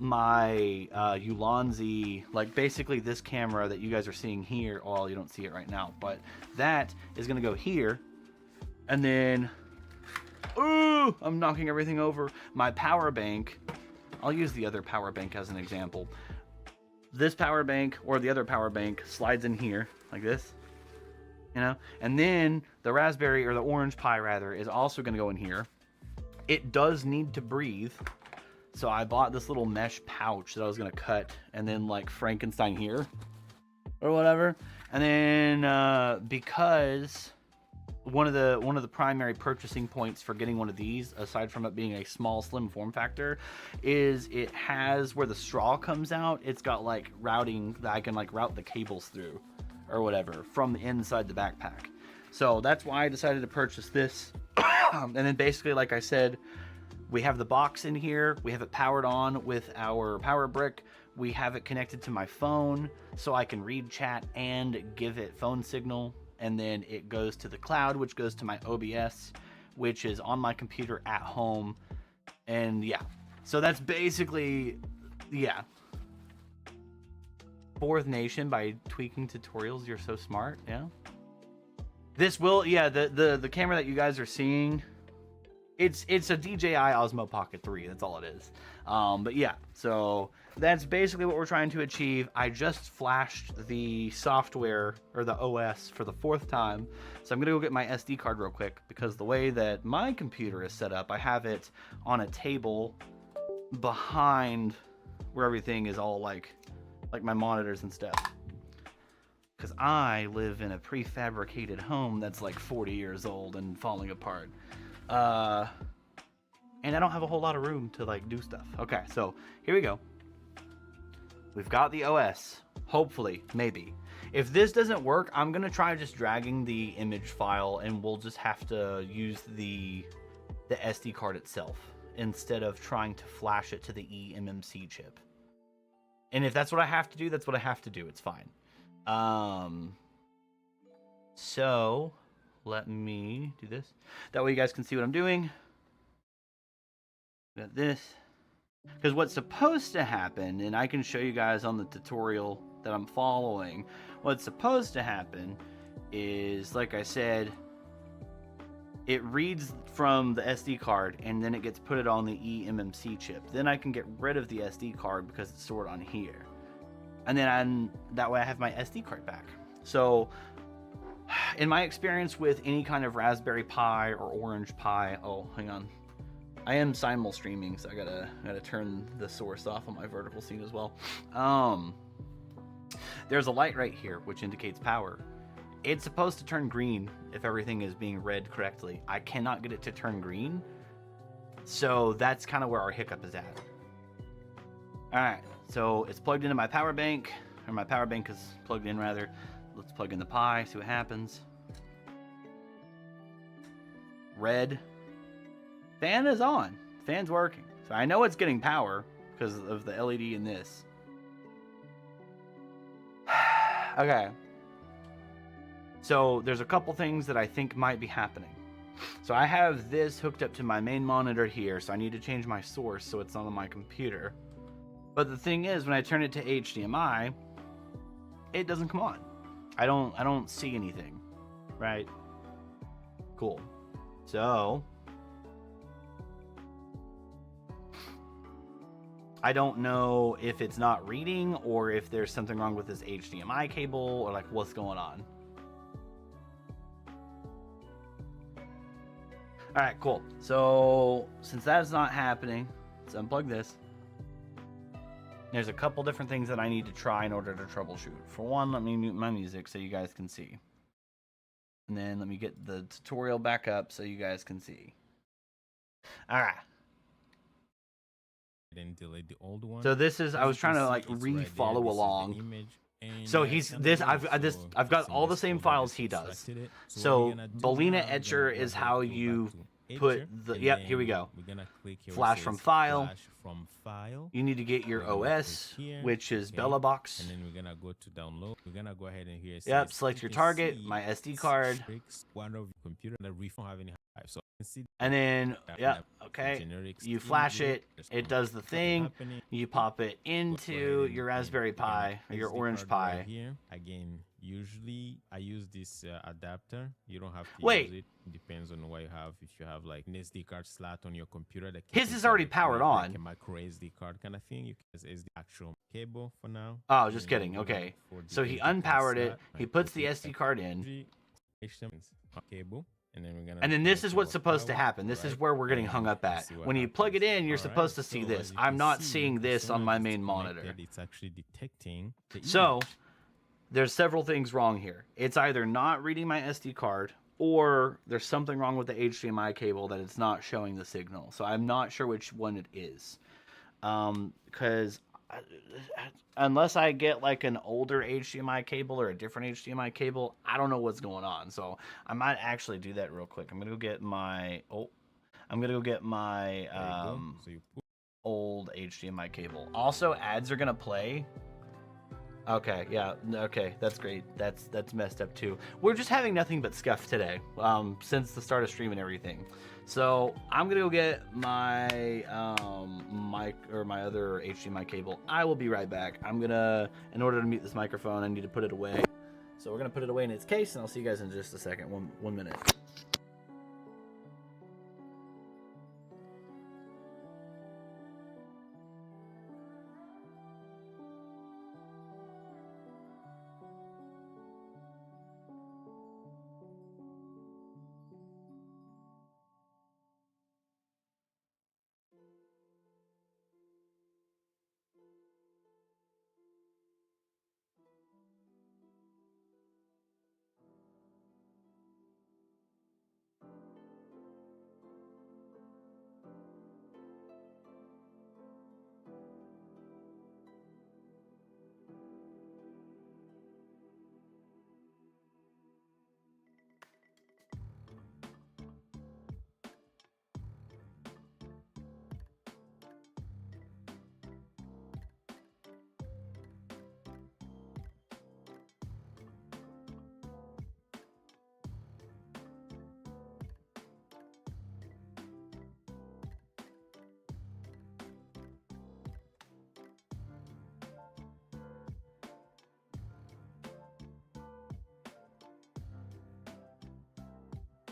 my Ulanzi, like basically this camera that you guys are seeing here. Well, you don't see it right now, but that is gonna go here. And then, ooh, I'm knocking everything over. My power bank, I'll use the other power bank as an example. This power bank or the other power bank slides in here like this, you know? And then the Raspberry, or the Orange Pi rather, is also gonna go in here. It does need to breathe. So I bought this little mesh pouch that I was gonna cut and then like Frankenstein here or whatever. And then because one of the primary purchasing points for getting one of these, aside from it being a small slim form factor, is it has where the straw comes out, it's got like routing that I can like route the cables through or whatever from the inside the backpack. So that's why I decided to purchase this. And then basically, like I said, we have the box in here, we have it powered on with our power brick, we have it connected to my phone so I can read chat and give it phone signal. And then it goes to the cloud, which goes to my OBS, which is on my computer at home. And yeah, so that's basically, yeah. Fourth Nation by tweaking tutorials. You're so smart, yeah. This will, yeah, the camera that you guys are seeing, it's a DJI Osmo Pocket 3. That's all it is. But yeah, so that's basically what we're trying to achieve. I just flashed the software or the OS for the 4th time. So I'm gonna go get my SD card real quick because the way that my computer is set up, I have it on a table behind where everything is all like my monitors and stuff. Because I live in a prefabricated home that's like 40 years old and falling apart. And I don't have a whole lot of room to like do stuff. Okay, so here we go. We've got the OS. Hopefully, maybe. If this doesn't work, I'm gonna try just dragging the image file and we'll just have to use the SD card itself instead of trying to flash it to the eMMC chip. And if that's what I have to do, that's what I have to do. It's fine. So let me do this. That way you guys can see what I'm doing. Got this. Because what's supposed to happen, and I can show you guys on the tutorial that I'm following, what's supposed to happen is, like I said, it reads from the SD card and then it gets put on the eMMC chip. Then I can get rid of the SD card because it's stored on here. And then that way I have my SD card back. So in my experience with any kind of Raspberry Pi or Orange Pi, oh, hang on. I am simul streaming, so I gotta turn the source off on my vertical scene as well. There's a light right here which indicates power. It's supposed to turn green if everything is being read correctly. I cannot get it to turn green, so that's kind of where our hiccup is at. All right, so it's plugged into my power bank, or my power bank is plugged in rather. Let's plug in the Pi, see what happens. Red. Fan is on. Fan's working. So I know it's getting power because of the LED in this. Okay. So there's a couple things that I think might be happening. So I have this hooked up to my main monitor here, so I need to change my source so it's not on my computer. But the thing is, when I turn it to HDMI, it doesn't come on. I don't see anything. Right? Cool. So I don't know if it's not reading or if there's something wrong with this HDMI cable or like what's going on. All right, cool. So since that's not happening, let's unplug this. There's a couple different things that I need to try in order to troubleshoot. For one, let me mute my music so you guys can see. And then let me get the tutorial back up so you guys can see. All right. Then delete the old one. So this is, I was trying to like re-follow along. So he's this. I've got all the same files he does. So Bellina Etcher is how you put the. Yep, here we go. We're gonna click here. Flash from file. Flash from file. You need to get your OS, which is Bella Box. And then we're gonna go to download. We're gonna go ahead and here. Yep, select your target. My SD card. One of your computer and we don't have any hive. So you can see. And then yeah, okay. You flash it. It does the thing. You pop it into your Raspberry Pi or your Orange Pi. Here again. Usually I use this adapter. You don't have to Wait. use it. It depends on what you have. If you have like an SD card slot on your computer, that his is already powered on. Like a micro SD card kind of thing. You can use the actual cable for now. Oh, just kidding. Okay. So he unpowered it. He puts the SD card in. Cable. And then this is what's supposed to happen. This is where we're getting hung up at. When you plug it in, you're supposed to see this. I'm not seeing this on my main monitor. It's actually detecting. So there's several things wrong here. It's either not reading my SD card or there's something wrong with the HDMI cable that it's not showing the signal. So I'm not sure which one it is. Because unless I get like an older HDMI cable or a different HDMI cable, I don't know what's going on. So I might actually do that real quick. I'm gonna go get my old HDMI cable. Also, ads are gonna play. Okay, yeah, okay, that's great. That's messed up too. We're just having nothing but scuff today, since the start of stream and everything. So I'm gonna go get my mic or my other HDMI cable. I will be right back. In order to mute this microphone, I need to put it away. So we're gonna put it away in its case, and I'll see you guys in just a second. One minute.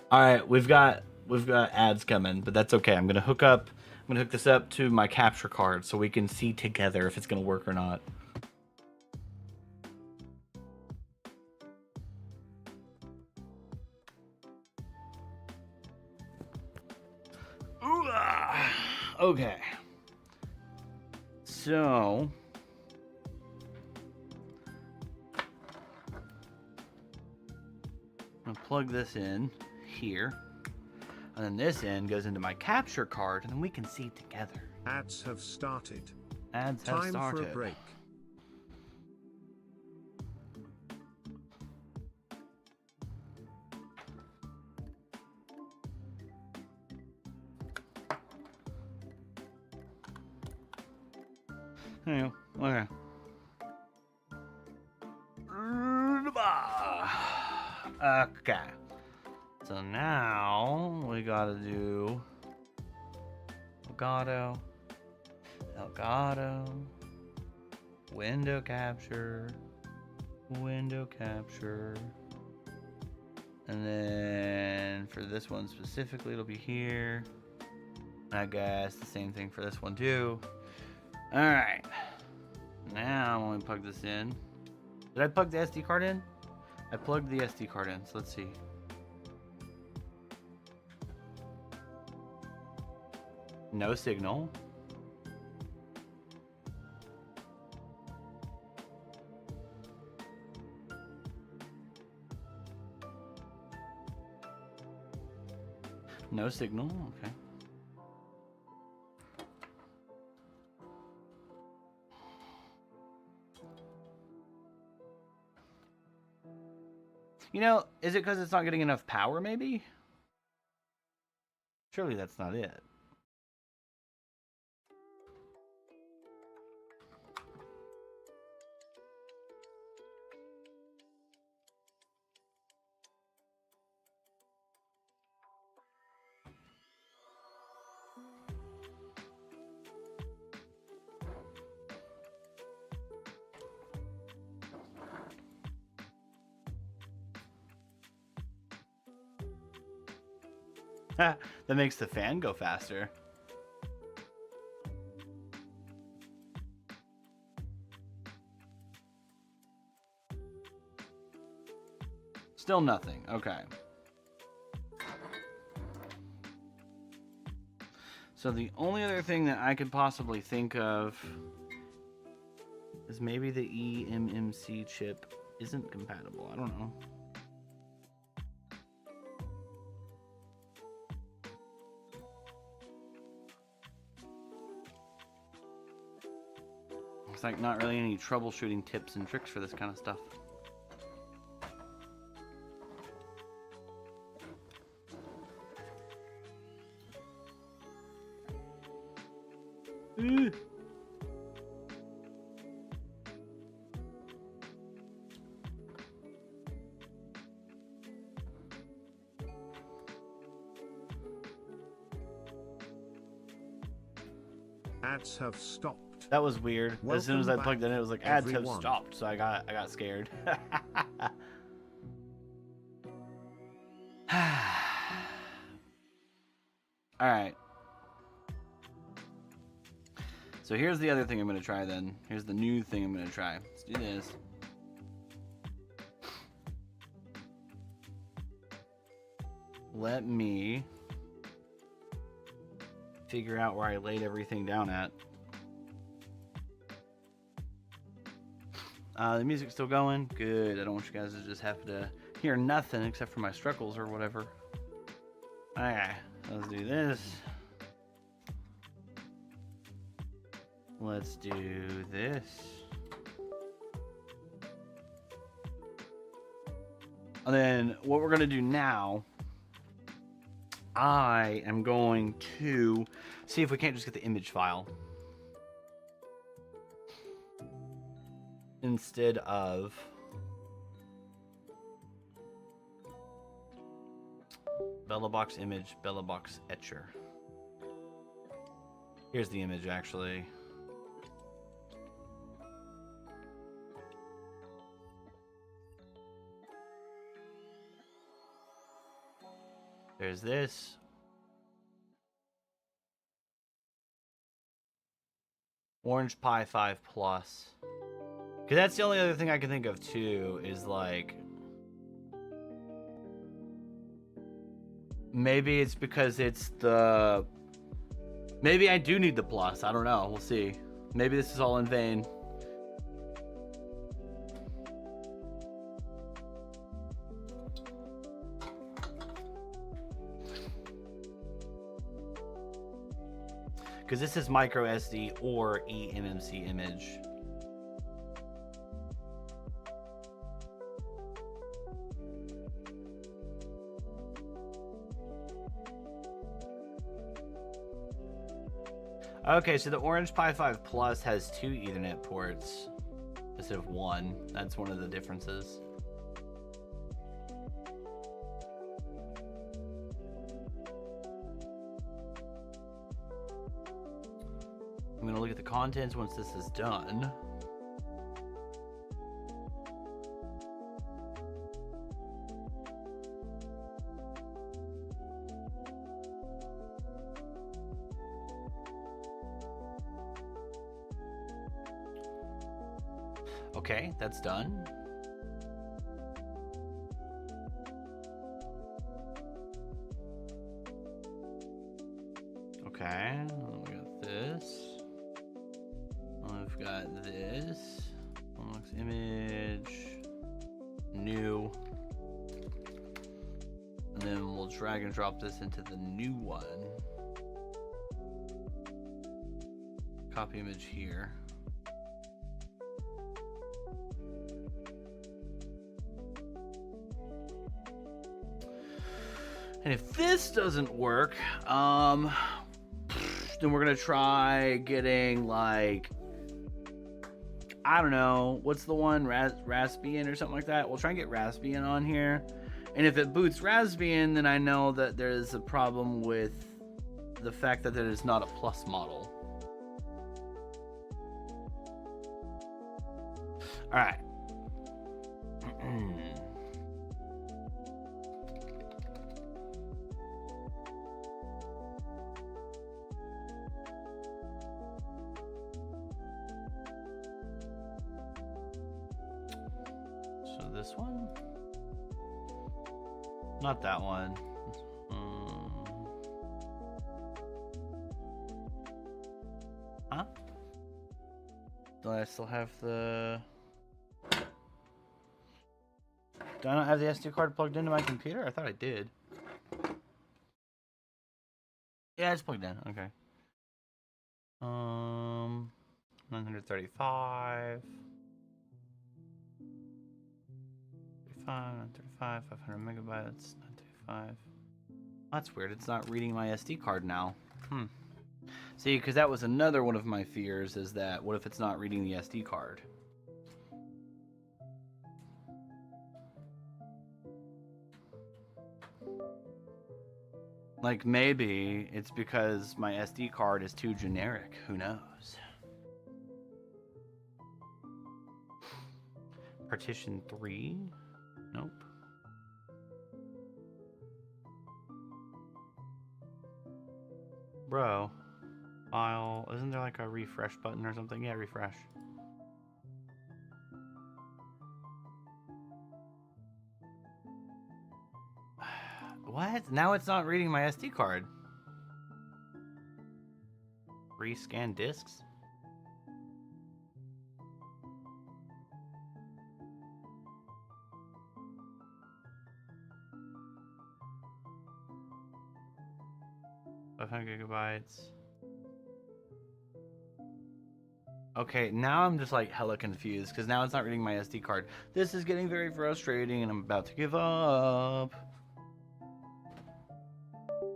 All right, we've got ads coming, but that's okay. I'm gonna hook this up to my capture card so we can see together if it's gonna work or not. Ooh, okay. So I'm gonna plug this in here, and then this end goes into my capture card, and then we can see together. Ads have started. Ads have Time started. for a break. Anyway, okay. Okay. So now we gotta do Elgato, window capture, and then for this one specifically, it'll be here. I guess the same thing for this one too. All right. Now when we plug this in, did I plug the SD card in? I plugged the SD card in, so let's see. No signal. No signal, okay. You know, is it because it's not getting enough power, maybe? Surely that's not it. That makes the fan go faster. Still nothing. Okay. So the only other thing that I could possibly think of is maybe the eMMC chip isn't compatible. I don't know. It's like not really any troubleshooting tips and tricks for this kind of stuff. Ads have stopped. That was weird. As soon as I plugged it in, it was like ads have everyone. stopped, so I got scared. All right. So here's the other thing I'm going to try then. Here's the new thing I'm going to try. Let's do this. Let me figure out where I laid everything down at. The music's still going. Good. I don't want you guys to just have to hear nothing except for my struggles or whatever. Okay, let's do this. Let's do this. And then what we're gonna do now, I am going to see if we can't just get the image file instead of Bella Box image, Bella Box etcher. Here's the image actually. There's this. Orange Pi 5 Plus. Because that's the only other thing I can think of too, is like, maybe it's because it's the, maybe I do need the Plus. I don't know. We'll see. Maybe this is all in vain. Because this is micro SD or eMMC image. Okay, so the Orange Pi 5 Plus has 2 Ethernet ports instead of 1. That's one of the differences. I'm gonna look at the contents once this is done. Okay, that's done. Okay, we got this. I've got this. Unlocks image. New. And then we'll drag and drop this into the new one. Copy image here. And if this doesn't work, then we're gonna try getting like, I don't know, what's the one, Raspbian or something like that. We'll try and get Raspbian on here, and if it boots Raspbian, then I know that there's a problem with the fact that it is not a Plus model. All right. This one? Not that one. Huh? Do I still have the... Do I not have the SD card plugged into my computer? I thought I did. Yeah, it's plugged in. Okay. 935. 935, 500 megabytes, 935. That's weird. It's not reading my SD card now. See, because that was another one of my fears, is that what if it's not reading the SD card? Like, maybe it's because my SD card is too generic. Who knows? Partition 3? Nope. Bro. File. Isn't there like a refresh button or something? Yeah, refresh. What? Now it's not reading my SD card. Rescan discs? GB. Okay, now I'm just like hella confused because now it's not reading my SD card. This is getting very frustrating and I'm about to give up.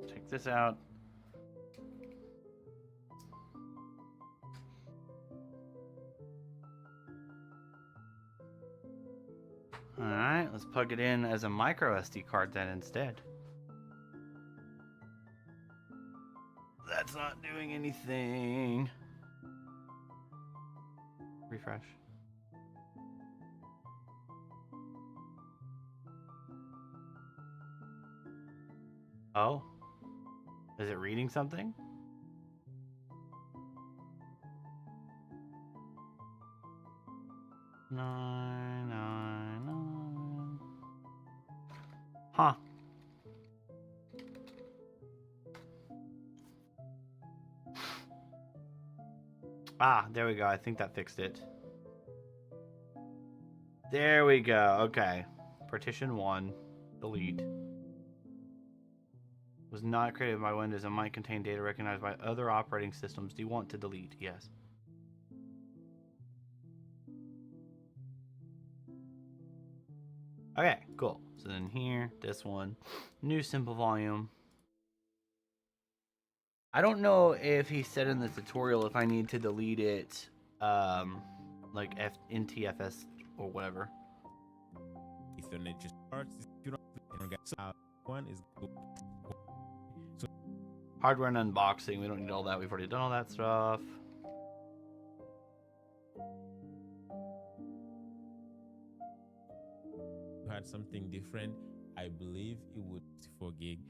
Take this out. Alright, let's plug it in as a micro SD card then instead. That's not doing anything. Refresh. Oh? Is it reading something? Nine. Huh. Ah, there we go. I think that fixed it. There we go. Okay. Partition 1. Delete. Was not created by Windows and might contain data recognized by other operating systems. Do you want to delete? Yes. Okay, cool. So then here, this one. New simple volume. I don't know if he said in the tutorial if I need to delete it, like NTFS or whatever. Ethernet just starts. You don't get one is so hardware and unboxing. We don't need all that. We've already done all that stuff. You had something different. I believe it would 4 gig.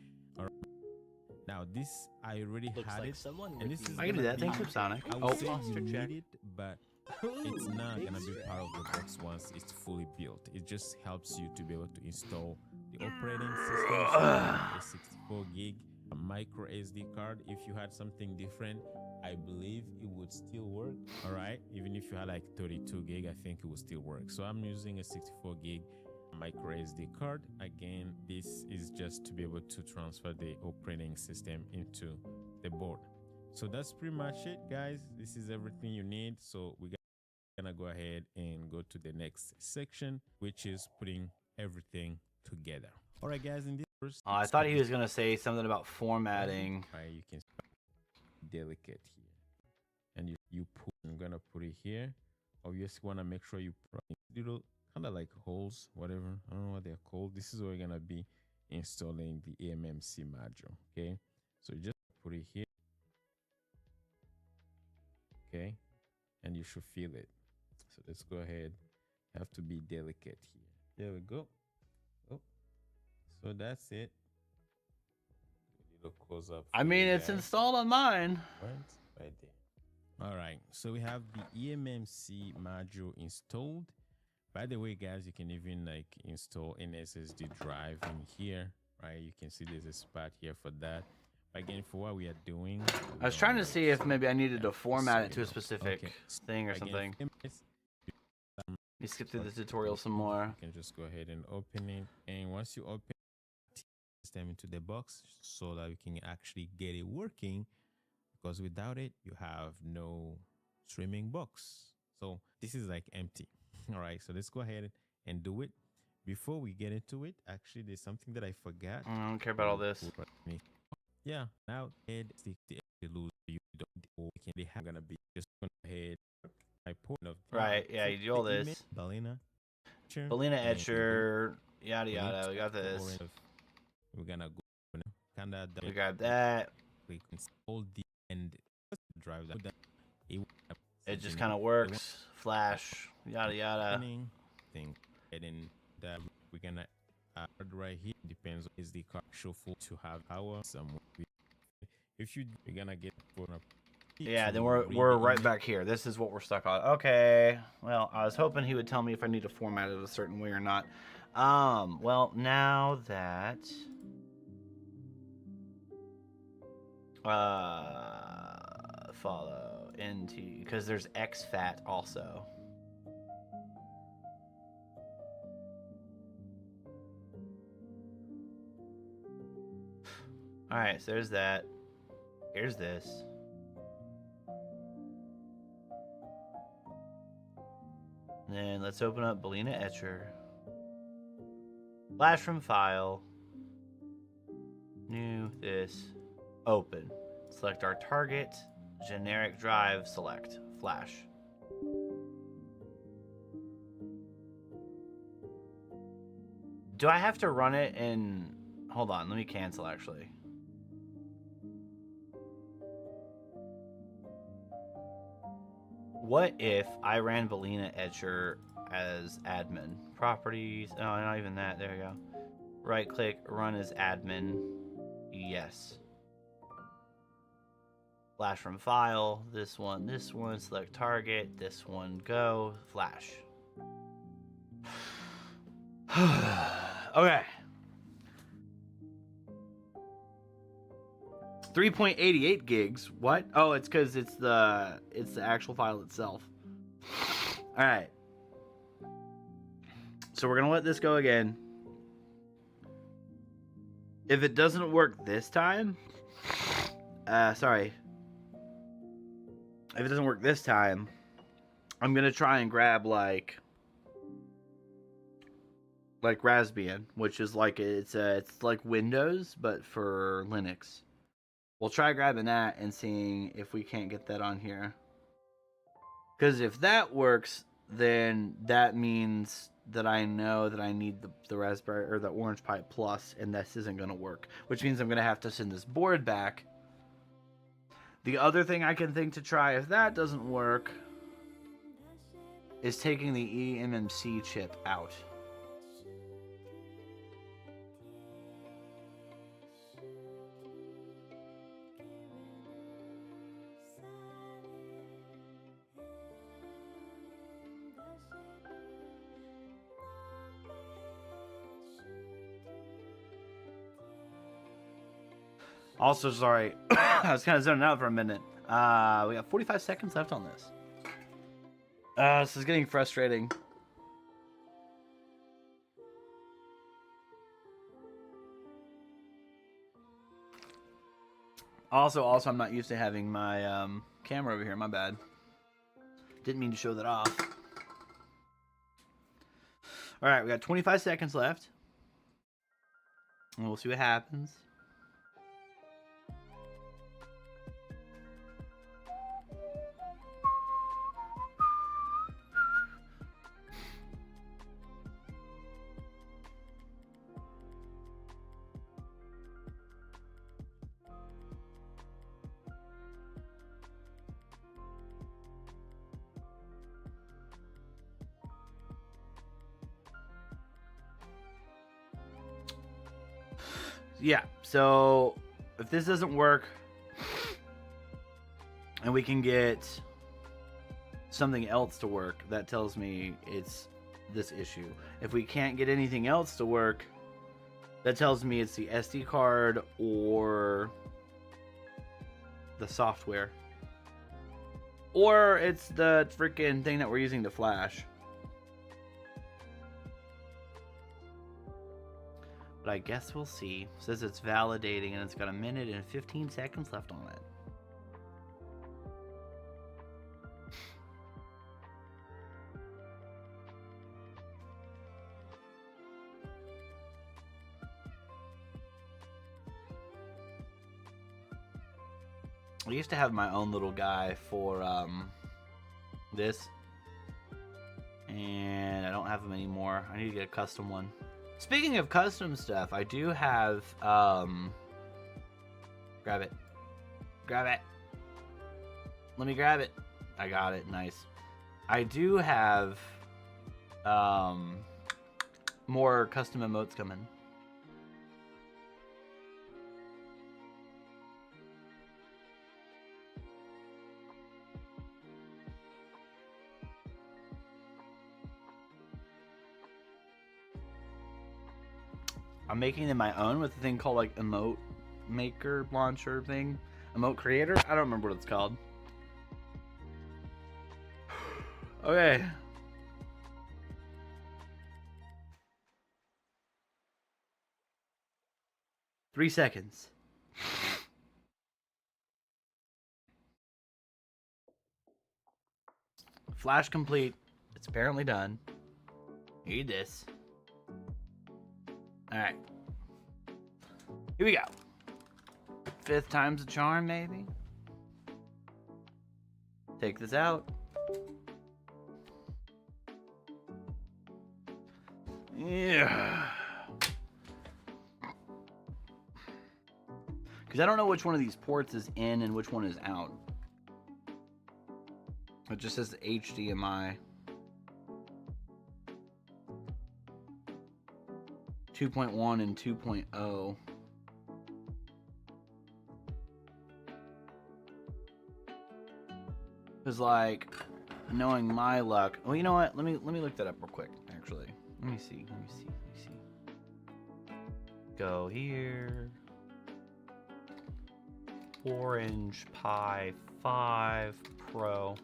Now this I already Looks had like it, someone and with this is I can do that. Thanks, Sonic. I would say you need it, but it's not gonna be part of the box once it's fully built. It just helps you to be able to install the operating system. So a 64 gig a micro SD card. If you had something different, I believe it would still work. All right, even if you had like 32 gig, I think it would still work. So I'm using a 64 gig micro SD card. Again, this is just to be able to transfer the operating system into the board. So that's pretty much it, guys. This is everything you need. So we're gonna go ahead and go to the next section, which is putting everything together. All right, guys, in this first I thought he was gonna say something about formatting. right, you can delicate here, and you put, I'm gonna put it here. Obviously want to make sure you put little kind of like holes, whatever, I don't know what they're called. This is where we're gonna be installing the AMMC module. Okay, so you just put it here, okay, and you should feel it. So let's go ahead, you have to be delicate here. There we go. Oh, so that's it. A little close up. I mean, it's installed on mine. Right there. All right, so we have the eMMC module installed. By the way, guys, you can even like install an SSD drive in here, right? You can see there's a spot here for that. But again, for what we are doing, I was trying to see if maybe I needed to format it to a specific thing or something. You skip through the tutorial some more. You can just go ahead and open it, and once you open the system into the box, so that we can actually get it working, because without it, you have no streaming box. So this is like empty. All right, so let's go ahead and do it. Before we get into it, actually, there's something that I forgot. I don't care about all this. Yeah, now head stick the lose. You don't they have gonna be just go ahead. My point of right, yeah, you do all this. Balena Etcher, yada yada. We got this. We're gonna go. We got that. We can hold the end drive that. It just kind of works. Flash, yada yada. Thing, and then that we're gonna add right here. Depends on is the card show full to have power. Some if you're gonna get for a Yeah, then we're right back here. This is what we're stuck on. Okay. Well, I was hoping he would tell me if I need to format it a certain way or not. Well, now that follow into, because there's exfat also. All right, so there's that. Here's this. Then let's open up Belina Etcher. Flash from file. New this. Open. Select our target. Generic drive. Select. Flash. Do I have to run it in... Hold on, let me cancel actually. What if I ran Belina Etcher as admin? Properties. Oh, not even that. There we go. Right click, run as admin. Yes. Flash from file. This one, select target. This one, go. Flash. Okay. 3.88 gigs. What? Oh, it's because it's the actual file itself. All right. So we're gonna let this go again. If it doesn't work this time, sorry. If it doesn't work this time, I'm gonna try and grab like Raspbian, which is like it's like Windows but for Linux. We'll try grabbing that and seeing if we can't get that on here. Because if that works, then that means that I know that I need the Raspberry or the Orange Pi Plus, and this isn't going to work. Which means I'm going to have to send this board back. The other thing I can think to try if that doesn't work is taking the eMMC chip out. Also, sorry, I was kind of zoning out for a minute. We got 45 seconds left on this. This is getting frustrating. Also, I'm not used to having my camera over here. My bad. Didn't mean to show that off. All right, we got 25 seconds left. And we'll see what happens. Yeah, so if this doesn't work and we can get something else to work, that tells me it's this issue. If we can't get anything else to work, that tells me it's the SD card or the software. Or it's the freaking thing that we're using to flash. But I guess we'll see. It says it's validating and it's got 1 minute and 15 seconds left on it. I used to have my own little guy for this. And I don't have him anymore. I need to get a custom one. Speaking of custom stuff, I do have, grab it. Grab it. Let me grab it. I got it. Nice. I do have, more custom emotes coming. I'm making them my own with a thing called like emote maker launcher thing. Emote creator? I don't remember what it's called. Okay. Three seconds. Flash complete. It's apparently done. Need this. Alright. Here we go. Fifth time's a charm, maybe? Take this out. Yeah. Because I don't know which one of these ports is in and which one is out. It just says HDMI. 2.1 and 2.0. Because like, knowing my luck. Well, you know what? Let me look that up real quick. Actually, let me see. Go here. Orange Pi 5 Pro.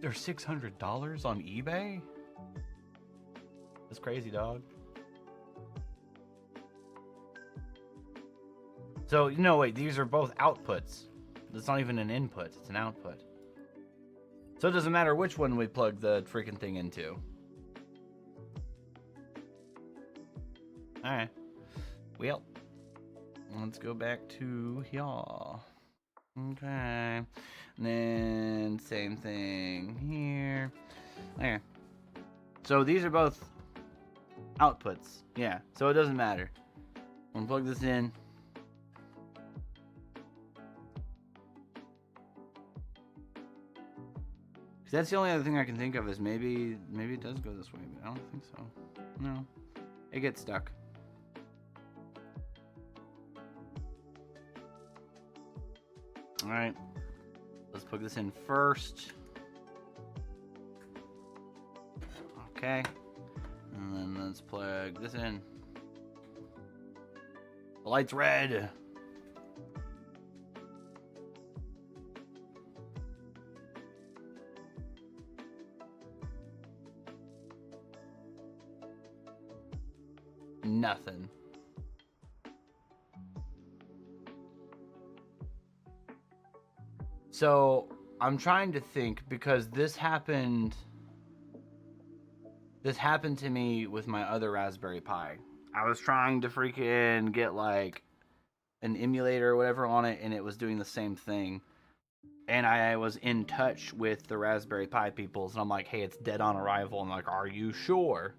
They're $600 on eBay? That's crazy, dog. So, no, wait, these are both outputs. It's not even an input, it's an output. So it doesn't matter which one we plug the freaking thing into. Alright. Well, let's go back to y'all. Okay. And then same thing here. Okay. So these are both outputs. Yeah. So it doesn't matter. I'm gonna plug this in. Because that's the only other thing I can think of is maybe it does go this way, but I don't think so. No. It gets stuck. Alright. Let's plug this in first. Okay. And then let's plug this in. The light's red. Nothing. So I'm trying to think because this happened to me with my other Raspberry Pi. I was trying to freaking get like an emulator or whatever on it, and it was doing the same thing. And I was in touch with the Raspberry Pi peoples, and I'm like, hey, it's dead on arrival. And I'm like, are you sure?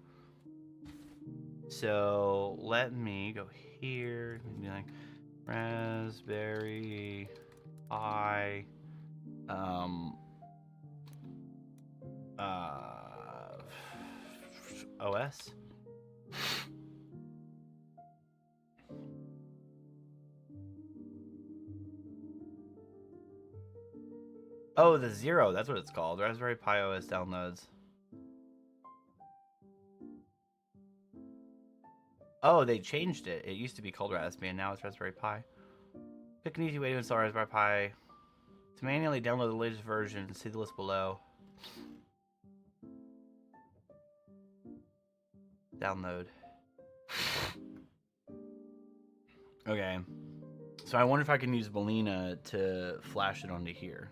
So let me go here and be like Raspberry Pi OS. Oh, the 0, that's what it's called. Raspberry Pi OS downloads. Oh, they changed it. It used to be called Raspberry, and now it's Raspberry Pi. Pick an easy way to install Raspberry Pi. To manually download the latest version, see the list below. Download. Okay. So I wonder if I can use Balena to flash it onto here.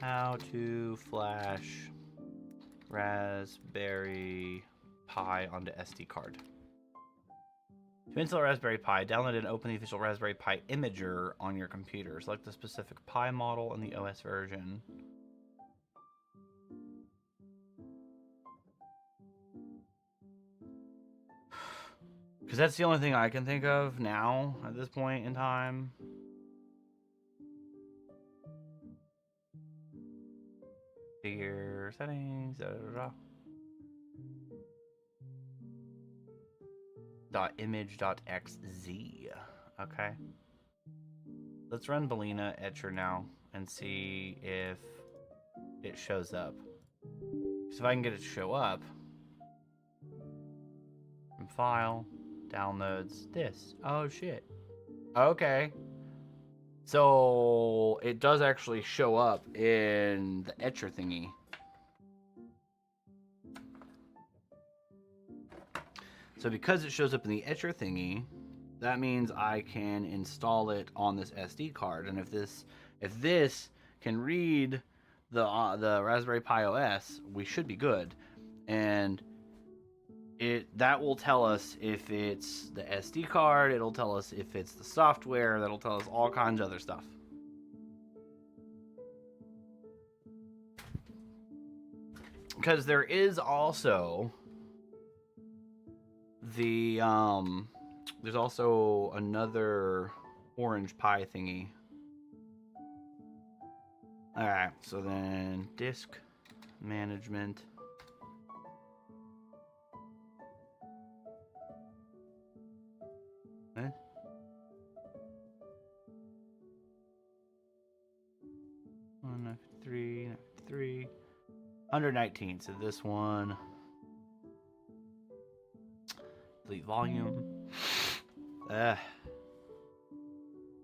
How to flash Raspberry Pi onto SD card. To install Raspberry Pi, download and open the official Raspberry Pi imager on your computer. Select the specific Pi model and the OS version. Because that's the only thing I can think of now at this point in time. Figure settings. .image.xz. Okay. Let's run Balena Etcher now and see if it shows up. So if I can get it to show up, from file, downloads, this. Oh shit. Okay. So it does actually show up in the etcher thingy. So because it shows up in the etcher thingy, that means I can install it on this SD card. And if this can read the Raspberry Pi OS, we should be good. And that will tell us if it's the SD card, it'll tell us if it's the software, that'll tell us all kinds of other stuff. Because there is also there's also another Orange Pi thingy. Alright, so then disk management. Okay. One, 3, 119. So this one. Delete volume. I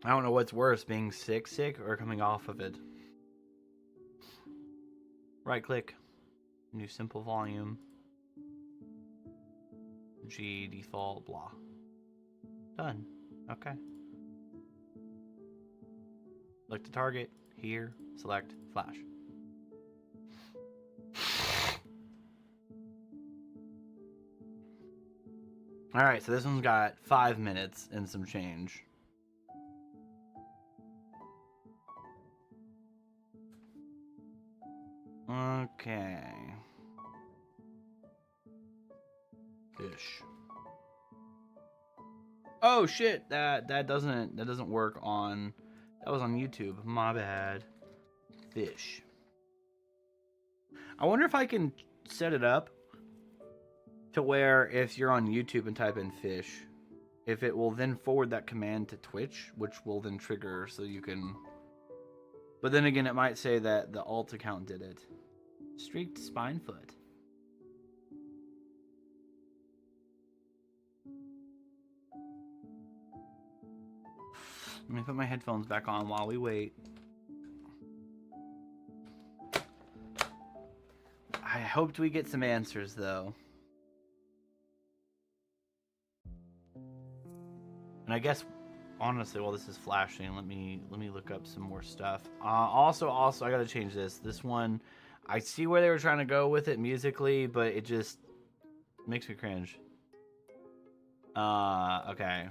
don't know what's worse, being sick, or coming off of it. Right click. New simple volume. G default blah. Done. Okay. Select the target. Here. Select flash. Alright, so this one's got 5 minutes and some change. Okay. Fish. Oh shit, that doesn't work on, that was on YouTube. My bad. Fish. I wonder if I can set it up to where if you're on YouTube and type in fish, if it will then forward that command to Twitch, which will then trigger so you can. But then again, it might say that the alt account did it. Streaked spine foot. Let me put my headphones back on while we wait. I hoped we get some answers though. And I guess, honestly, while this is flashing, let me look up some more stuff. Also, I gotta change this. This one, I see where they were trying to go with it musically, but it just makes me cringe. Okay.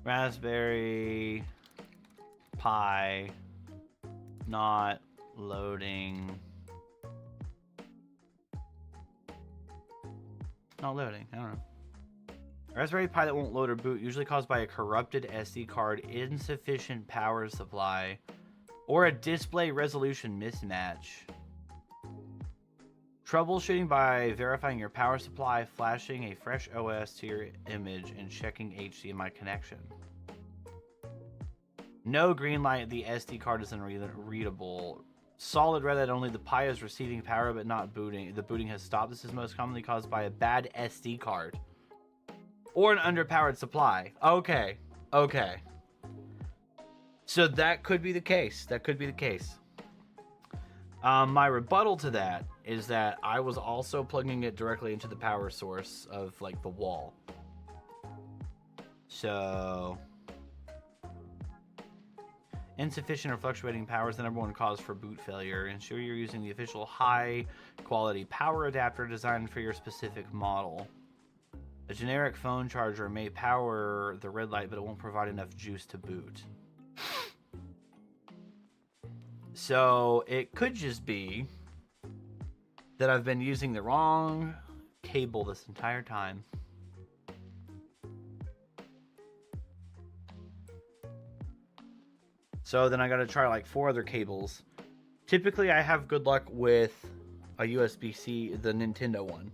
Raspberry Pi not loading. Not loading. I don't know. Raspberry Pi that won't load or boot, usually caused by a corrupted SD card, insufficient power supply, or a display resolution mismatch. Troubleshooting by verifying your power supply, flashing a fresh OS to your image, and checking HDMI connection. No green light, the SD card is unreadable. Solid red that only the Pi is receiving power but not booting. The booting has stopped. This is most commonly caused by a bad SD card or an underpowered supply. Okay. So that could be the case. My rebuttal to that is that I was also plugging it directly into the power source of like the wall. So insufficient or fluctuating power is the #1 cause for boot failure. Ensure you're using the official high-quality power adapter designed for your specific model. A generic phone charger may power the red light, but it won't provide enough juice to boot. So it could just be that I've been using the wrong cable this entire time. So then I gotta try like 4 other cables. Typically I have good luck with a USB-C, the Nintendo one.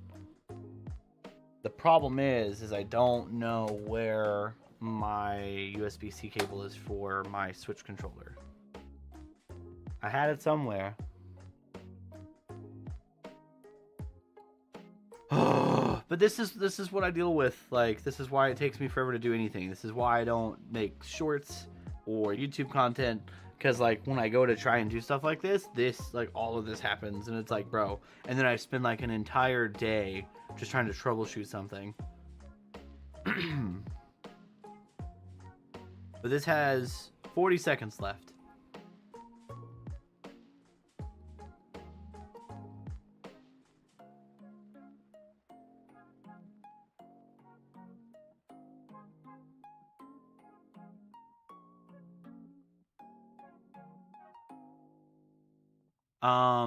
The problem is I don't know where my USB-C cable is for my Switch controller. I had it somewhere. But this is what I deal with. Like, this is why it takes me forever to do anything. This is why I don't make shorts or YouTube content, because like when I go to try and do stuff like this, like all of this happens, and it's like, bro, and then I spend like an entire day just trying to troubleshoot something. But this has 40 seconds left.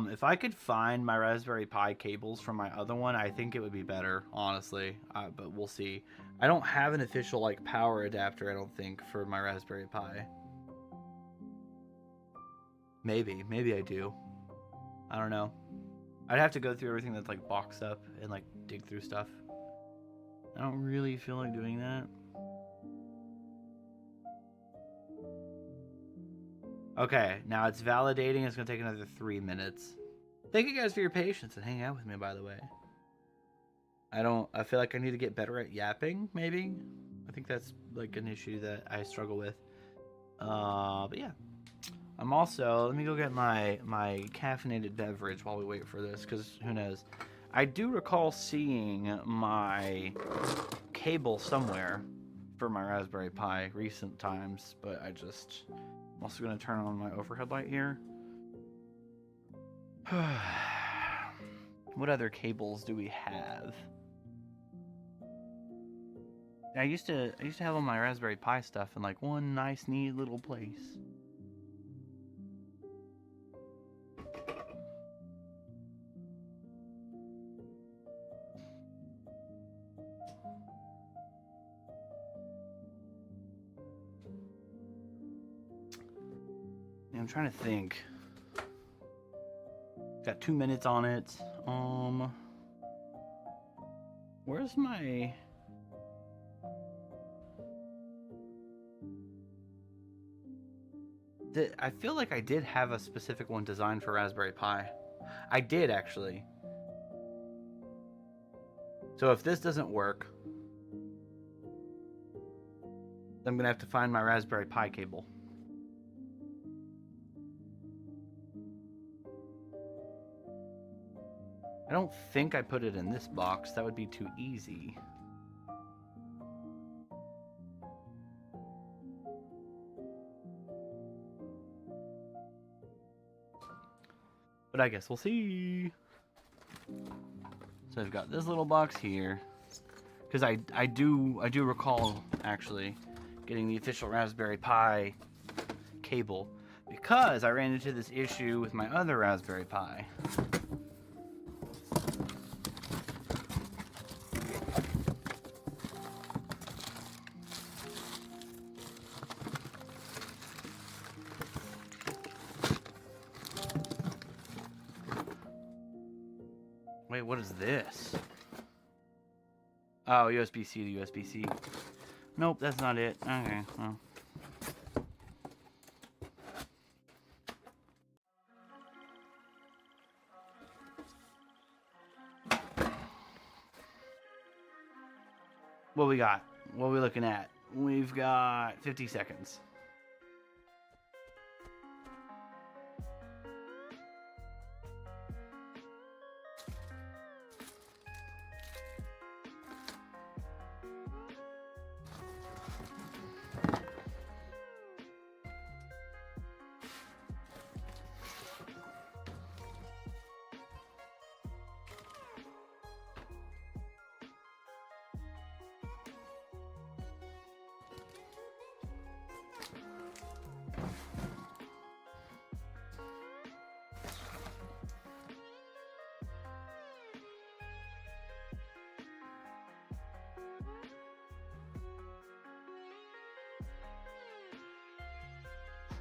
If I could find my Raspberry Pi cables from my other one, I think it would be better, honestly. But we'll see. I don't have an official like power adapter, I don't think, for my Raspberry Pi. Maybe I do. I don't know. I'd have to go through everything that's like boxed up and like dig through stuff. I don't really feel like doing that. Okay, now it's validating. It's gonna take another 3 minutes. Thank you guys for your patience and hanging out with me, by the way. I feel like I need to get better at yapping, maybe. I think that's like an issue that I struggle with. But yeah. I'm also, let me go get my caffeinated beverage while we wait for this, because who knows. I do recall seeing my cable somewhere for my Raspberry Pi recent times, but I'm also going to turn on my overhead light here. What other cables do we have? I used to have all my Raspberry Pi stuff in like one nice, neat little place. I'm trying to think. Got 2 minutes on it. Where's my... I feel like I did have a specific one designed for Raspberry Pi. I did, actually. So if this doesn't work, I'm gonna have to find my Raspberry Pi cable. I don't think I put it in this box. That would be too easy. But I guess we'll see. So I've got this little box here, because I do recall actually getting the official Raspberry Pi cable, because I ran into this issue with my other Raspberry Pi. Wait, what is this? Oh, USB-C to USB-C. Nope, that's not it. Okay, well. What we got? What are we looking at? We've got 50 seconds.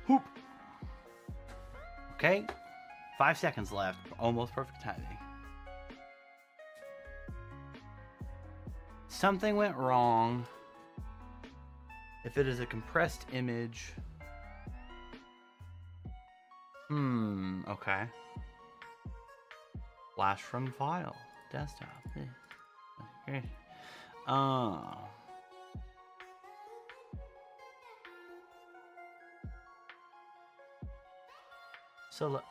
Whoop. Okay, 5 seconds left. Almost perfect timing. Something went wrong. If it is a compressed image. Okay. Flash from file. Desktop. Okay. So,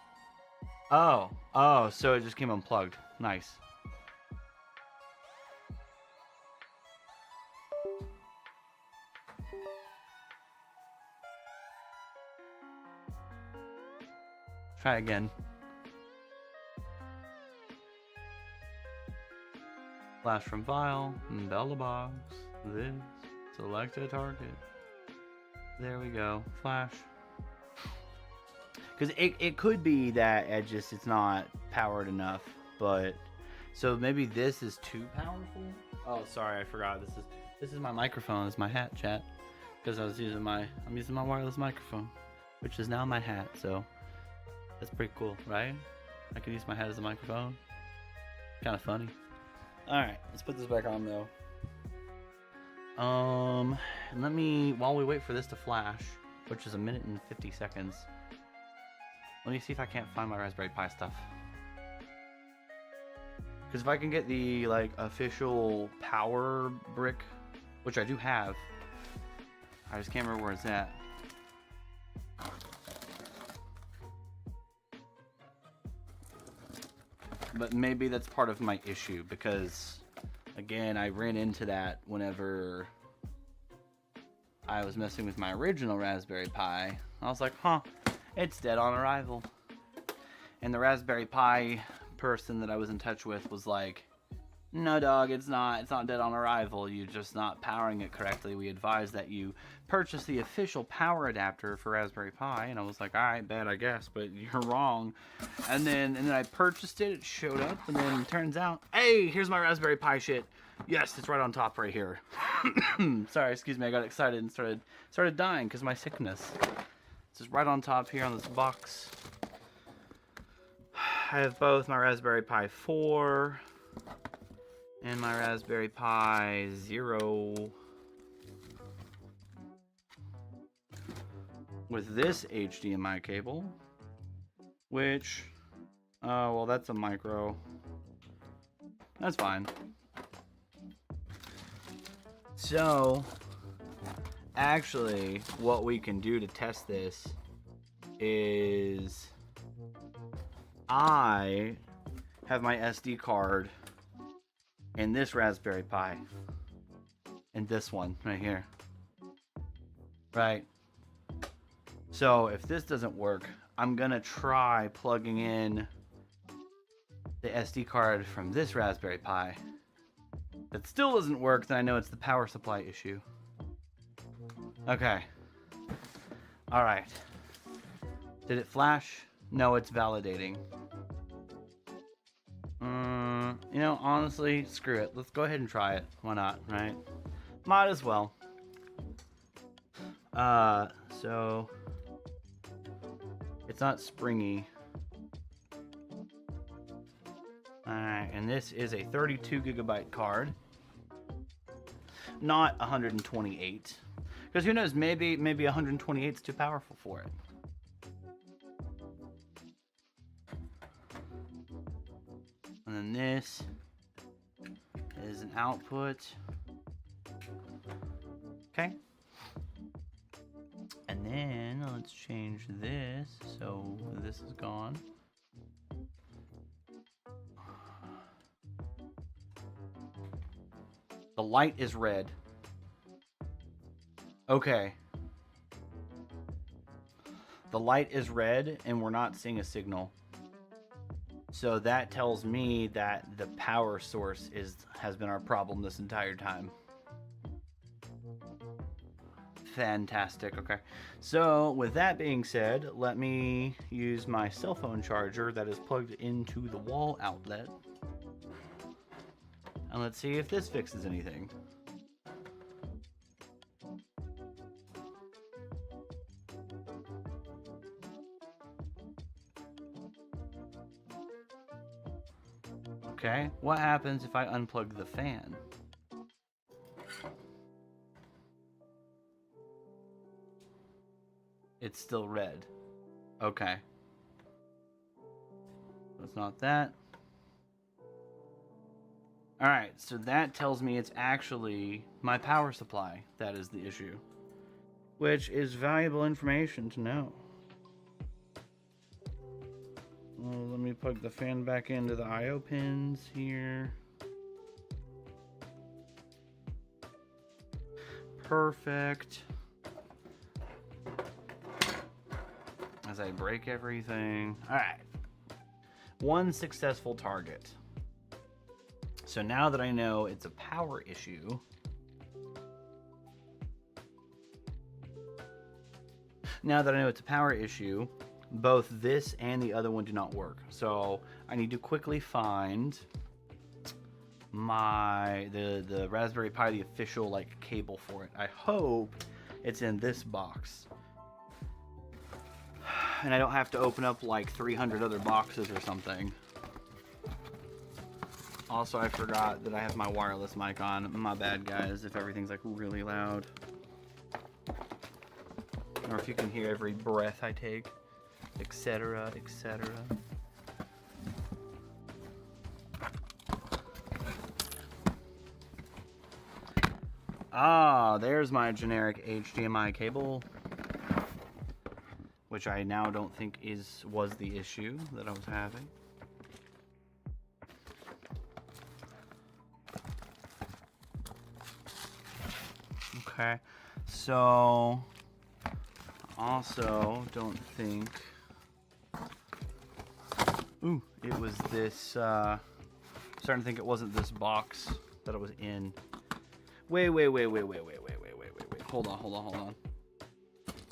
so it just came unplugged. Nice. Try again. Flash from file, Bella box, this, select a target. There we go, flash. Because it could be that it's not powered enough, but so maybe this is too powerful. Oh, sorry, I forgot. This is my microphone. It's my hat, chat. Because I'm using my wireless microphone, which is now my hat. So that's pretty cool, right? I can use my hat as a microphone. Kind of funny. All right, let's put this back on though. And let me, while we wait for this to flash, which is 1 minute and 50 seconds. Let me see if I can't find my Raspberry Pi stuff. Because if I can get the like official power brick, which I do have, I just can't remember where it's at. But maybe that's part of my issue because, again, I ran into that whenever I was messing with my original Raspberry Pi. I was like, huh, it's dead on arrival. And the Raspberry Pi person that I was in touch with was like, no dog, it's not dead on arrival, you're just not powering it correctly. We advise that you purchase the official power adapter for Raspberry Pi. And I was like, alright, bad I guess, but you're wrong. And then I purchased it, it showed up, and then it turns out, hey, here's my Raspberry Pi shit. Yes, it's right on top right here. Sorry, excuse me, I got excited and started dying because of my sickness. It's just right on top here on this box. I have both my Raspberry Pi 4 and my Raspberry Pi 0 with this HDMI cable, which, well, that's a micro. That's fine. So, actually, what we can do to test this is I have my SD card in this Raspberry Pi and this one right here. Right. So if this doesn't work, I'm gonna try plugging in the SD card from this Raspberry Pi. If it still doesn't work, then I know it's the power supply issue. Okay. Alright. Did it flash? No, it's validating. You know, honestly, screw it. Let's go ahead and try it. Why not, right? Might as well. So it's not springy. Alright, and this is a 32 gigabyte card. Not 128. Because who knows, maybe 128 is too powerful for it. And then this is an output. Okay. And then let's change this so this is gone. The light is red. Okay. The light is red and we're not seeing a signal. So that tells me that the power source has been our problem this entire time. Fantastic. Okay. So with that being said, let me use my cell phone charger that is plugged into the wall outlet. And let's see if this fixes anything. Okay, what happens if I unplug the fan? it's still red. Okay. It's not that. Alright, so that tells me it's actually my power supply that is the issue. Which is valuable information to know. Well, let me plug the fan back into the I/O pins here. Perfect. As I break everything. Alright. One successful target. So now that I know it's a power issue, both this and the other one do not work. So I need to quickly find the Raspberry Pi, the official like cable for it. I hope it's in this box. And I don't have to open up like 300 other boxes or something. Also, I forgot that I have my wireless mic on. My bad, guys, if everything's like really loud. Or if you can hear every breath I take, etc., etc. Ah, there's my generic HDMI cable, which I now don't think was the issue that I was having. Okay, so also don't think it was this I'm starting to think it wasn't this box that it was in. Wait. Hold on.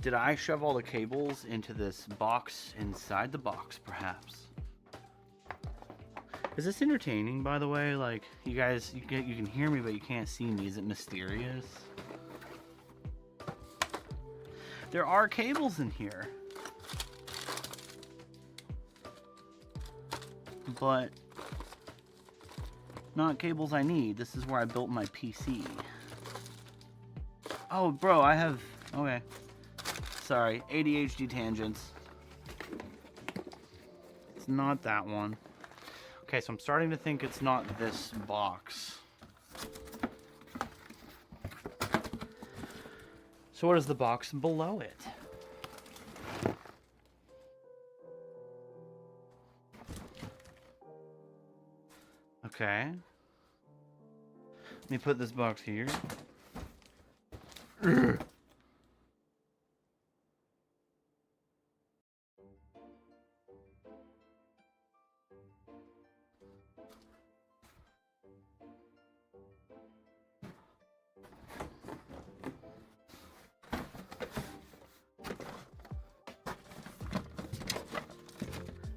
Did I shove all the cables into this box inside the box, perhaps? Is this entertaining, by the way? Like, you guys, you can hear me, but you can't see me. Is it mysterious? There are cables in here. But not cables I need. This is where I built my PC. Oh, bro, I have... Okay. Sorry. ADHD tangents. It's not that one. Okay, so I'm starting to think it's not this box. So what is the box below it? Okay. Let me put this box here.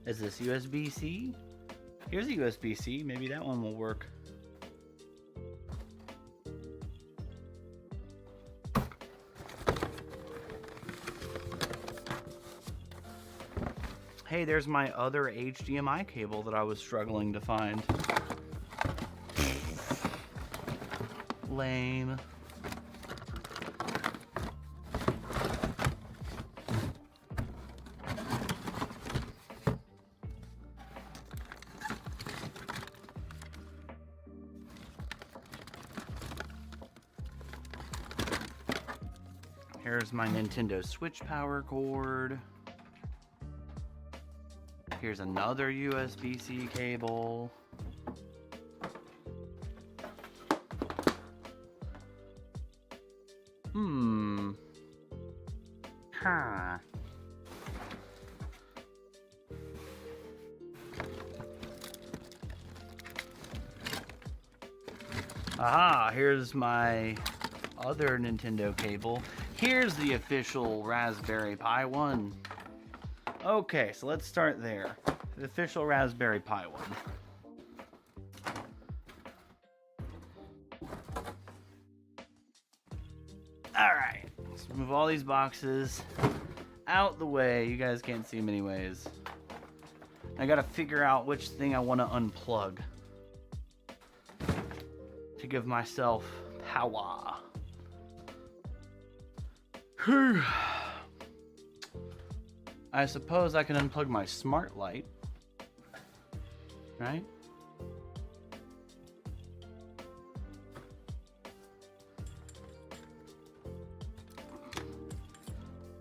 Is this USB-C? Here's a USB-C. Maybe that one will work. Hey, there's my other HDMI cable that I was struggling to find. Lame. Here's my Nintendo Switch power cord. Here's another USB-C cable. Huh. Aha, here's my other Nintendo cable. Here's the official Raspberry Pi one. Okay, so let's start there. The official Raspberry Pi one. Alright, let's move all these boxes out the way. You guys can't see them anyways. I gotta figure out which thing I want to unplug to give myself power. I suppose I can unplug my smart light. Right?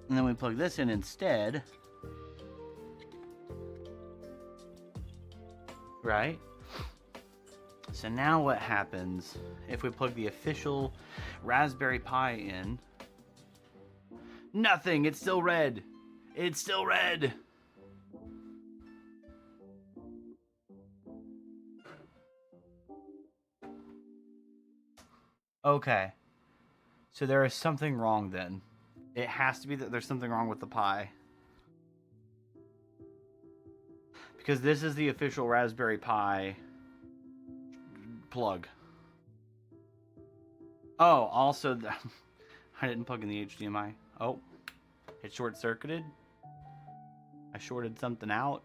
And then we plug this in instead. Right? So now what happens if we plug the official Raspberry Pi in? Nothing. It's still red. It's still red. Okay. So there is something wrong then. It has to be that there's something wrong with the Pi. Because this is the official Raspberry Pi plug. Oh, also, I didn't plug in the HDMI. Oh, it short-circuited. I shorted something out.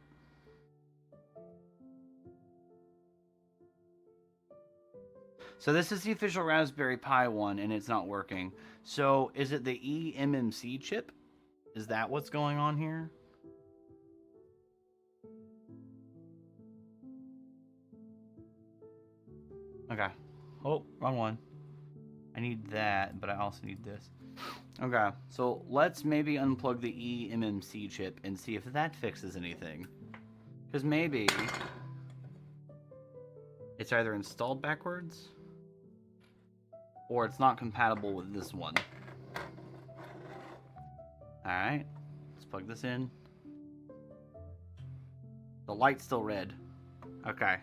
So this is the official Raspberry Pi one, and it's not working. So is it the eMMC chip? Is that what's going on here? Okay. Oh, wrong one. I need that, but I also need this. Okay, so let's maybe unplug the eMMC chip and see if that fixes anything. Because maybe it's either installed backwards or it's not compatible with this one. Alright, let's plug this in. The light's still red. Okay,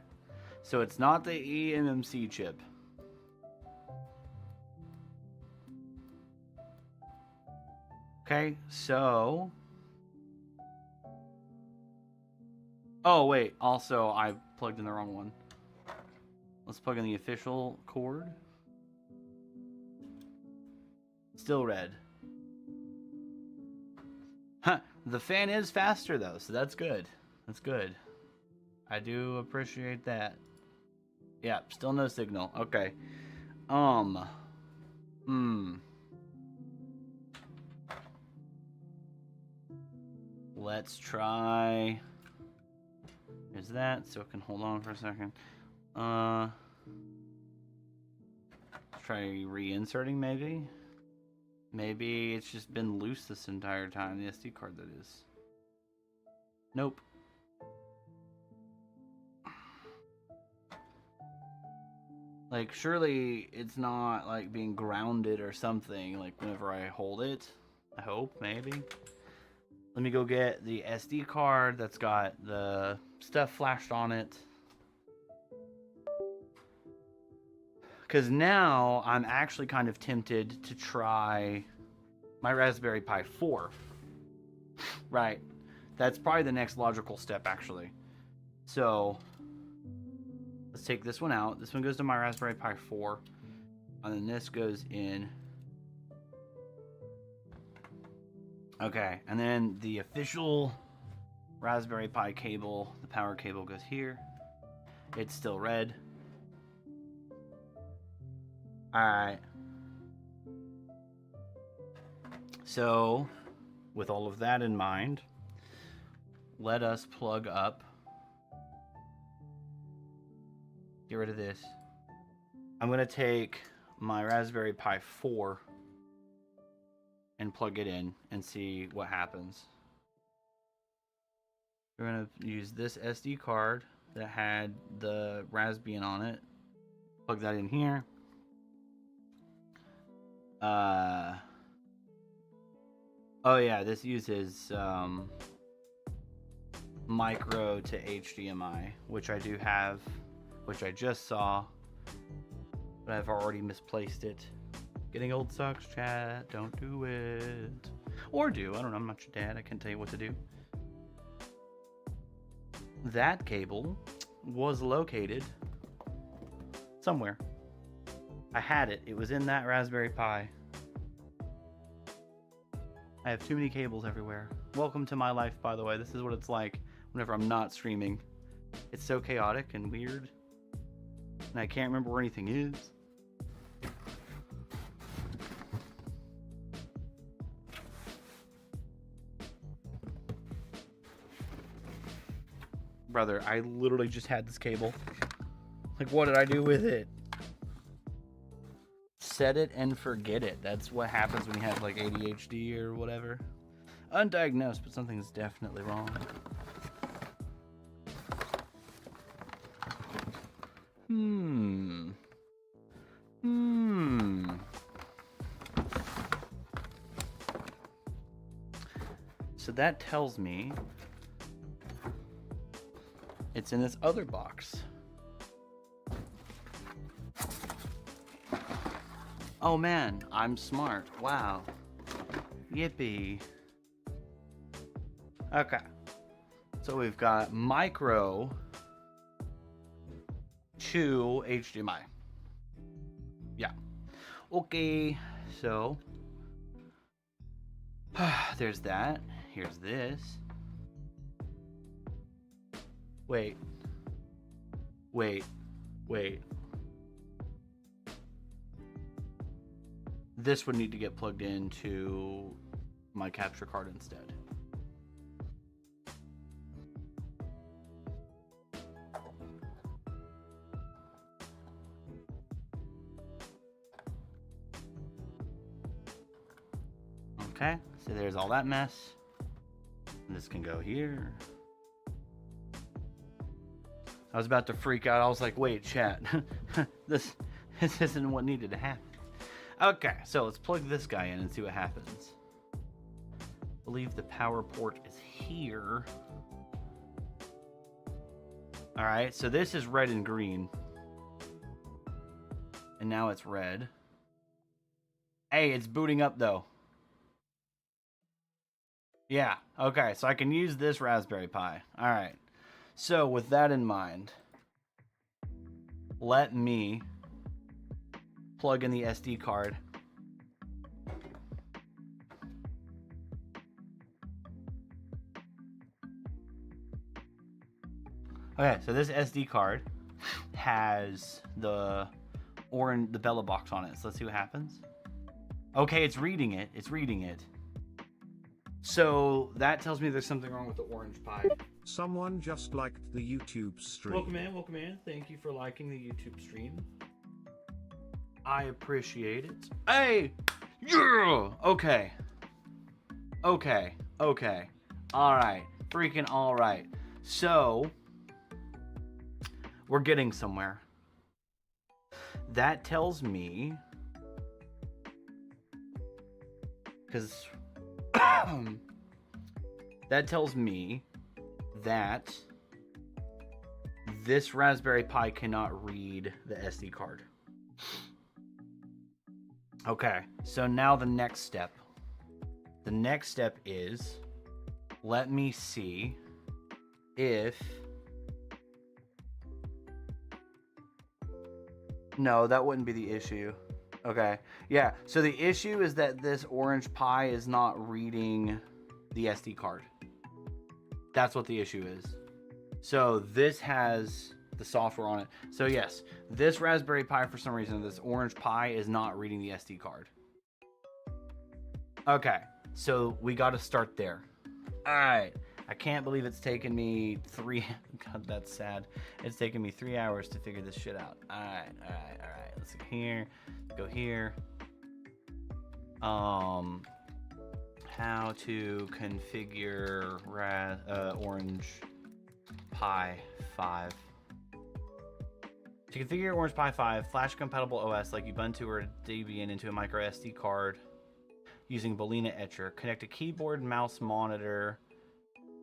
so it's not the eMMC chip. Okay, so... Oh, wait, also I plugged in the wrong one. Let's plug in the official cord. Still red. Huh, the fan is faster though, so that's good. That's good. I do appreciate that. Yeah, still no signal. Okay. Let's try... Is that so it can hold on for a second? Let's try reinserting maybe. Maybe it's just been loose this entire time. The SD card, that is. Nope. Like, surely it's not like being grounded or something. Like whenever I hold it, I hope maybe. Let me go get the SD card that's got the stuff flashed on it. Because now I'm actually kind of tempted to try my Raspberry Pi 4. Right. That's probably the next logical step, actually. So, let's take this one out. This one goes to my Raspberry Pi 4. And then this goes in. Okay, and then the official Raspberry Pi cable, the power cable goes here. It's still red. Alright. So, with all of that in mind, let us plug up. Get rid of this. I'm going to take my Raspberry Pi 4 and plug it in and see what happens. We're going to use this SD card that had the Raspbian on it. Plug that in here. Oh yeah, this uses micro to HDMI, which I do have, which I just saw, but I've already misplaced it. Getting old sucks, chat. Don't do it. Or do. I don't know. I'm not your dad. I can't tell you what to do. That cable was located somewhere. I had it. It was in that Raspberry Pi. I have too many cables everywhere. Welcome to my life, by the way. This is what it's like whenever I'm not streaming. It's so chaotic and weird. And I can't remember where anything is. Brother, I literally just had this cable. Like, what did I do with it? Set it and forget it. That's what happens when you have like ADHD or whatever. Undiagnosed, but something's definitely wrong. So that tells me it's in this other box. Oh man, I'm smart. Wow. Yippee. Okay. So we've got micro to HDMI. Yeah. Okay. So there's that. Here's this. Wait. This would need to get plugged into my capture card instead. Okay, so there's all that mess. And this can go here. I was about to freak out. I was like, wait, chat. This isn't what needed to happen. Okay, so let's plug this guy in and see what happens. I believe the power port is here. Alright, so this is red and green. And now it's red. Hey, it's booting up though. Yeah, okay, so I can use this Raspberry Pi. Alright, so with that in mind, let me plug in the SD card. Okay, so this SD card has the Bella box on it. So let's see what happens. Okay, it's reading it. It's reading it. So that tells me there's something wrong with the Orange Pi. Someone just liked the YouTube stream. Welcome in, welcome in. Thank you for liking the YouTube stream. I appreciate it. Hey! Yeah! Okay. Okay. Okay. Alright. Freaking alright. So, we're getting somewhere. That tells me... Because... that tells me that this Raspberry Pi cannot read the SD card. Okay, so now the next step. The next step is, let me see if... No, that wouldn't be the issue. Okay, yeah, so the issue is that this Orange Pi is not reading the SD card. That's what the issue is. So this has the software on it. So yes, this Raspberry Pi, for some reason, this Orange Pi is not reading the SD card. Okay, so we got to start there. All right, I can't believe it's taken me God, that's sad. It's taken me 3 hours to figure this shit out. All right. Let's go here. Go here. How to configure Orange Pi 5. To configure Orange Pi 5, flash compatible OS like Ubuntu or Debian into a micro SD card using Boolean Etcher. Connect a keyboard, mouse, monitor,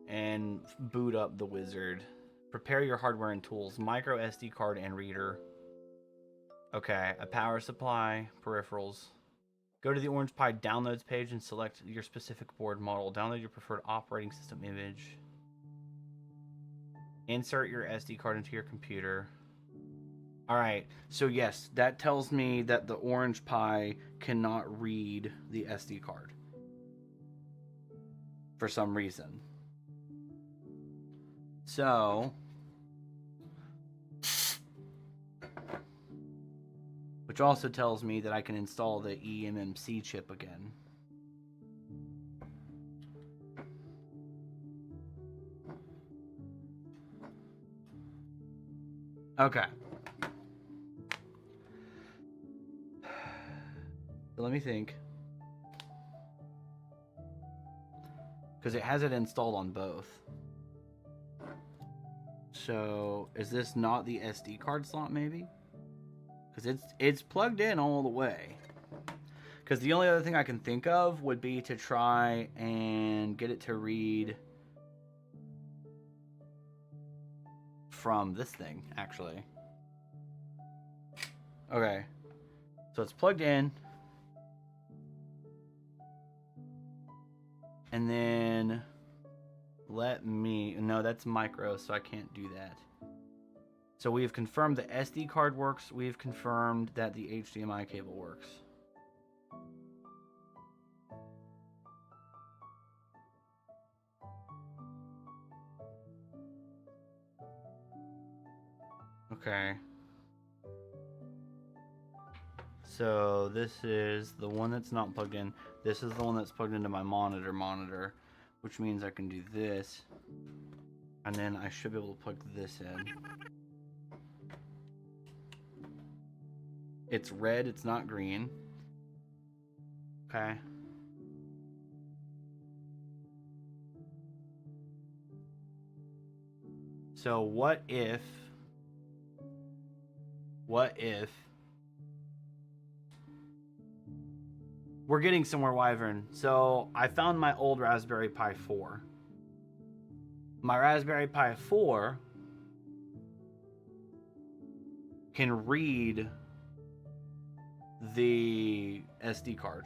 and boot up the wizard. Prepare your hardware and tools. Micro SD card and reader. Okay, a power supply, peripherals. Go to the Orange Pi downloads page and select your specific board model. Download your preferred operating system image. Insert your SD card into your computer. Alright, so yes, that tells me that the Orange Pi cannot read the SD card. For some reason. So... which also tells me that I can install the eMMC chip again. Okay. So let me think. Because it has it installed on both. So is this not the SD card slot maybe? Because it's plugged in all the way. Because the only other thing I can think of would be to try and get it to read from this thing, actually. Okay. So it's plugged in. And then no, that's micro, so I can't do that. So we have confirmed the SD card works. We have confirmed that the HDMI cable works. Okay. So this is the one that's not plugged in. This is the one that's plugged into my monitor, which means I can do this. And then I should be able to plug this in. It's red, it's not green. Okay. So what if we're getting somewhere, Wyvern. So I found my old Raspberry Pi 4. My Raspberry Pi 4 can read the SD card.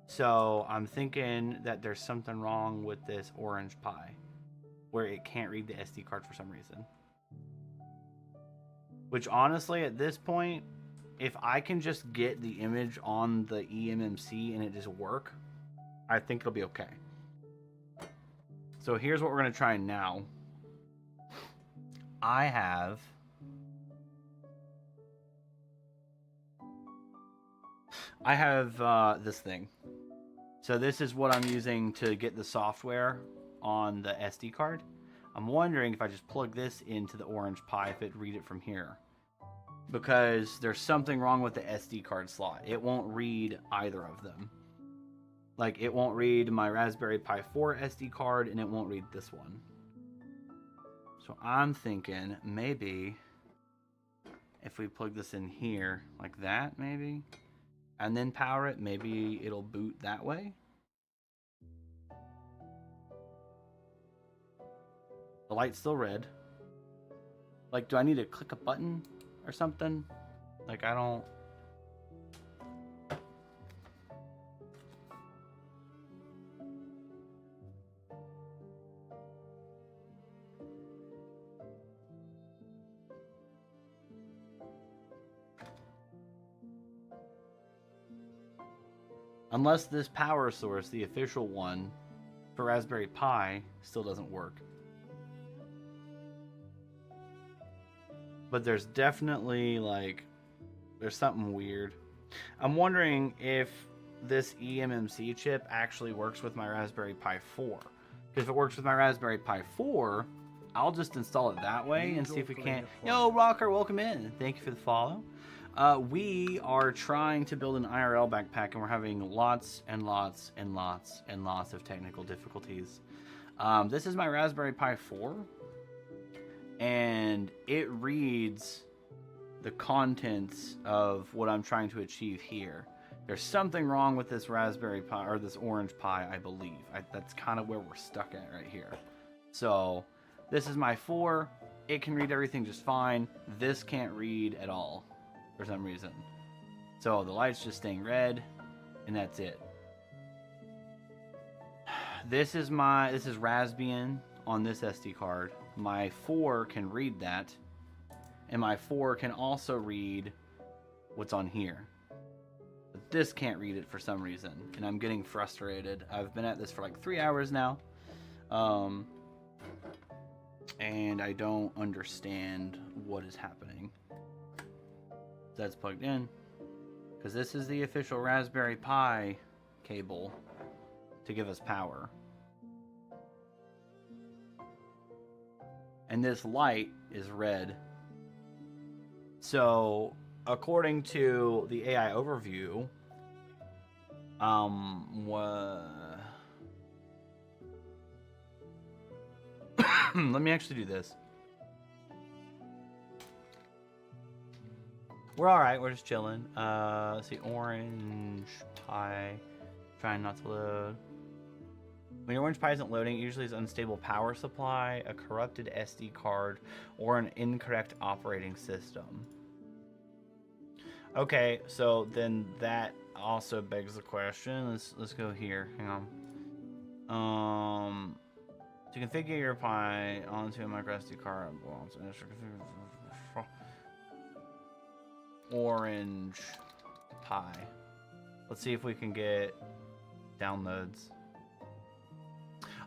So I'm thinking that there's something wrong with this Orange Pi where it can't read the SD card for some reason. Which honestly, at this point, if I can just get the image on the eMMC and it just work, I think it'll be okay. So here's what we're going to try now. I have this thing. So this is what I'm using to get the software on the SD card. I'm wondering if I just plug this into the Orange Pi, if it'd read it from here. Because there's something wrong with the SD card slot. It won't read either of them. Like, it won't read my Raspberry Pi 4 SD card, and it won't read this one. So I'm thinking maybe if we plug this in here, like that maybe, and then power it, maybe it'll boot that way. The light's still red. Like, do I need to click a button or something? Like, I don't... Unless this power source, the official one for Raspberry Pi, still doesn't work. But there's definitely, like, there's something weird. I'm wondering if this eMMC chip actually works with my Raspberry Pi 4. Because if it works with my Raspberry Pi 4, I'll just install it that way and see if we can't... Yo, Rocker, welcome in. Thank you for the follow. We are trying to build an IRL backpack, and we're having lots and lots and lots and lots of technical difficulties. This is my Raspberry Pi 4. And it reads the contents of what I'm trying to achieve here. There's something wrong with this Raspberry Pi, or this Orange Pi, I believe. That's kind of where we're stuck at right here. So this is my 4. It can read everything just fine. This can't read at all for some reason. So the light's just staying red, and that's it. This is Raspbian on this SD card. My 4 can read that, and my 4 can also read what's on here. But this can't read it for some reason, and I'm getting frustrated. I've been at this for like 3 hours now, and I don't understand what is happening. That's plugged in, because this is the official Raspberry Pi cable to give us power. and this light is red. So, according to the AI overview, let me actually do this. We're all right. We're just chilling. Let's see, orange pie. Trying not to load. When your orange pie isn't loading, it usually is unstable power supply, a corrupted SD card, or an incorrect operating system. Okay, so then that also begs the question. Let's go here. Hang on. To configure your Pi onto a micro SD card, orange Pi. Let's see if we can get downloads.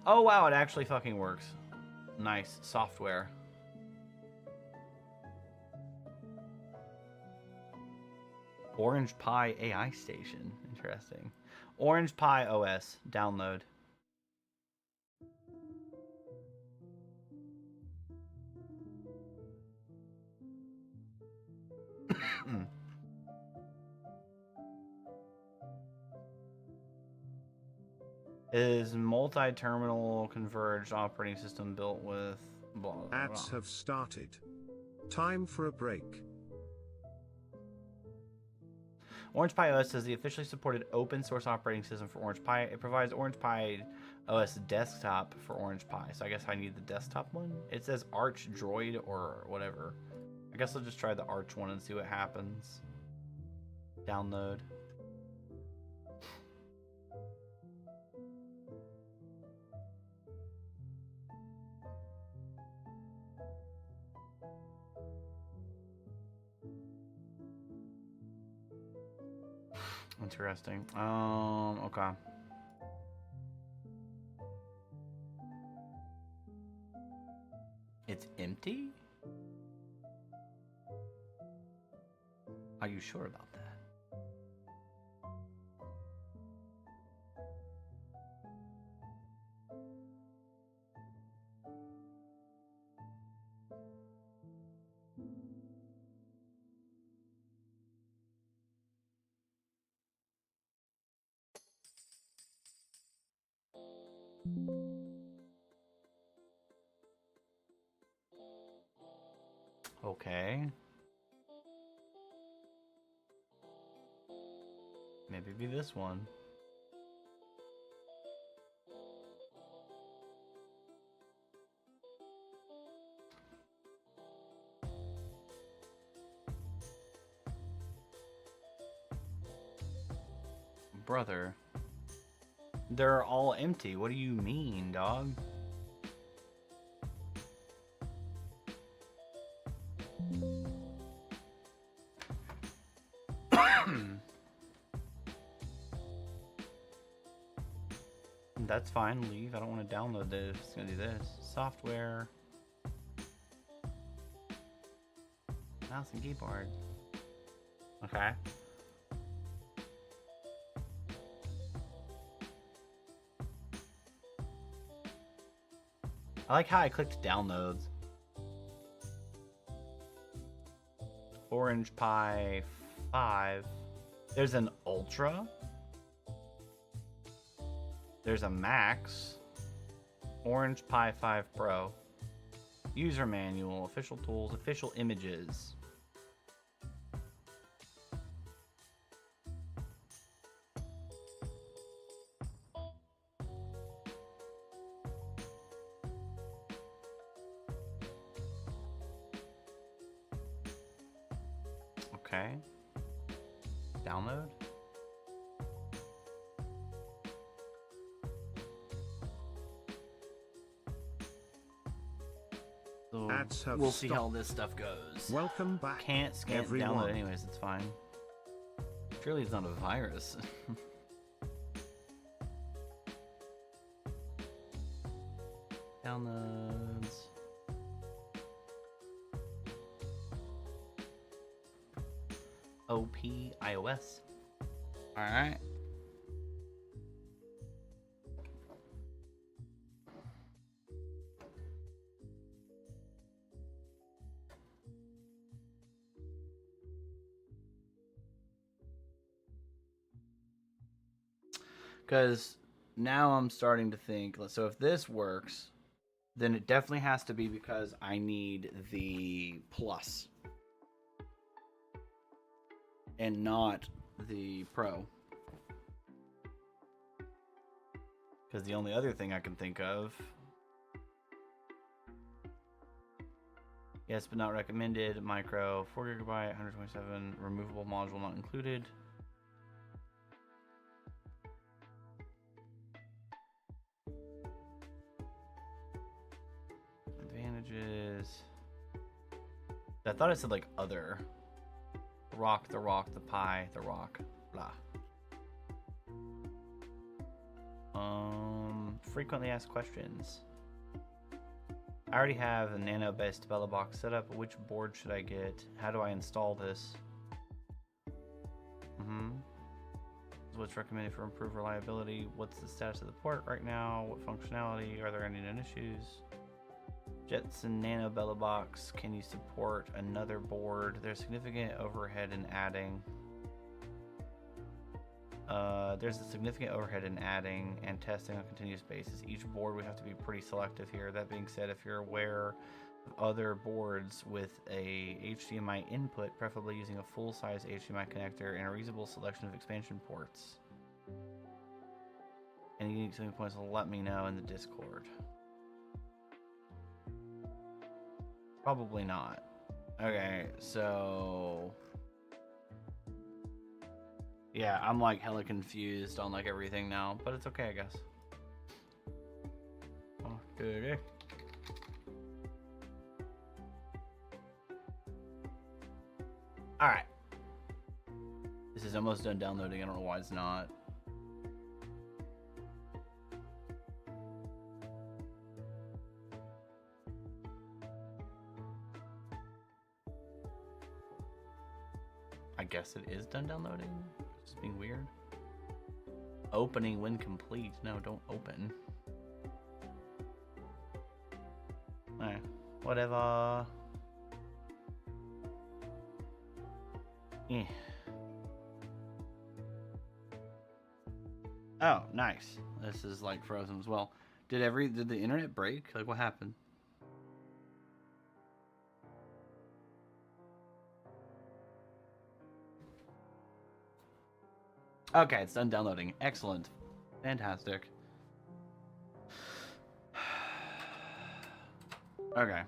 Oh wow, it actually fucking works. Nice software. Orange Pi AI station. Interesting. Orange Pi OS. Download. Is multi-terminal converged operating system built with blah, blah, blah. Ads have started. Time for a break. Orange Pi OS is the officially supported open source operating system for Orange Pi. It provides Orange Pi OS desktop for Orange Pi. So I guess I need the desktop one. It says Arch Droid or whatever. I guess I'll just try the Arch one and see what happens. Download. Interesting. Okay. It's empty? Are you sure about that? Okay. Maybe be this one. Brother. They're all empty. What do you mean, dog? That's fine. Leave. I don't want to download this. It's gonna do this. Software. Mouse and keyboard. Okay. I like how I clicked downloads. Orange Pi 5. There's an Ultra. There's a Max. Orange Pi 5 Pro. User manual, official tools, official images. Okay. Download. So Ads have we'll see how stopped. this stuff goes. Welcome back, Can't scan everyone. download anyways, it's fine. Surely it's not a virus. Downloads. OP iOS. Alright. Because now I'm starting to think, so if this works, then it definitely has to be because I need the plus. And not the pro. Because the only other thing I can think of... Yes, but not recommended. Micro, 4 GB, 127, removable module not included. Advantages. I thought it said like other. The rock, the pie, the rock, blah. Frequently asked questions. I already have a nano-based Bella box set up. Which board should I get? How do I install this? What's recommended for improved reliability? What's the status of the port right now? What functionality? Are there any known issues? Jetson Nano Bella box. Can you support another board? There's significant overhead in adding. There's a significant overhead in adding and testing on a continuous basis. Each board we have to be pretty selective here. That being said, if you're aware of other boards with a HDMI input, preferably using a full-size HDMI connector and a reasonable selection of expansion ports, any unique selling points, let me know in the Discord. Probably not. Okay, so... yeah, I'm like hella confused on like everything now, but it's okay, I guess. Okay. Alright. This is almost done downloading. I don't know why it's not. I guess it is done downloading. It's being weird. Opening when complete. No, don't open. Alright, whatever. Yeah. Oh, nice. This is like frozen as well. Did the internet break? Like, what happened? Okay, it's done downloading. Excellent. Fantastic. Okay.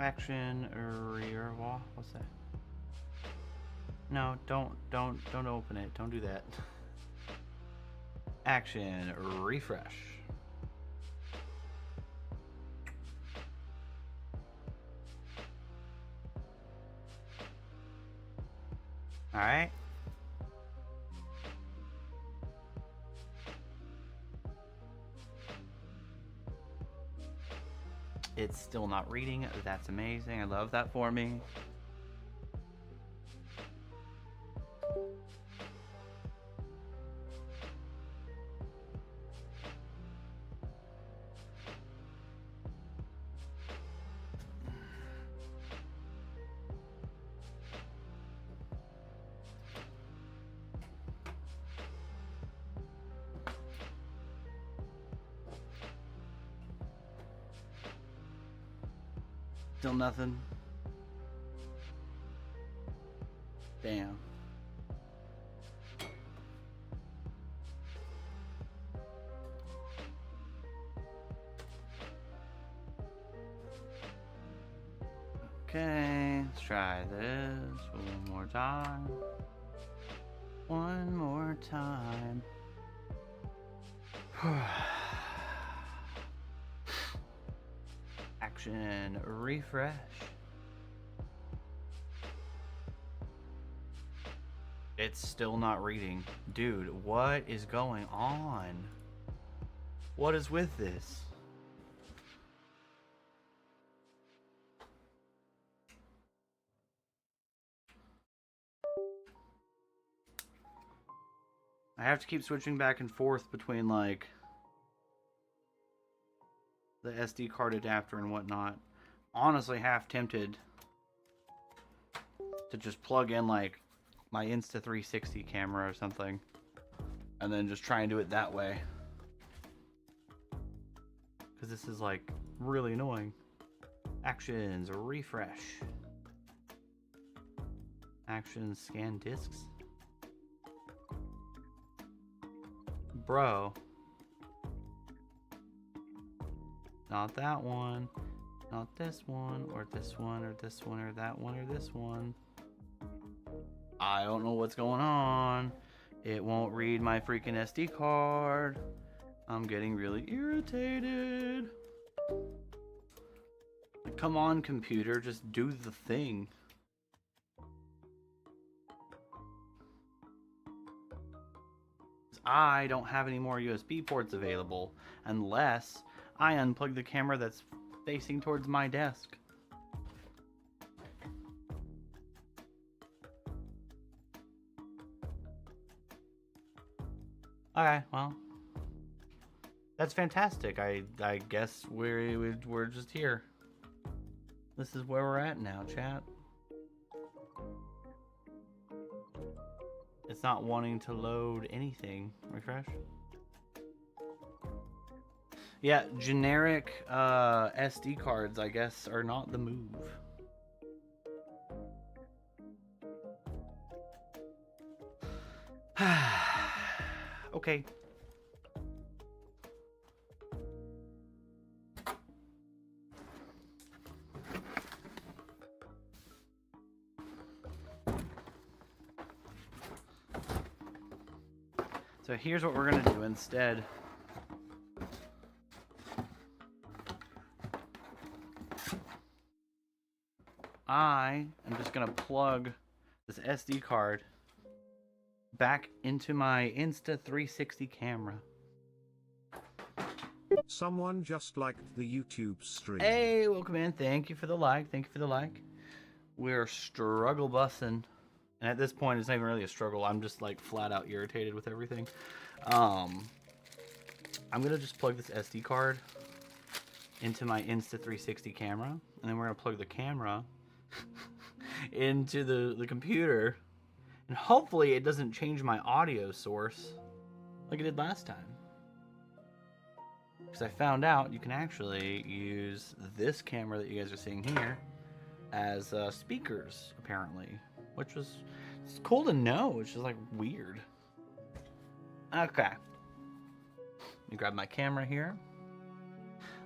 Action rear wall. What's that? No, don't open it. Don't do that. Action refresh. All right. It's still not reading. That's amazing. I love that for me. Still nothing. Damn. Okay, let's try this one more time. One more time. Action refresh. It's still not reading. Dude, what is going on? What is with this? I have to keep switching back and forth between like the SD card adapter and whatnot. Honestly, half tempted to just plug in like my Insta360 camera or something, and then just try and do it that way. Because this is like really annoying. Actions, refresh. Actions, scan discs. Bro. Not that one. Not this one, or this one, or this one, or that one, or this one. I don't know what's going on. It won't read my freaking SD card. I'm getting really irritated. Like, come on, computer, just do the thing. I don't have any more USB ports available unless I unplug the camera that's facing towards my desk. Okay, well, that's fantastic. I guess we're just here. This is where we're at now, chat. It's not wanting to load anything. Refresh. Yeah, generic SD cards, I guess, are not the move. Okay. So here's what we're gonna do instead. I am just gonna plug this SD card back into my Insta360 camera. Someone just liked the YouTube stream. Hey, welcome in. Thank you for the like. Thank you for the like. We're struggle bussing. And at this point, it's not even really a struggle. I'm just like flat out irritated with everything. I'm gonna just plug this SD card into my Insta360 camera, and then we're gonna plug the camera into the computer, and hopefully it doesn't change my audio source like it did last time. Because I found out you can actually use this camera that you guys are seeing here as speakers, apparently, which was it's cool to know. It's just like weird. Okay, let me grab my camera here.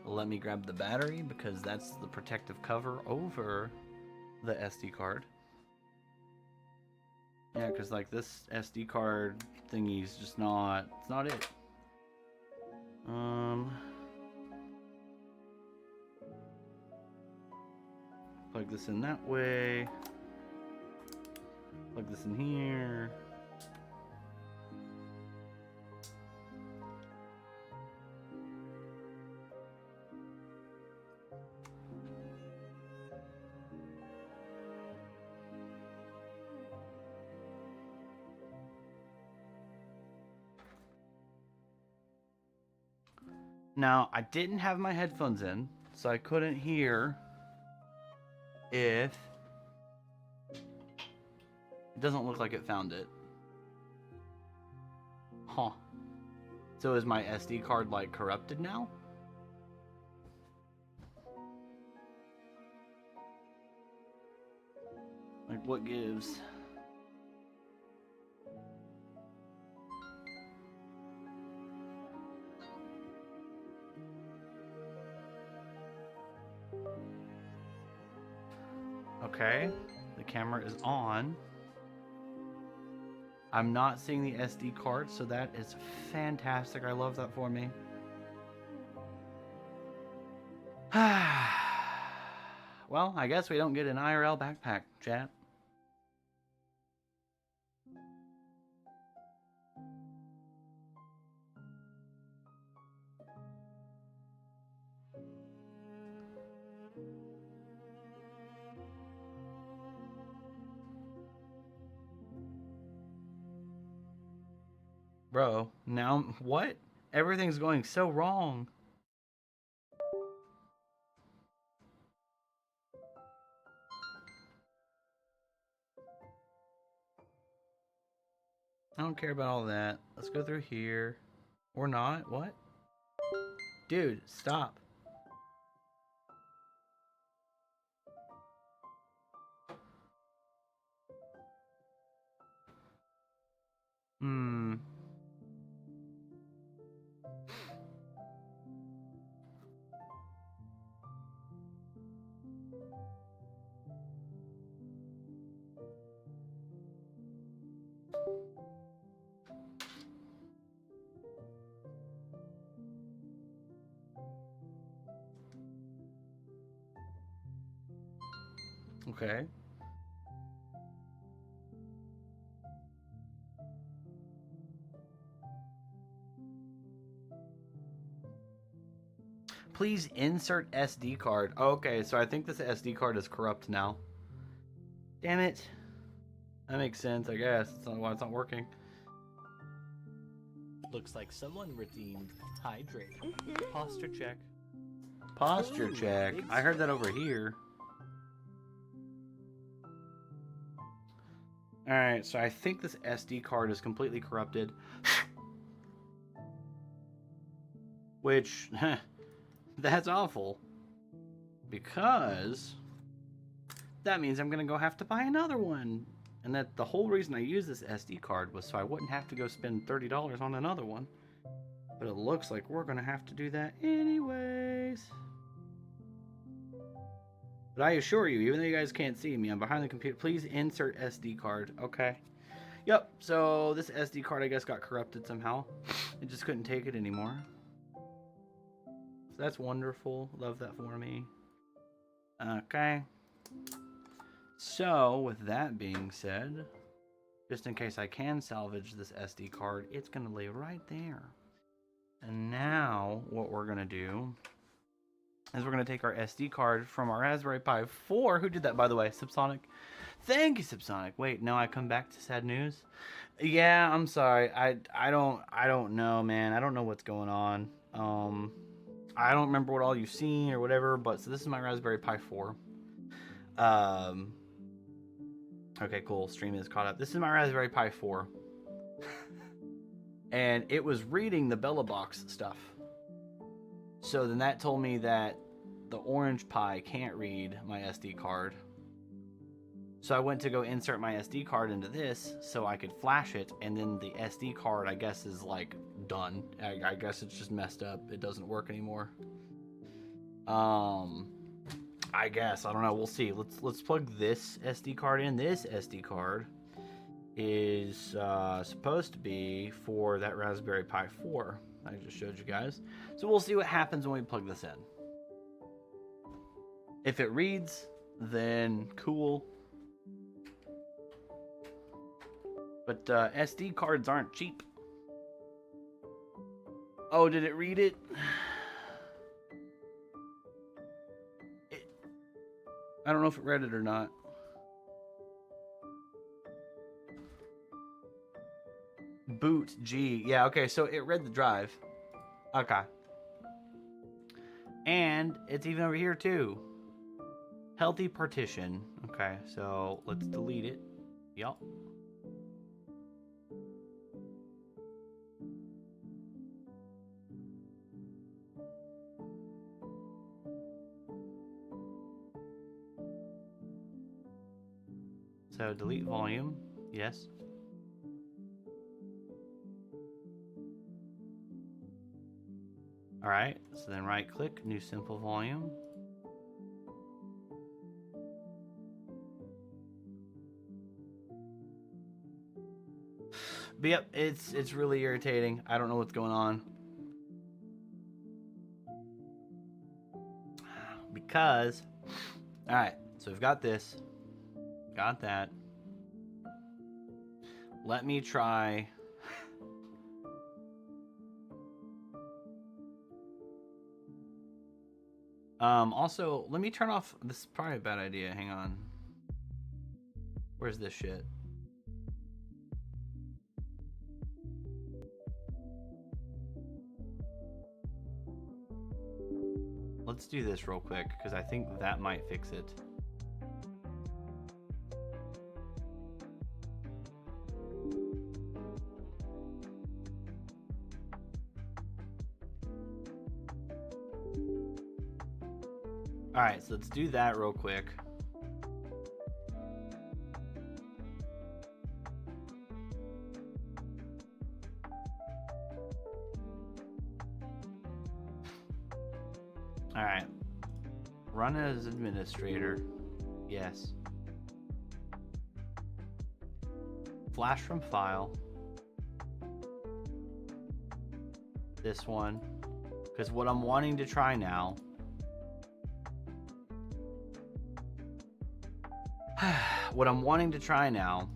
Let me grab the battery because that's the protective cover over the SD card. Yeah, because like this SD card thingy is just not, it's not it. Plug this in that way. Plug this in here. Now, I didn't have my headphones in, so I couldn't hear if... It doesn't look like it found it. Huh. So is my SD card, like, corrupted now? Like, what gives? Okay, the camera is on. I'm not seeing the SD card, so that is fantastic. I love that for me. Well, I guess we don't get an IRL backpack, chat. Bro, now what? Everything's going so wrong. I don't care about all that. Let's go through here. Or not. What? Dude, stop. Hmm. Okay. Please insert SD card. Okay, so I think this SD card is corrupt now. Damn it. That makes sense, I guess. That's not why it's not working. Looks like someone redeemed hydrate. Posture check. Posture check. I heard that over here. Alright, so I think this SD card is completely corrupted. Which, that's awful. Because that means I'm going to go have to buy another one. And that the whole reason I used this SD card was so I wouldn't have to go spend $30 on another one. But it looks like we're going to have to do that anyways. But I assure you, even though you guys can't see me, I'm behind the computer. Please insert SD card. Okay. Yep, so this SD card, I guess, got corrupted somehow. It just couldn't take it anymore. So that's wonderful. Love that for me. Okay. So, with that being said, just in case I can salvage this SD card, it's going to lay right there. And now, what we're going to do is we're going to take our SD card from our Raspberry Pi 4. Who did that, by the way? Subsonic. Thank you, Subsonic. Wait, no, I come back to sad news? Yeah, I'm sorry. I don't know, man. I don't know what's going on. I don't remember what all you've seen or whatever, but so this is my Raspberry Pi 4. Okay, cool. Stream is caught up. This is my Raspberry Pi 4. And it was reading the Bella Box stuff. So then that told me that the Orange Pi can't read my SD card. So I went to go insert my SD card into this so I could flash it, and then the SD card, I guess, is like done. I guess it's just messed up. It doesn't work anymore. I guess, I don't know. We'll see. Let's plug this SD card in. This SD card is supposed to be for that Raspberry Pi 4 I just showed you guys. So we'll see what happens when we plug this in. If it reads, then cool. But SD cards aren't cheap. Oh, did it read it? I don't know if it read it or not. Boot G. Yeah, okay, so it read the drive. Okay. And it's even over here too. Healthy partition. Okay, so let's delete it. Yup. So delete volume. Yes. All right, so then right click, new simple volume. But yep, it's really irritating. I don't know what's going on. Because, all right, so we've got this, got that. Let me try. Also, let me turn off. This is probably a bad idea. Hang on. Where's this shit? Let's do this real quick because I think that might fix it. Alright, so let's do that real quick. Alright. Run as administrator. Yes. Flash from file. This one. Because what I'm wanting to try now. What I'm wanting to try now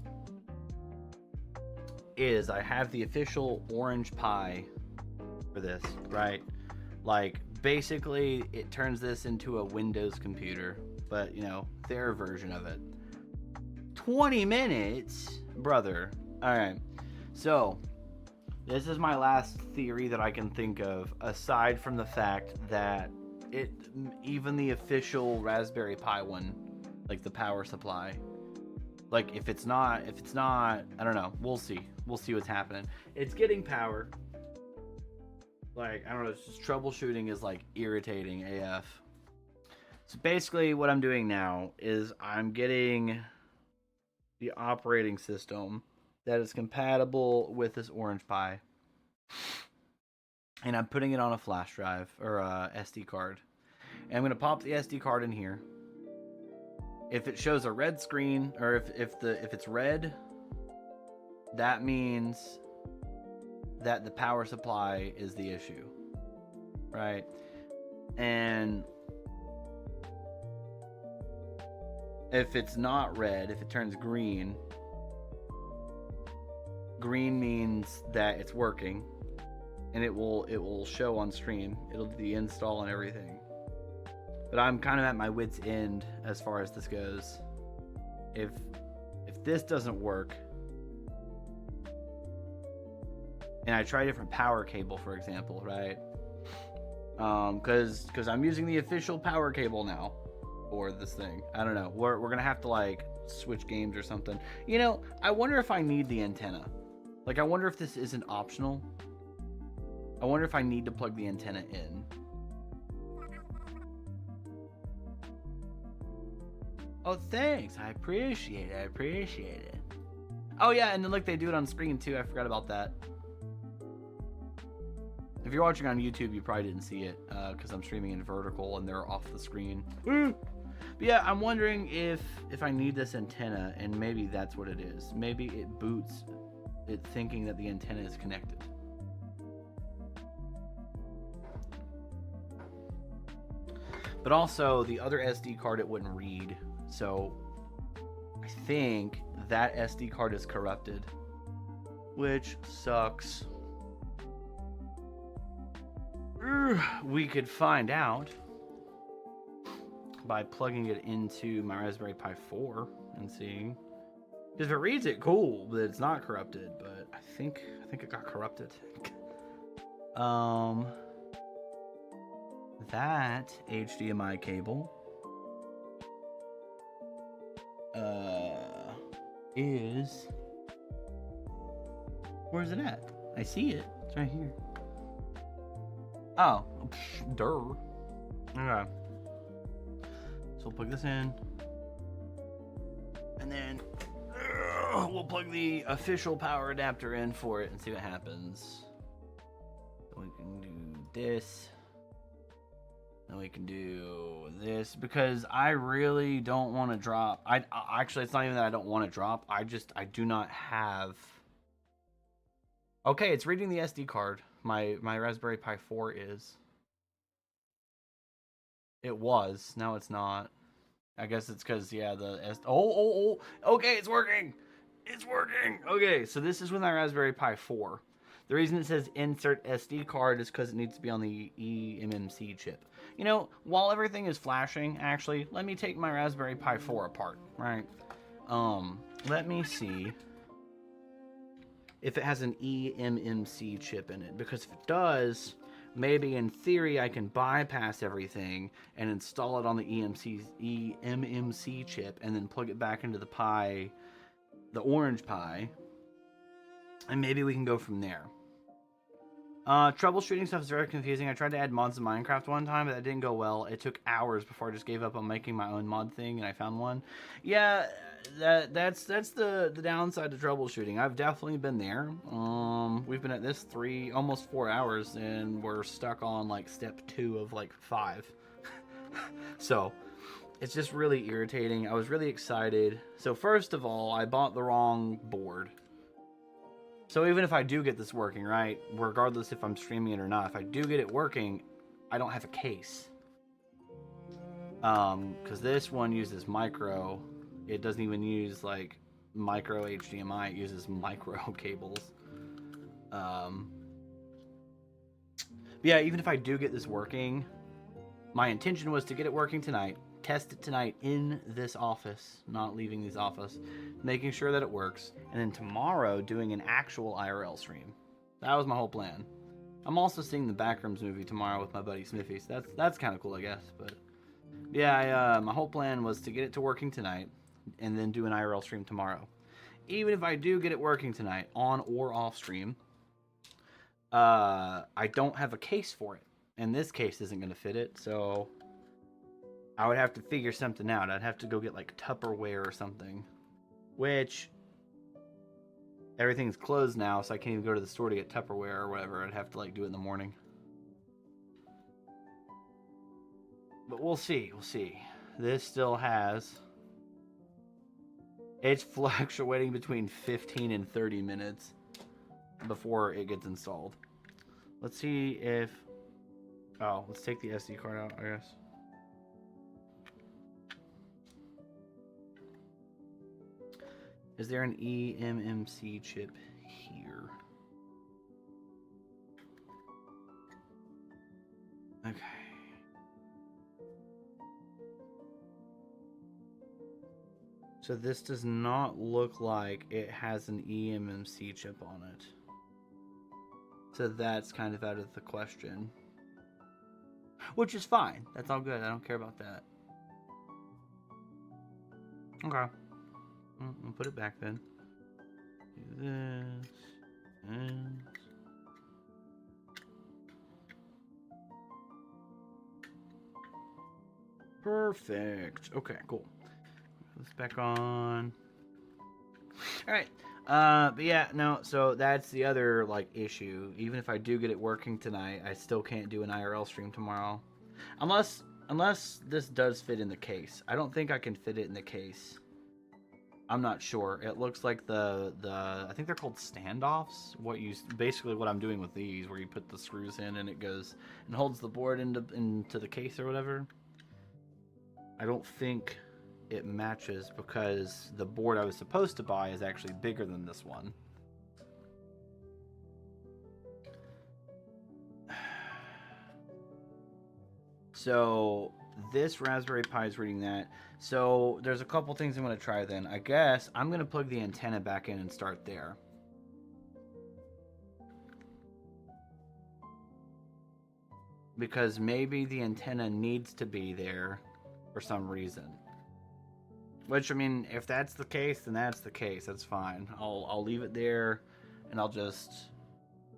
is I have the official Orange Pi for this, right? Like, basically, it turns this into a Windows computer, but, you know, their version of it. 20 minutes? Brother. Alright, so, this is my last theory that I can think of, aside from the fact that even the official Raspberry Pi one, like the power supply, like if it's not, I don't know, we'll see what's happening. It's getting power. Like, I don't know, it's just troubleshooting is like irritating AF. So basically what I'm doing now is I'm getting the operating system that is compatible with this Orange Pi, and I'm putting it on a flash drive or a SD card, and I'm going to pop the SD card in here. If it shows a red screen, or if it's red, that means that the power supply is the issue, right? And if it's not red, if it turns green, green means that it's working, and it will show on stream. It'll do the install and everything. But I'm kind of at my wit's end as far as this goes. If this doesn't work, and I try a different power cable, for example, right? Because I'm using the official power cable now for this thing. I don't know. We're gonna have to like switch games or something. You know, I wonder if I need the antenna. Like, I wonder if this isn't optional. I wonder if I need to plug the antenna in. Oh, thanks. I appreciate it. Oh, yeah, and then look, they do it on screen, too. I forgot about that. If you're watching on YouTube, you probably didn't see it, because I'm streaming in vertical, and they're off the screen. But yeah, I'm wondering if I need this antenna, and maybe that's what it is. Maybe it boots it thinking that the antenna is connected. But also, the other SD card it wouldn't read. So, I think that SD card is corrupted, which sucks. We could find out by plugging it into my Raspberry Pi 4 and seeing. Because if it reads it, cool, but it's not corrupted. But I think it got corrupted. That HDMI cable is, where's it at? I see it. It's right here. Oh, duh. Okay. So we'll plug this in, and then we'll plug the official power adapter in for it and see what happens. So we can do this. Then we can do this, because I really don't want to drop. I actually, it's not even that I don't want to drop. I do not have. Okay, it's reading the SD card. My Raspberry Pi 4 is. It was. Now it's not. I guess it's because, yeah, the okay, it's working. It's working. Okay, so this is with my Raspberry Pi 4. The reason it says insert SD card is because it needs to be on the eMMC chip. You know, while everything is flashing, actually, let me take my Raspberry Pi 4 apart, right? Let me see if it has an eMMC chip in it, because if it does, maybe in theory I can bypass everything and install it on the eMMC chip and then plug it back into the Pi, the Orange Pi, and maybe we can go from there. Troubleshooting stuff is very confusing. I tried to add mods in Minecraft one time, but that didn't go well. It took hours before I just gave up on making my own mod thing, and I found one. Yeah, that's the downside to troubleshooting. I've definitely been there. We've been at this almost 4 hours, and we're stuck on like step 2 of like 5. So it's just really irritating. I was really excited. So first of all, I bought the wrong board. So even if I do get this working, right, regardless if I'm streaming it or not, if I do get it working, I don't have a case. Because this one uses micro. It doesn't even use, like, micro HDMI. It uses micro cables. Yeah, even if I do get this working, my intention was to get it working tonight, test it tonight in this office, not leaving this office, making sure that it works, and then tomorrow doing an actual IRL stream. That was my whole plan. I'm also seeing the Backrooms movie tomorrow with my buddy Smithy, so that's kind of cool, I guess. But yeah, my whole plan was to get it to working tonight, and then do an IRL stream tomorrow. Even if I do get it working tonight, on or off stream, I don't have a case for it, and this case isn't going to fit it, so I would have to figure something out. I'd have to go get like Tupperware or something, which everything's closed now, so I can't even go to the store to get Tupperware or whatever. I'd have to like do it in the morning. But we'll see. We'll see. This still has... It's fluctuating between 15 and 30 minutes before it gets installed. Let's see if... Oh, let's take the SD card out, I guess. Is there an eMMC chip here? Okay. So this does not look like it has an eMMC chip on it. So that's kind of out of the question. Which is fine. That's all good. I don't care about that. Okay. I'll put it back then. Do this. And... Perfect. Okay, cool. Put this back on. Alright. But yeah, no, so that's the other, like, issue. Even if I do get it working tonight, I still can't do an IRL stream tomorrow. Unless this does fit in the case. I don't think I can fit it in the case. I'm not sure. It looks like I think they're called standoffs. Basically what I'm doing with these, where you put the screws in and it goes and holds the board into the case or whatever. I don't think it matches because the board I was supposed to buy is actually bigger than this one. So this Raspberry Pi is reading that. So there's a couple things I'm going to try then. I guess I'm going to plug the antenna back in and start there. Because maybe the antenna needs to be there for some reason. Which, I mean, if that's the case, then that's the case. That's fine. I'll leave it there, and I'll just...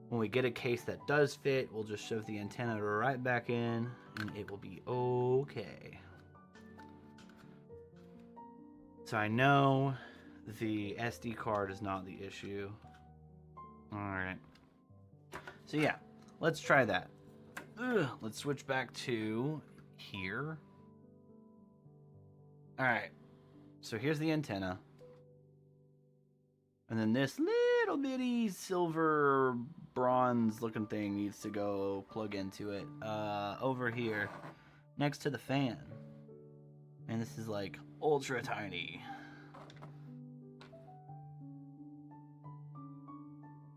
When we get a case that does fit, we'll just shove the antenna right back in, and it will be okay. So I know the SD card is not the issue. Alright. So yeah, let's try that. Let's switch back to here. Alright. So here's the antenna. And then this little bitty silver bronze looking thing needs to go plug into it. Over here. Next to the fan. And this is like ultra tiny.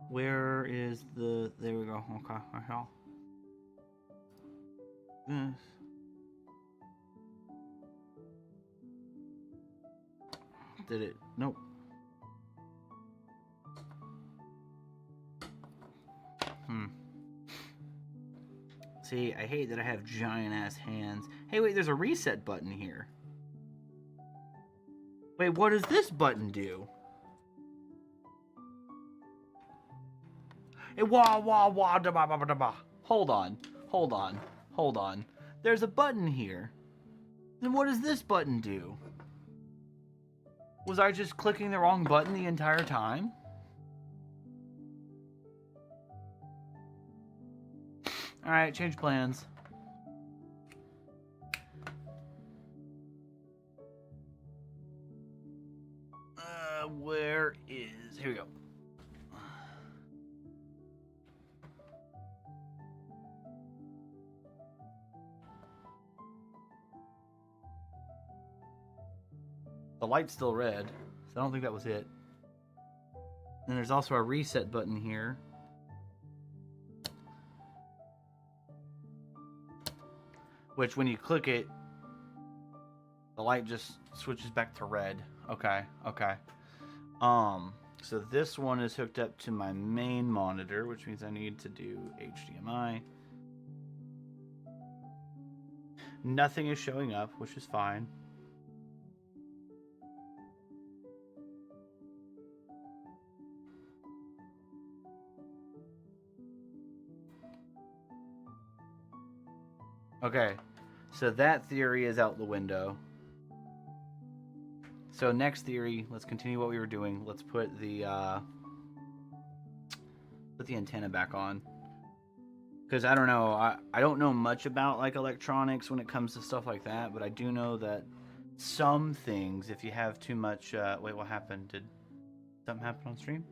Where is the... There we go. Okay. This. Did it? Nope. See, I hate that I have giant ass hands. Hey, wait, there's a reset button here. Wait, what does this button do? Wah, wah, wah, da, ba, ba, ba, da, ba. Hold on. There's a button here. Then what does this button do? Was I just clicking the wrong button the entire time? Alright, change plans. Where is... Here we go. The light's still red, so I don't think that was it. And there's also a reset button here. Which, when you click it, the light just switches back to red. Okay. So this one is hooked up to my main monitor, which means I need to do HDMI. Nothing is showing up, which is fine. Okay, so that theory is out the window. So next theory, let's continue what we were doing. Let's put the antenna back on. Because I don't know, I don't know much about like electronics when it comes to stuff like that, but I do know that some things, if you have too much, wait, what happened? Did something happen on stream?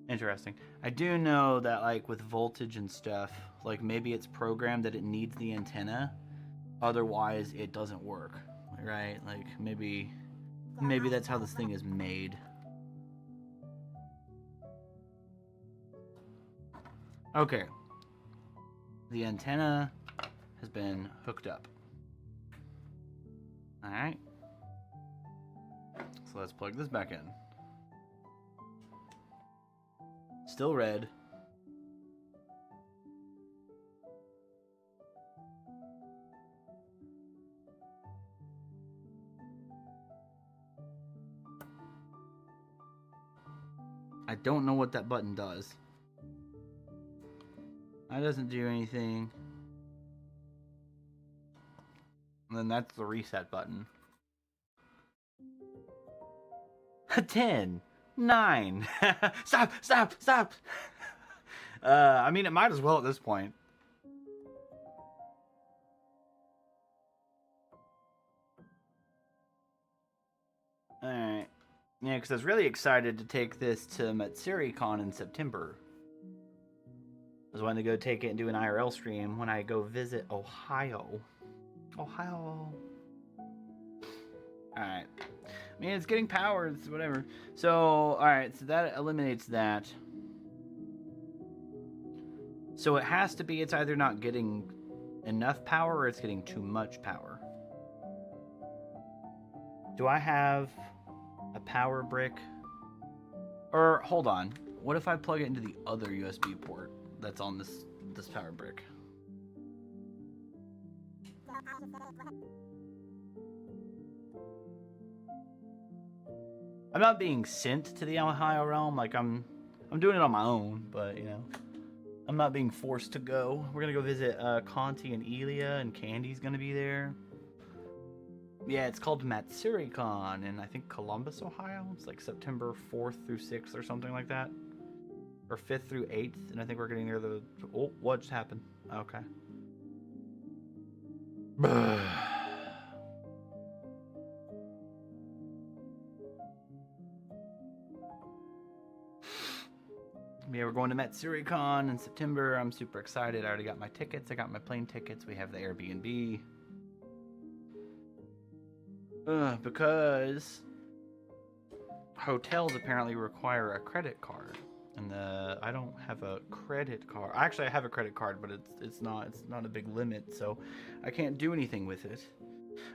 Interesting. I do know that like with voltage and stuff, like maybe it's programmed that it needs the antenna, otherwise it doesn't work, right? Like maybe that's how this thing is made. Okay. The antenna has been hooked up. Alright. So let's plug this back in. Still red. I don't know what that button does. That doesn't do anything. And then that's the reset button. 10, 9. Stop. I mean, it might as well at this point. Alright. Yeah, because I was really excited to take this to MatsuriCon in September. I was wanting to go take it and do an IRL stream when I go visit Ohio. Alright. I mean, it's getting power, it's whatever. So, alright, so that eliminates that. So it has to be, it's either not getting enough power or it's getting too much power. Do I have a power brick? Or, hold on. What if I plug it into the other USB port that's on this power brick? I'm not being sent to the Ohio realm, like I'm doing it on my own, but you know, I'm not being forced to go. We're gonna go visit Conti and Elia, and Candy's gonna be there. Yeah, it's called MatsuriCon in I think Columbus, Ohio. It's like September 4th through 6th or something like that, or 5th through 8th, and I think we're getting near the. Oh, what just happened? Okay. Yeah, we're going to MatsuriCon in September. I'm super excited. I already got my tickets. I got my plane tickets. We have the Airbnb. Because hotels apparently require a credit card, and I don't have a credit card. Actually, I have a credit card, but it's not a big limit, so I can't do anything with it.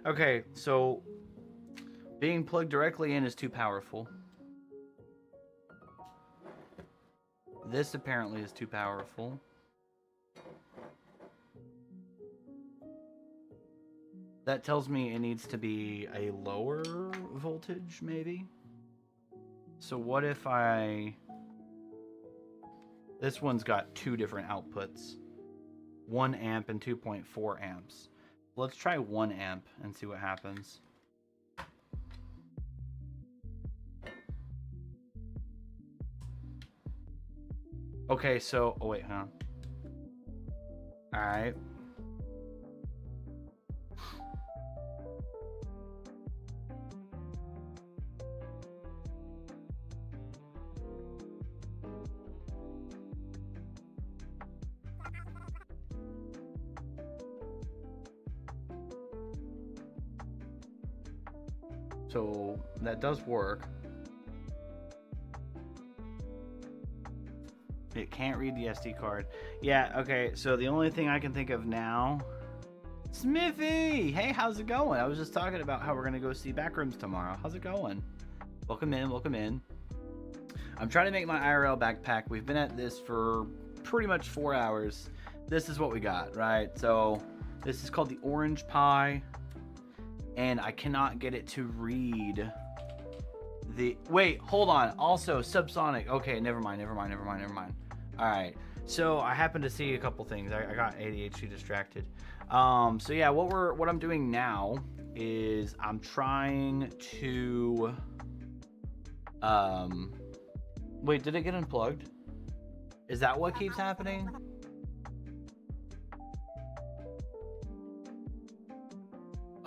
Okay, so being plugged directly in is too powerful. This apparently is too powerful. That tells me it needs to be a lower voltage, maybe? So what if I This one's got 2 different outputs. 1 amp and 2.4 amps. Let's try 1 amp and see what happens. Okay, so... Oh, wait, huh? Alright. So that does work. It can't read the SD card. Yeah, okay, so the only thing I can think of now... Smithy! Hey, how's it going? I was just talking about how we're going to go see Backrooms tomorrow. How's it going? Welcome in, welcome in. I'm trying to make my IRL backpack. We've been at this for pretty much 4 hours. This is what we got, right? So this is called the Orange Pie. And I cannot get it to read the... Wait, hold on. Also, subsonic. Okay, never mind. All right. So I happened to see a couple things. I got ADHD distracted. So yeah, what I'm doing now is I'm trying to... Wait, did it get unplugged? Is that what keeps happening?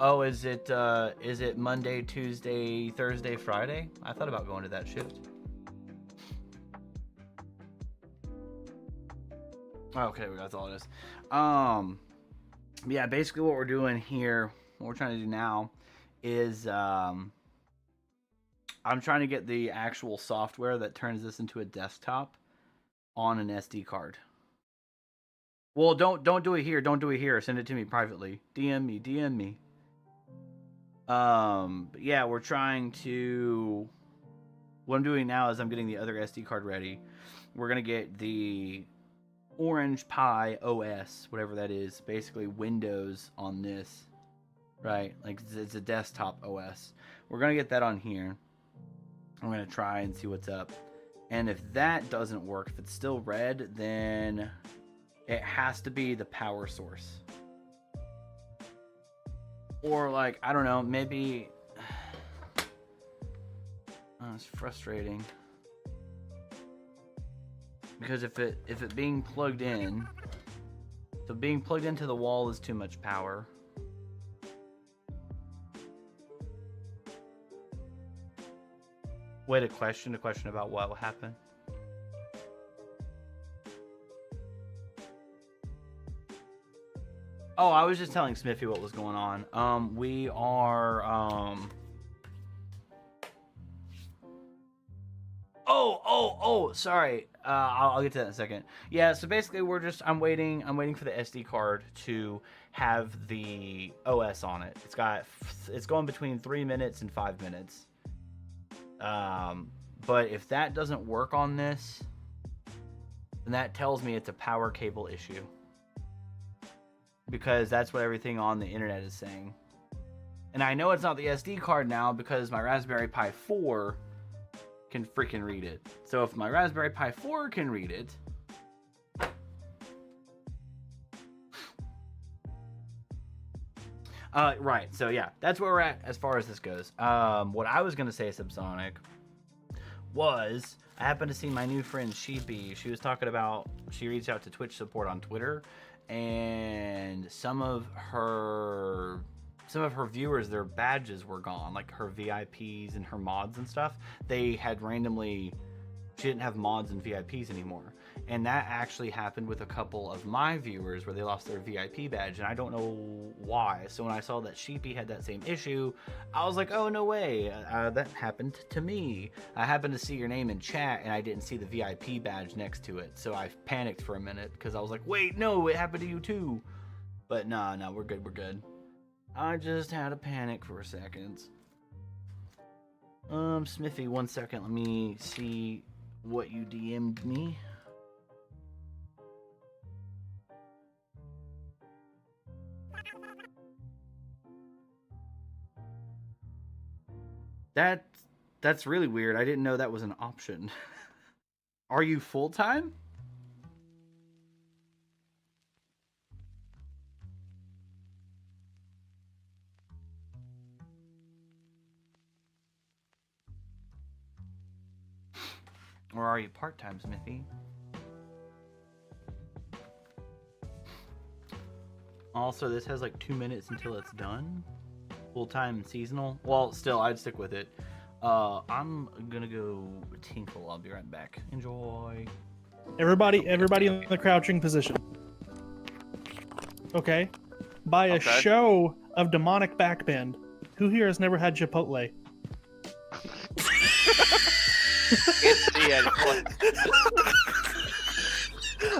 Oh, is it Monday, Tuesday, Thursday, Friday? I thought about going to that shift. Okay, that's all it is. Yeah, basically what we're doing here, what we're trying to do now is I'm trying to get the actual software that turns this into a desktop on an SD card. Well, don't do it here. Don't do it here. Send it to me privately. DM me. But yeah, we're trying to... What I'm doing now is I'm getting the other SD card ready. We're going to get the Orange Pi OS, whatever that is. Basically Windows on this. Right? Like, it's a desktop OS. We're going to get that on here. I'm going to try and see what's up. And if that doesn't work, if it's still red, then it has to be the power source. Or like, I don't know, maybe... Oh, it's frustrating. Because if it being plugged in... So being plugged into the wall is too much power. Wait, a question about what will happen. Oh, I was just telling Smithy what was going on. We are, Oh, sorry. I'll get to that in a second. Yeah, so basically I'm waiting for the SD card to have the OS on it. It's going between 3 minutes and 5 minutes. But if that doesn't work on this, then that tells me it's a power cable issue. Because that's what everything on the internet is saying. And I know it's not the SD card now because my Raspberry Pi 4 can freaking read it. So if my Raspberry Pi 4 can read it... right, so yeah, that's where we're at as far as this goes. What I was going to say, Subsonic, was I happened to see my new friend Sheepy. She was talking about, she reached out to Twitch support on Twitter, and some of her viewers, their badges were gone, like her VIPs and her mods and stuff. They had randomly, she didn't have mods and VIPs anymore. And that actually happened with a couple of my viewers where they lost their VIP badge, and I don't know why. So when I saw that Sheepy had that same issue, I was like, oh, no way, that happened to me. I happened to see your name in chat, and I didn't see the VIP badge next to it. So I panicked for a minute, because I was like, wait, no, it happened to you too. But no, we're good. I just had a panic for a second. Smithy, 1 second, let me see what you DM'd me. That's really weird. I didn't know that was an option. Are you full-time? Or are you part-time, Smithy? Also, this has like 2 minutes until it's done. Full-time seasonal. Well, still, I'd stick with it. I'm gonna go tinkle. I'll be right back. Enjoy. Everybody in the crouching position. Okay. By a show of demonic backbend, who here has never had Chipotle?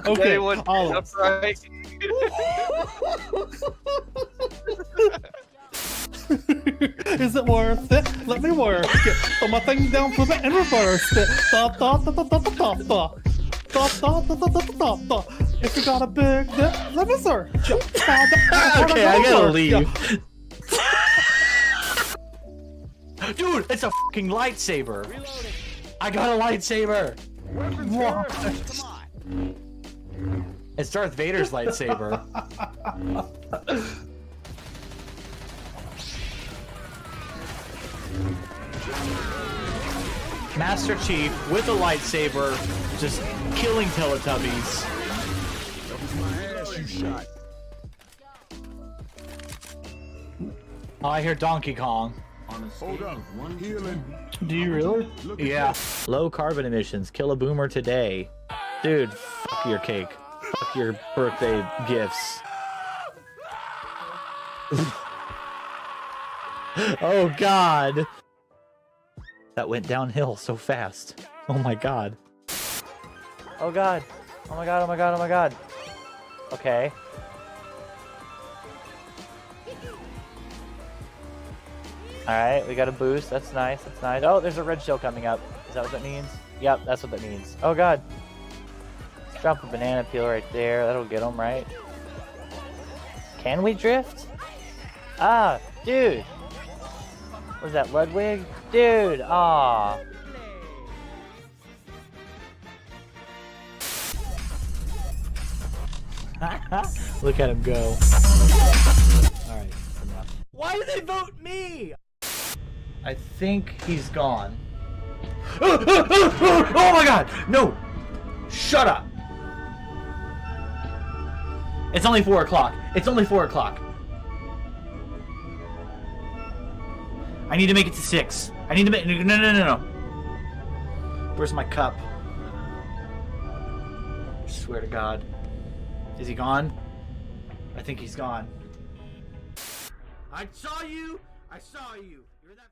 Okay, Olive. Right? Is it worth it? Let me work it. Put my thing down for it and reverse it. Da, da, da, da, da, da, da, da. Da, da, da, da, da, da, da. If you got a big dip, let me search. Okay, I gotta leave. Dude, it's a fucking lightsaber. Reloading. I got a lightsaber. Come on. It's Darth Vader's lightsaber. Master Chief with a lightsaber, just killing Teletubbies. That was my ass you shot. Oh, I hear Donkey Kong. Hold up. Healing. Do you really? Look at Yeah. this. Low carbon emissions. Kill a boomer today. Dude, fuck your cake. Fuck your birthday gifts. Oh god. That went downhill so fast. Oh my god. Oh god. Oh my god, oh my god, oh my god. Okay. Alright, we got a boost. That's nice, that's nice. Oh, there's a red shell coming up. Is that what that means? Yep, that's what that means. Oh god. Let's drop a banana peel right there. That'll get them, right? Can we drift? Ah, dude. Was that Ludwig? Dude, aw. Look at him go. Alright, enough. Why did they vote me? I think he's gone. Oh my god! No! Shut up! It's only 4 o'clock. It's only 4 o'clock. I need to make it to 6. I need to make... No. Where's my cup? I swear to God. Is he gone? I think he's gone. I saw you! I saw you! You're that...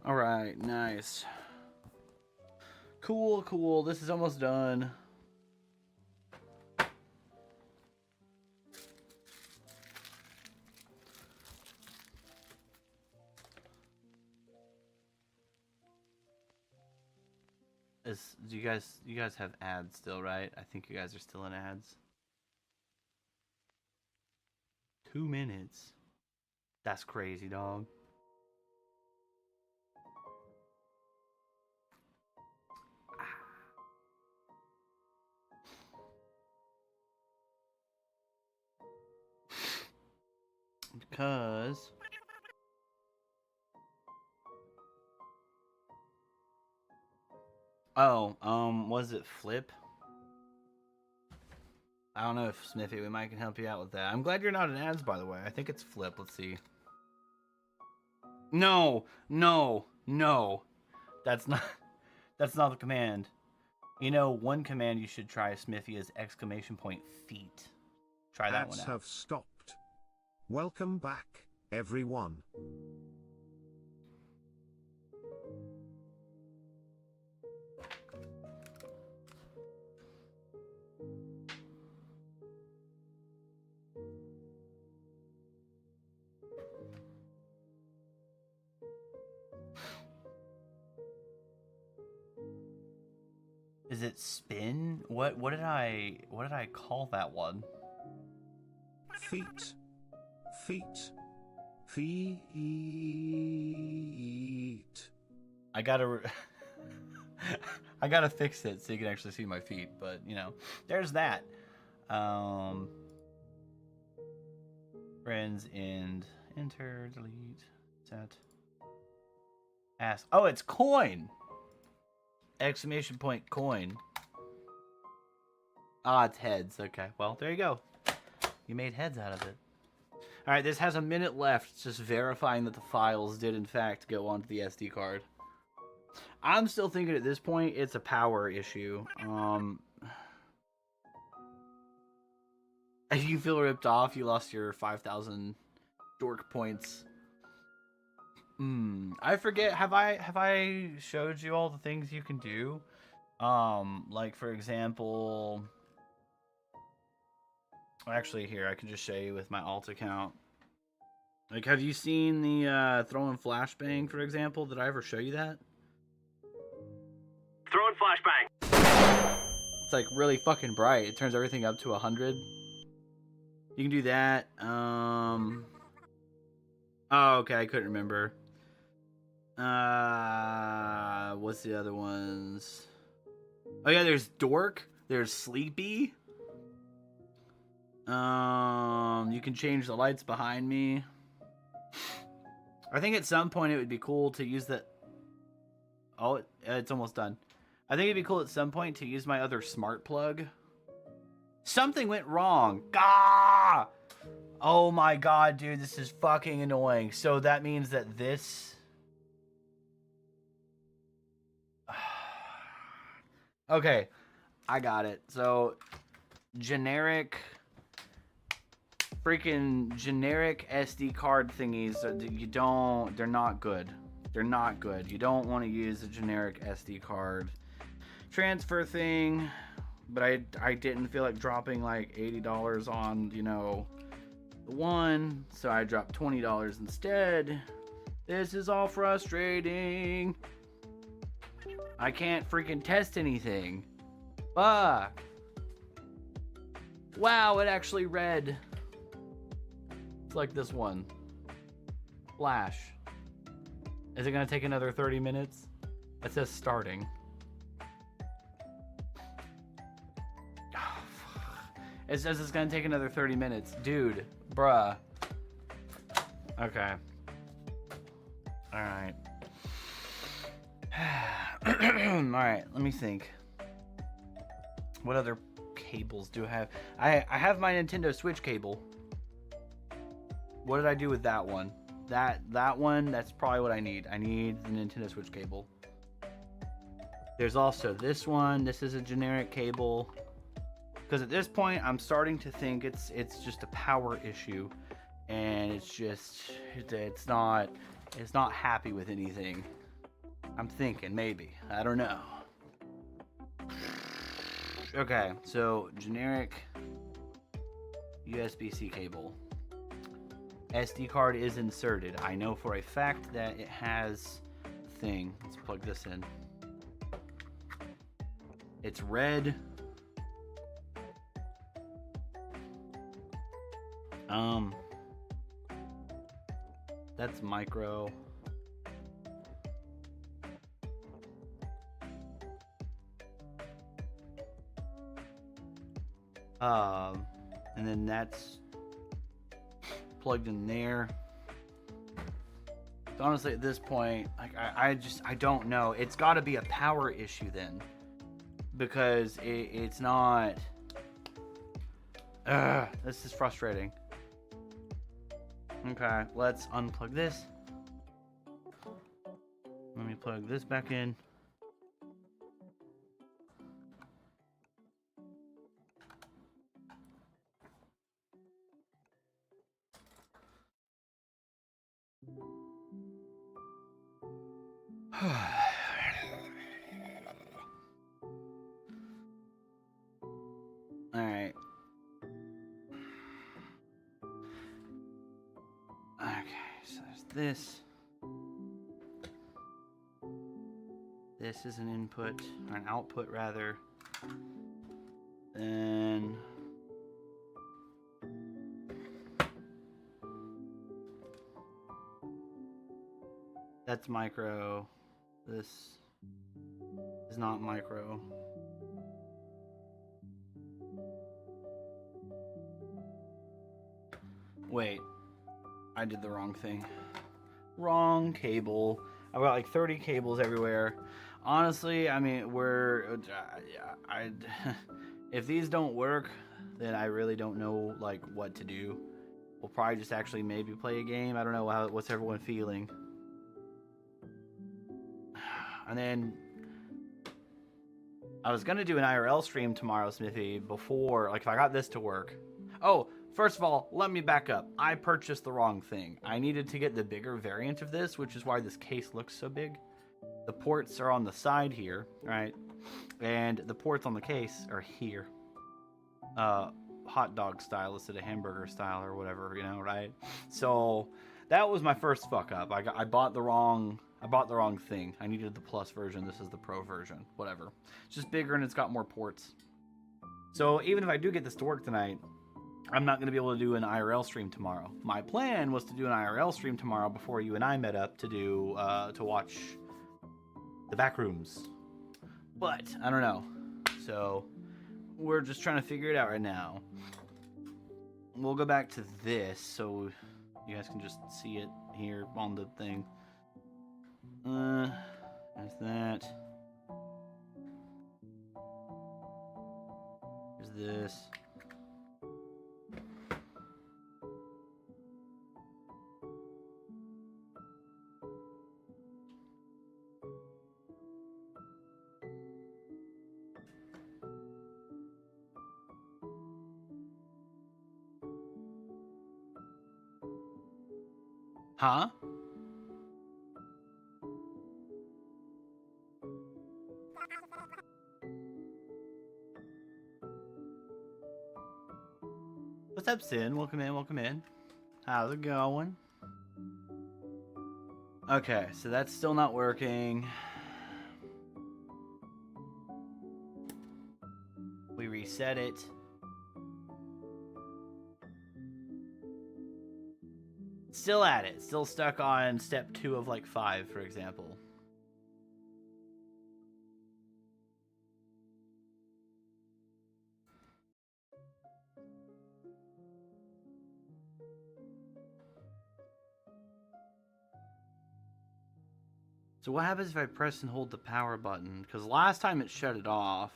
Alright, nice. Cool. This is almost done. Do you guys have ads still, right? I think you guys are still in ads. 2 minutes. That's crazy, dog. Because was it Flip? I don't know if Smithy, we might can help you out with that. I'm glad you're not in ads, by the way. I think it's Flip. Let's see. No. That's not the command. You know, one command you should try, Smithy, is !feet. Try that one Ads out. have stopped. Welcome back, everyone. Is it spin? What did I call that one? Feet. I gotta I gotta fix it so you can actually see my feet, but you know, there's that. Friends and enter, delete, set. Ask. Oh, it's coin! Exclamation point coin. Ah, it's heads. Okay, well, there you go. You made heads out of it. Alright, this has a minute left. It's just verifying that the files did, in fact, go onto the SD card. I'm still thinking at this point it's a power issue. If you feel ripped off, you lost your 5,000 dork points. I forget, have I showed you all the things you can do? Like for example, actually here, I can just show you with my alt account. Like, have you seen the throwing flashbang, for example? Did I ever show you that? Throwing flashbang. It's like really fucking bright. It turns everything up to 100. You can do that. Oh, okay, I couldn't remember. What's the other ones? Oh yeah, there's Dork. There's Sleepy. You can change the lights behind me. I think at some point it would be cool to use the... Oh, it's almost done. I think it'd be cool at some point to use my other smart plug. Something went wrong. Gah! Oh my god, dude, this is fucking annoying. So that means that this... Okay, I got it. So, generic... Freaking generic SD card thingies, they're not good. They're not good. You don't want to use a generic SD card transfer thing, but I didn't feel like dropping like $80 on, you know, the one, so I dropped $20 instead. This is all frustrating. I can't freaking test anything. Fuck. Wow, it actually read. It's like this one. Flash. Is it gonna take another 30 minutes? It says starting. It says it's gonna take another 30 minutes. Dude, bruh. Okay. Alright. Alright, let me think. What other cables do I have? I have my Nintendo Switch cable. What did I do with that one? That one, that's probably what I need. I need the Nintendo Switch cable. There's also this one. This is a generic cable. Because at this point, I'm starting to think it's just a power issue, and it's not happy with anything. I'm thinking maybe. I don't know. Okay, so generic USB-C cable. SD card is inserted. I know for a fact that it has a thing. Let's plug this in. It's red. That's micro. And then that's plugged in there. So honestly, at this point, like I don't know. It's got to be a power issue then, because it's not. This is frustrating. Okay, let's unplug this. Let me plug this back in. Alright. Okay, so there's this. This is an input, or an output rather. Then that's micro. This is not micro. Wait, I did the wrong thing. Wrong cable. I've got like 30 cables everywhere. Honestly, I mean, if these don't work, then I really don't know like what to do. We'll probably just actually maybe play a game. I don't know what's everyone feeling. And then I was gonna do an IRL stream tomorrow, Smithy, before, like, if I got this to work. Oh, first of all, let me back up. I purchased the wrong thing. I needed to get the bigger variant of this, which is why this case looks so big. The ports are on the side here, right? And the ports on the case are here. Hot dog style instead of hamburger style or whatever, you know, right? So that was my first fuck up. I bought the wrong thing. I needed the plus version. This is the pro version. Whatever. It's just bigger and it's got more ports. So even if I do get this to work tonight, I'm not going to be able to do an IRL stream tomorrow. My plan was to do an IRL stream tomorrow before you and I met up to do to watch the back rooms. But I don't know. So we're just trying to figure it out right now. We'll go back to this so you guys can just see it here on the thing. There's that. There's this. Huh? What's up, Sin? Welcome in, welcome in. How's it going? Okay, so that's still not working. We reset it. Still at it. Still stuck on step 2 of like 5, for example. So what happens if I press and hold the power button? Because last time it shut it off.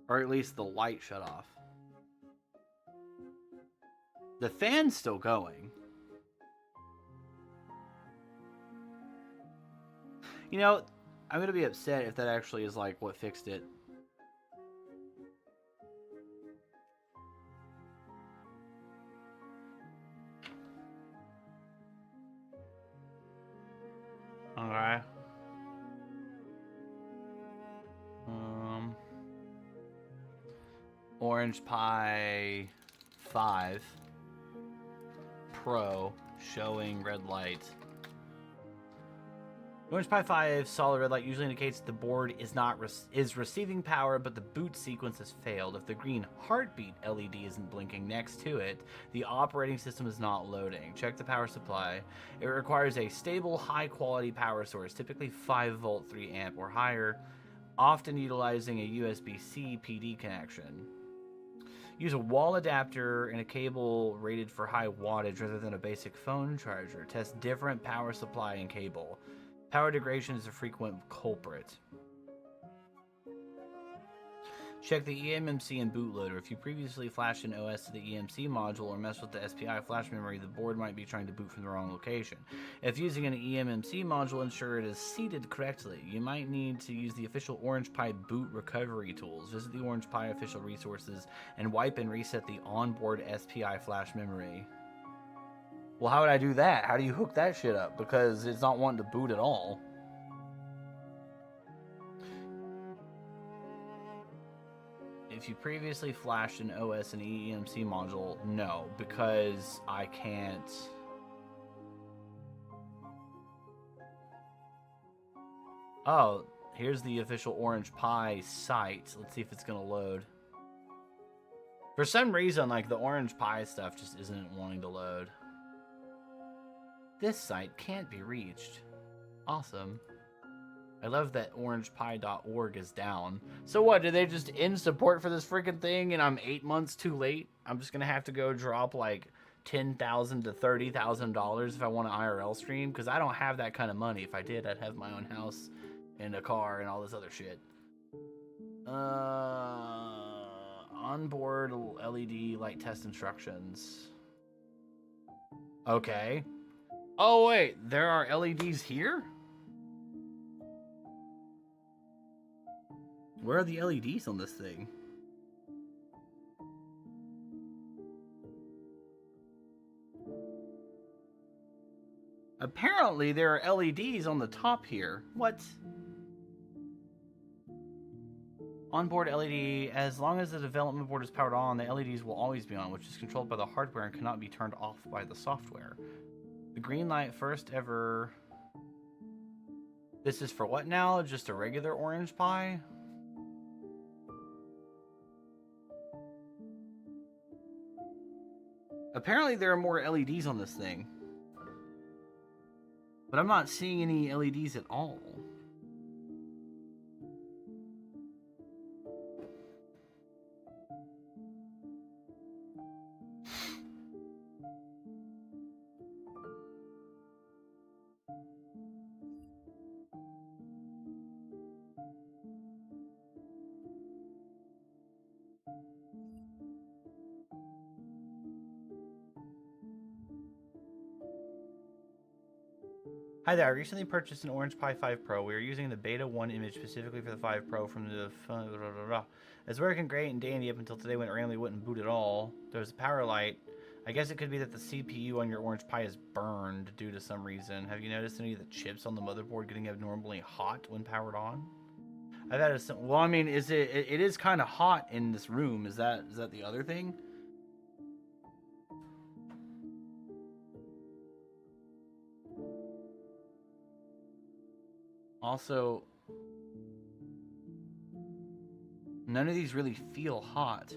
Or at least the light shut off. The fan's still going. You know, I'm going to be upset if that actually is like what fixed it. Okay. Orange Pi 5 Pro showing red light. Orange Pi 5 solid red light usually indicates the board is receiving power, but the boot sequence has failed. If the green heartbeat LED isn't blinking next to it, the operating system is not loading. Check the power supply. It requires a stable, high-quality power source, typically 5 volt 3 amp or higher, often utilizing a USB-C PD connection. Use a wall adapter and a cable rated for high wattage rather than a basic phone charger. Test different power supply and cable. Power degradation is a frequent culprit. Check the eMMC and bootloader. If you previously flashed an OS to the eMMC module or messed with the SPI flash memory, the board might be trying to boot from the wrong location. If using an eMMC module, ensure it is seated correctly. You might need to use the official Orange Pi boot recovery tools. Visit the Orange Pi official resources and wipe and reset the onboard SPI flash memory. Well, how would I do that? How do you hook that shit up? Because it's not wanting to boot at all. If you previously flashed an OS and eMMC module, no, because I can't. Oh, here's the official Orange Pi site. Let's see if it's gonna load. For some reason, like, the Orange Pi stuff just isn't wanting to load. This site can't be reached. Awesome. I love that orangepi.org is down. So what, did they just end support for this freaking thing and I'm 8 months too late? I'm just gonna have to go drop like $10,000 to $30,000 if I want an IRL stream, because I don't have that kind of money. If I did, I'd have my own house and a car and all this other shit. Onboard LED light test instructions. Okay. Oh wait, there are LEDs here? Where are the LEDs on this thing? Apparently there are LEDs on the top here. What? Onboard LED, as long as the development board is powered on, the LEDs will always be on, which is controlled by the hardware and cannot be turned off by the software. The green light first ever... This is for what now? Just a regular orange pie? Apparently there are more LEDs on this thing. But I'm not seeing any LEDs at all. Hi there, I recently purchased an Orange Pi 5 Pro. We are using the Beta 1 image specifically for the 5 Pro from the... It's working great and dandy up until today when it randomly wouldn't boot at all. There's a power light. I guess it could be that the CPU on your Orange Pi is burned due to some reason. Have you noticed any of the chips on the motherboard getting abnormally hot when powered on? I've had a... Well, I mean, it is kind of hot in this room. Is that the other thing? Also, none of these really feel hot.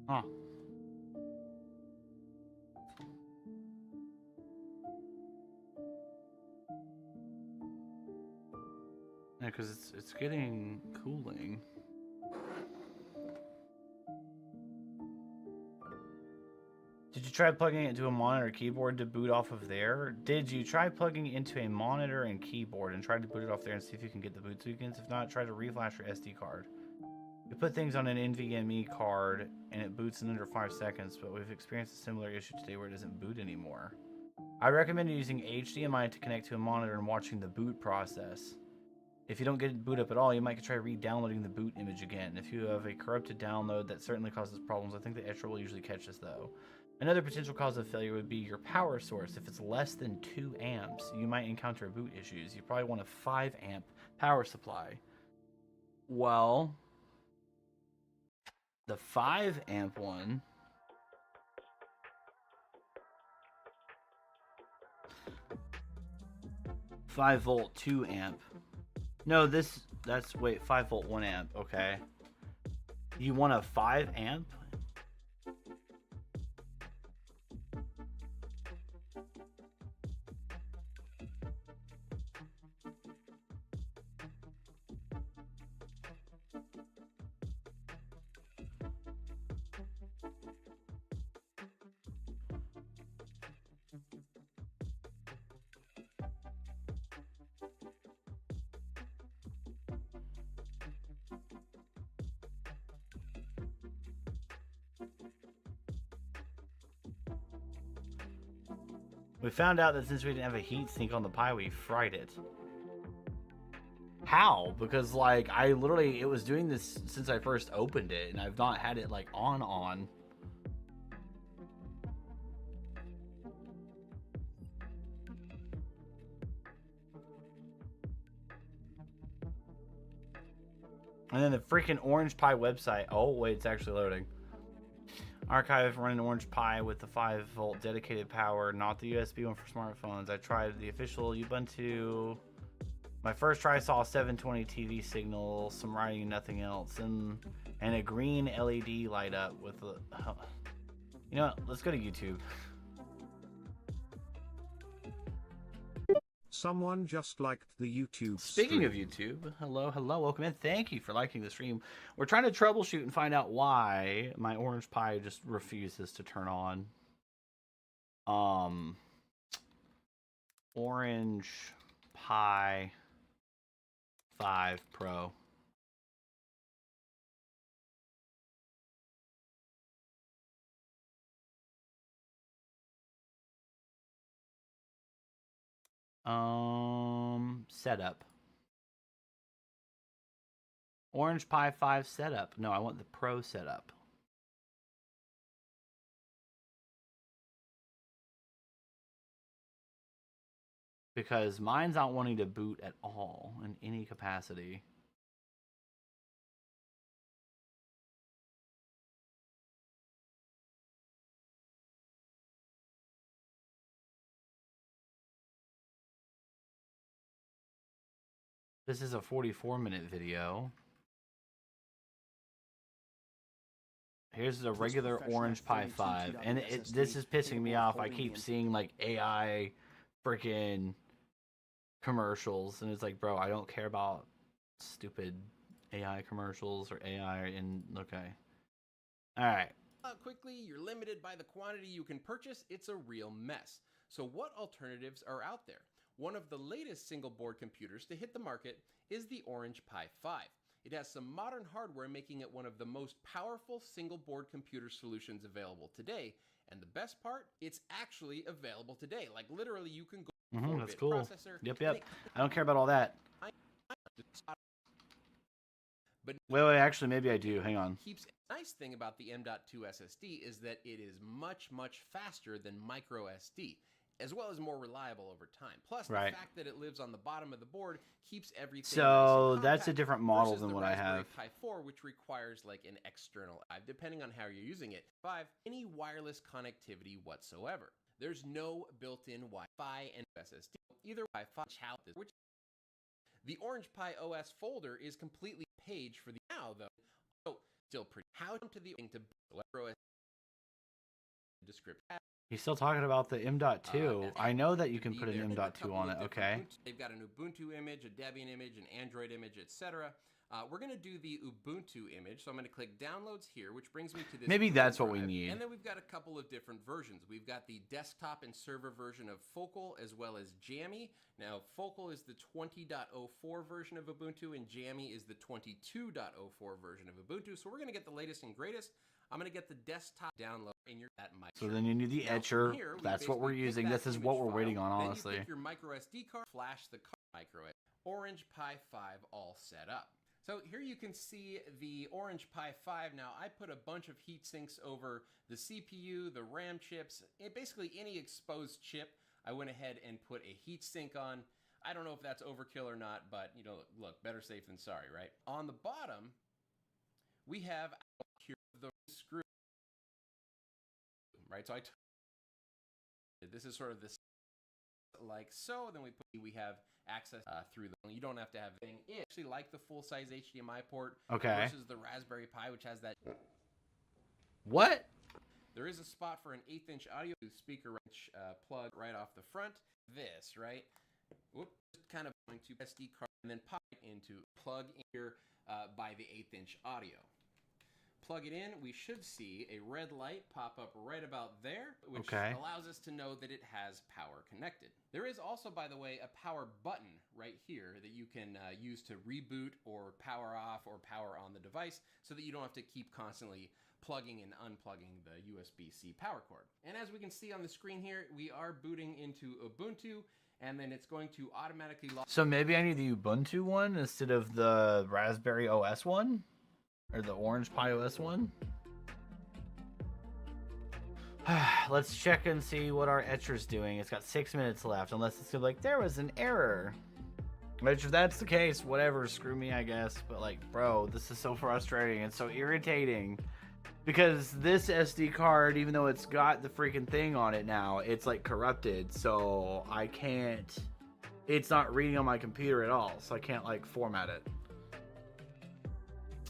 Huh. Yeah, because it's getting cooling. Did you try plugging it into a monitor or keyboard to boot off of there? Did you try plugging it into a monitor and keyboard and try to boot it off there and see if you can get the boot sequence? If not, try to reflash your SD card. You put things on an NVMe card and it boots in under 5 seconds, but we've experienced a similar issue today where it doesn't boot anymore. I recommend using HDMI to connect to a monitor and watching the boot process. If you don't get it boot up at all, you might try re-downloading the boot image again. If you have a corrupted download, that certainly causes problems. I think the Etcher will usually catch this though. Another potential cause of failure would be your power source. If it's less than 2 amps, you might encounter boot issues. You probably want a 5 amp power supply. Well, the 5 amp one... Five volt 2 amp. No, that's wait, 5 volt 1 amp. Okay. You want a 5 amp? We found out that since we didn't have a heat sink on the Pi, we fried it. How? Because, like, I literally, it was doing this since I first opened it, and I've not had it, like, on. And then the freaking Orange Pi website. Oh, wait, it's actually loading. Archive running Orange Pi with the 5 volt dedicated power, not the USB one for smartphones. I tried the official Ubuntu. My first try saw a 720 TV signal, some writing, nothing else, and a green LED light up with a... You know what? Let's go to YouTube. Someone just liked the YouTube Speaking of stream. YouTube, hello, welcome in. Thank you for liking the stream. We're trying to troubleshoot and find out why my Orange Pi just refuses to turn on. Orange Pi 5 Pro. Setup. Orange Pi 5 setup. No, I want the Pro setup. Because mine's not wanting to boot at all in any capacity. This is a 44-minute video. Here's the regular Orange Pi 5, and this is pissing me off. I keep seeing like AI freaking commercials, and it's like, bro, I don't care about stupid AI commercials or AI in. Okay, all right. Quickly, you're limited by the quantity you can purchase. It's a real mess. So what alternatives are out there? One of the latest single board computers to hit the market is the Orange Pi 5. It has some modern hardware, making it one of the most powerful single board computer solutions available today. And the best part, it's actually available today. Like literally you can go That's cool. processor. Yep. I don't care about all that. But wait, actually, maybe I do. Hang on. Nice thing about the M.2 SSD is that it is much faster than micro SD, as well as more reliable over time. Plus, the fact that it lives on the bottom of the board keeps everything. So that's a different model than what I have. Pi 4, which requires like an external, depending on how you're using it. 5, any wireless connectivity whatsoever. There's no built-in Wi-Fi and SSD. Either Wi-Fi, which the Orange Pi OS folder is completely page for the now though. So still pretty. How to the to description. He's still talking about the M.2. I know that you can put an M.2 on it. Okay. They've got an Ubuntu image, a Debian image, an Android image, etc. We're going to do the Ubuntu image, so I'm going to click Downloads here, which brings me to this. Maybe that's what we need. And then we've got a couple of different versions. We've got the desktop and server version of Focal, as well as Jammy. Now, Focal is the 20.04 version of Ubuntu, and Jammy is the 22.04 version of Ubuntu. So we're going to get the latest and greatest. I'm going to get the desktop download in your at my. So then you need the etcher. That's what we're using. This is what we're waiting on, honestly. Then you pick your micro SD card, flash the micro SD. Orange Pi 5 all set up. So here you can see the Orange Pi 5. Now I put a bunch of heat sinks over the CPU, the RAM chips, basically any exposed chip. I went ahead and put a heat sink on. I don't know if that's overkill or not, but you know, look, better safe than sorry, right? On the bottom, we have here the screw, right? So this is sort of this like so. Then we have access through the. You don't have to have anything. It's actually like the full-size HDMI port. Okay. Versus the Raspberry Pi, which has that. What? There is a spot for an 1/8-inch audio speaker plug right off the front. This, right? Whoop, just kind of going to SD card and then pop it into plug in here by the 1/8-inch audio. Plug it in, we should see a red light pop up right about there, which allows us to know that it has power connected. There is also, by the way, a power button right here that you can use to reboot or power off or power on the device so that you don't have to keep constantly plugging and unplugging the USB-C power cord. And as we can see on the screen here, we are booting into Ubuntu, and then it's going to automatically log. So maybe I need the Ubuntu one instead of the Raspberry OS one? Or the Orange Pi OS one? Let's check and see what our etcher's doing. It's got 6 minutes left, unless it's gonna be like, there was an error. Which, if that's the case, whatever, screw me, I guess. But like, bro, this is so frustrating and so irritating. Because this SD card, even though it's got the freaking thing on it now, it's like corrupted, so I can't, it's not reading on my computer at all, so I can't like format it.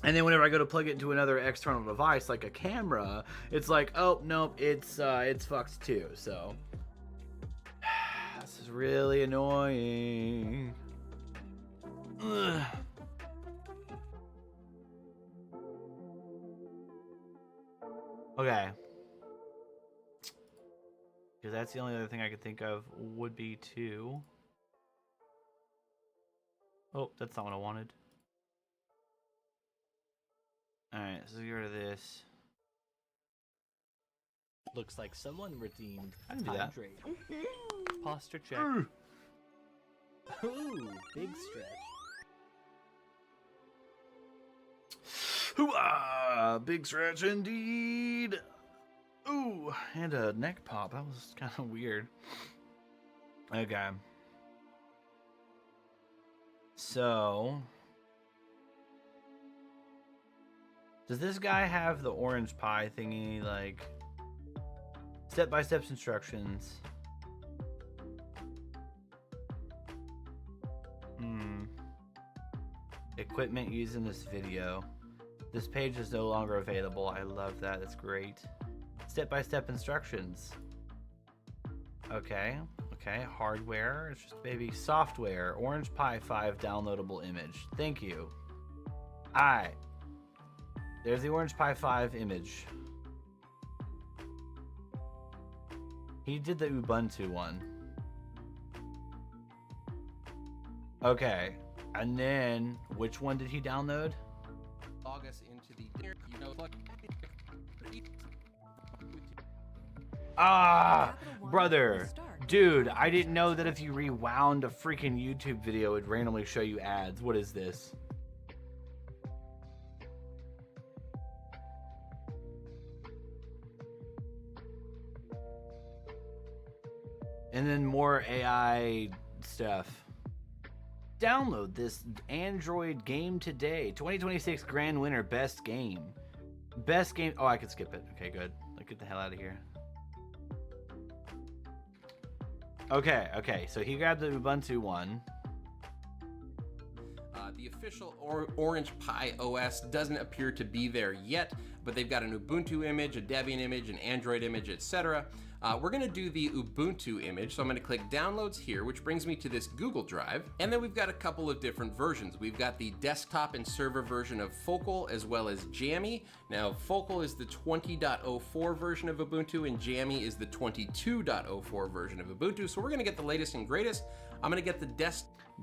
And then whenever I go to plug it into another external device, like a camera, it's like, oh, nope, it's fucked too, so. This is really annoying. Ugh. Okay. Because that's the only other thing I could think of would be to... Oh, that's not what I wanted. Alright, so get rid of this. Looks like someone redeemed I can do that. hydrate. Posture check. Ooh, big stretch. Hoo-ah! Big stretch indeed. Ooh, and a neck pop. That was kind of weird. Okay. So, does this guy have the orange pie thingy, like step-by-step instructions? Equipment used in this video. This page is no longer available. I love that. That's great. Step-by-step instructions. Okay. Okay. Hardware. It's just maybe software. Orange Pi 5 downloadable image. Thank you. Alright. There's the Orange Pi 5 image. He did the Ubuntu one. Okay. And then, which one did he download? Log us into the dinner, you know, plug. Ah, brother. Dude, I didn't know that if you rewound a freaking YouTube video, it would randomly show you ads. What is this? And then more AI stuff. Download this Android game today. 2026 grand winner, best game. Best game. Oh, I could skip it. Okay, good. Let's get the hell out of here. Okay. So he grabbed the Ubuntu one. The official Orange Pi OS doesn't appear to be there yet, but they've got an Ubuntu image, a Debian image, an Android image, etc. We're going to do the Ubuntu image, so I'm going to click Downloads here, which brings me to this Google Drive. And then we've got a couple of different versions. We've got the desktop and server version of Focal, as well as Jammy. Now, Focal is the 20.04 version of Ubuntu, and Jammy is the 22.04 version of Ubuntu. So we're going to get the latest and greatest. I'm going to get the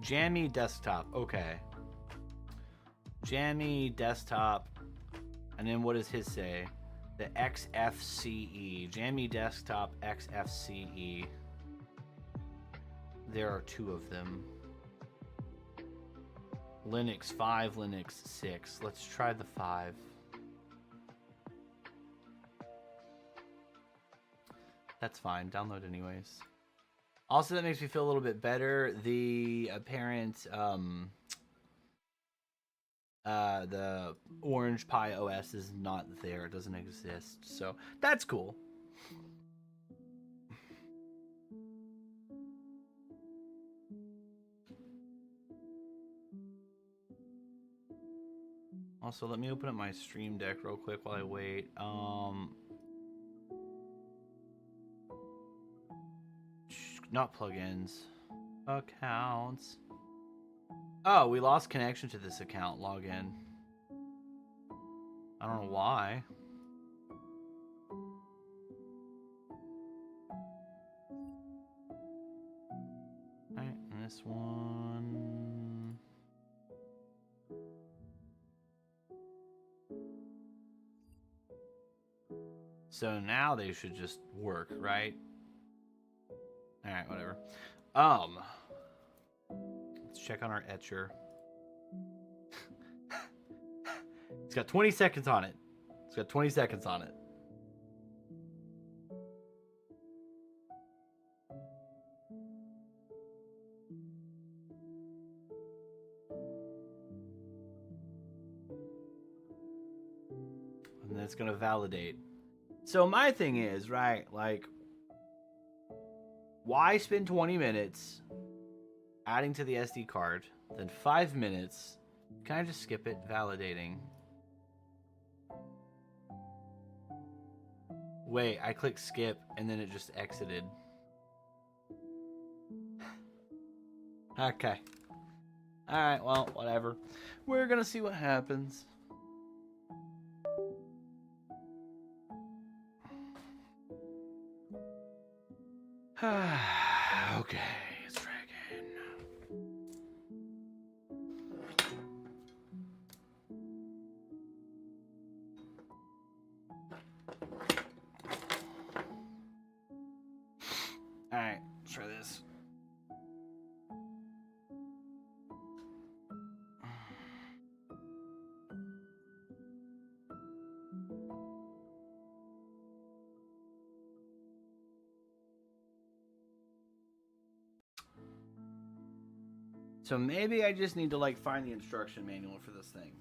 Jammy desktop. Okay. Jammy desktop. And then what does his say? The XFCE. Jammy desktop XFCE. There are two of them. Linux 5, Linux 6. Let's try the 5. That's fine. Download anyways. Also, that makes me feel a little bit better. The apparent the Orange Pi OS is not there. It doesn't exist. So that's cool. Also, let me open up my Stream Deck real quick while I wait. Not plugins. Accounts. Oh, we lost connection to this account. Login. I don't know why. Alright, and this one. So now they should just work, right? Alright, whatever. Let's check on our etcher. It's got 20 seconds on it. It's got 20 seconds on it. And then it's gonna validate. So my thing is, right, like, why spend 20 minutes adding to the SD card, then 5 minutes? Can I just skip it? Validating. Wait, I clicked skip and then it just exited. Okay. Alright, well, whatever. We're gonna see what happens. Okay, it's dragging. Alright, let's try this. So maybe I just need to like find the instruction manual for this thing.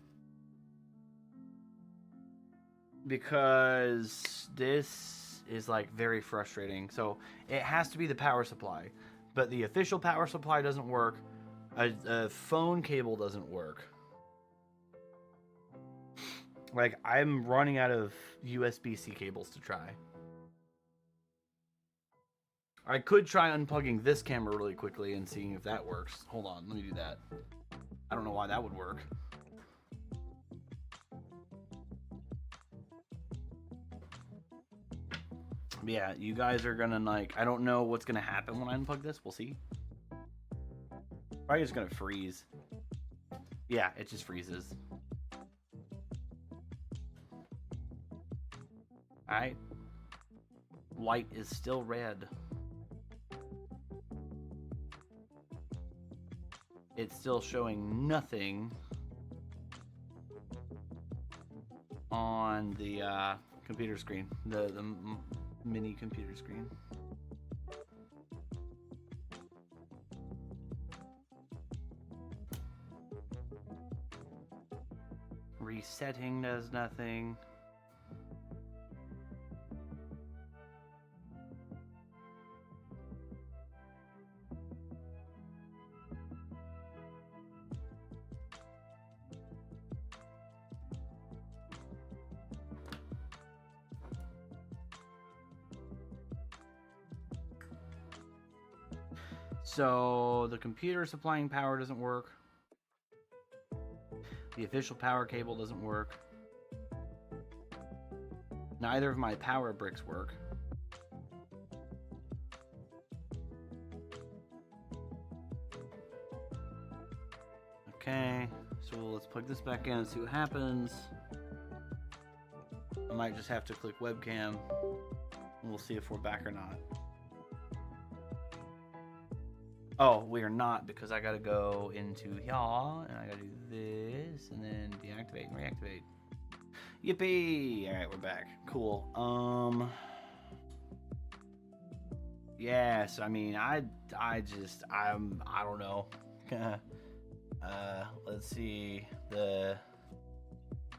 Because this is like very frustrating. So it has to be the power supply, but the official power supply doesn't work. A phone cable doesn't work. Like I'm running out of USB-C cables to try. I could try unplugging this camera really quickly and seeing if that works. Hold on, let me do that. I don't know why that would work. But yeah, you guys are gonna like, I don't know what's gonna happen when I unplug this. We'll see. Probably just gonna freeze. Yeah, it just freezes. Alright. Light is still red. It's still showing nothing on the computer screen, the mini computer screen. Resetting does nothing. So the computer supplying power doesn't work. The official power cable doesn't work. Neither of my power bricks work. Okay, so let's plug this back in and see what happens. I might just have to click webcam and we'll see if we're back or not. Oh, we are not, because I gotta go into here and I gotta do this and then deactivate and reactivate. Yippee! Alright, we're back. Cool. Yes, I mean I don't know. Let's see. The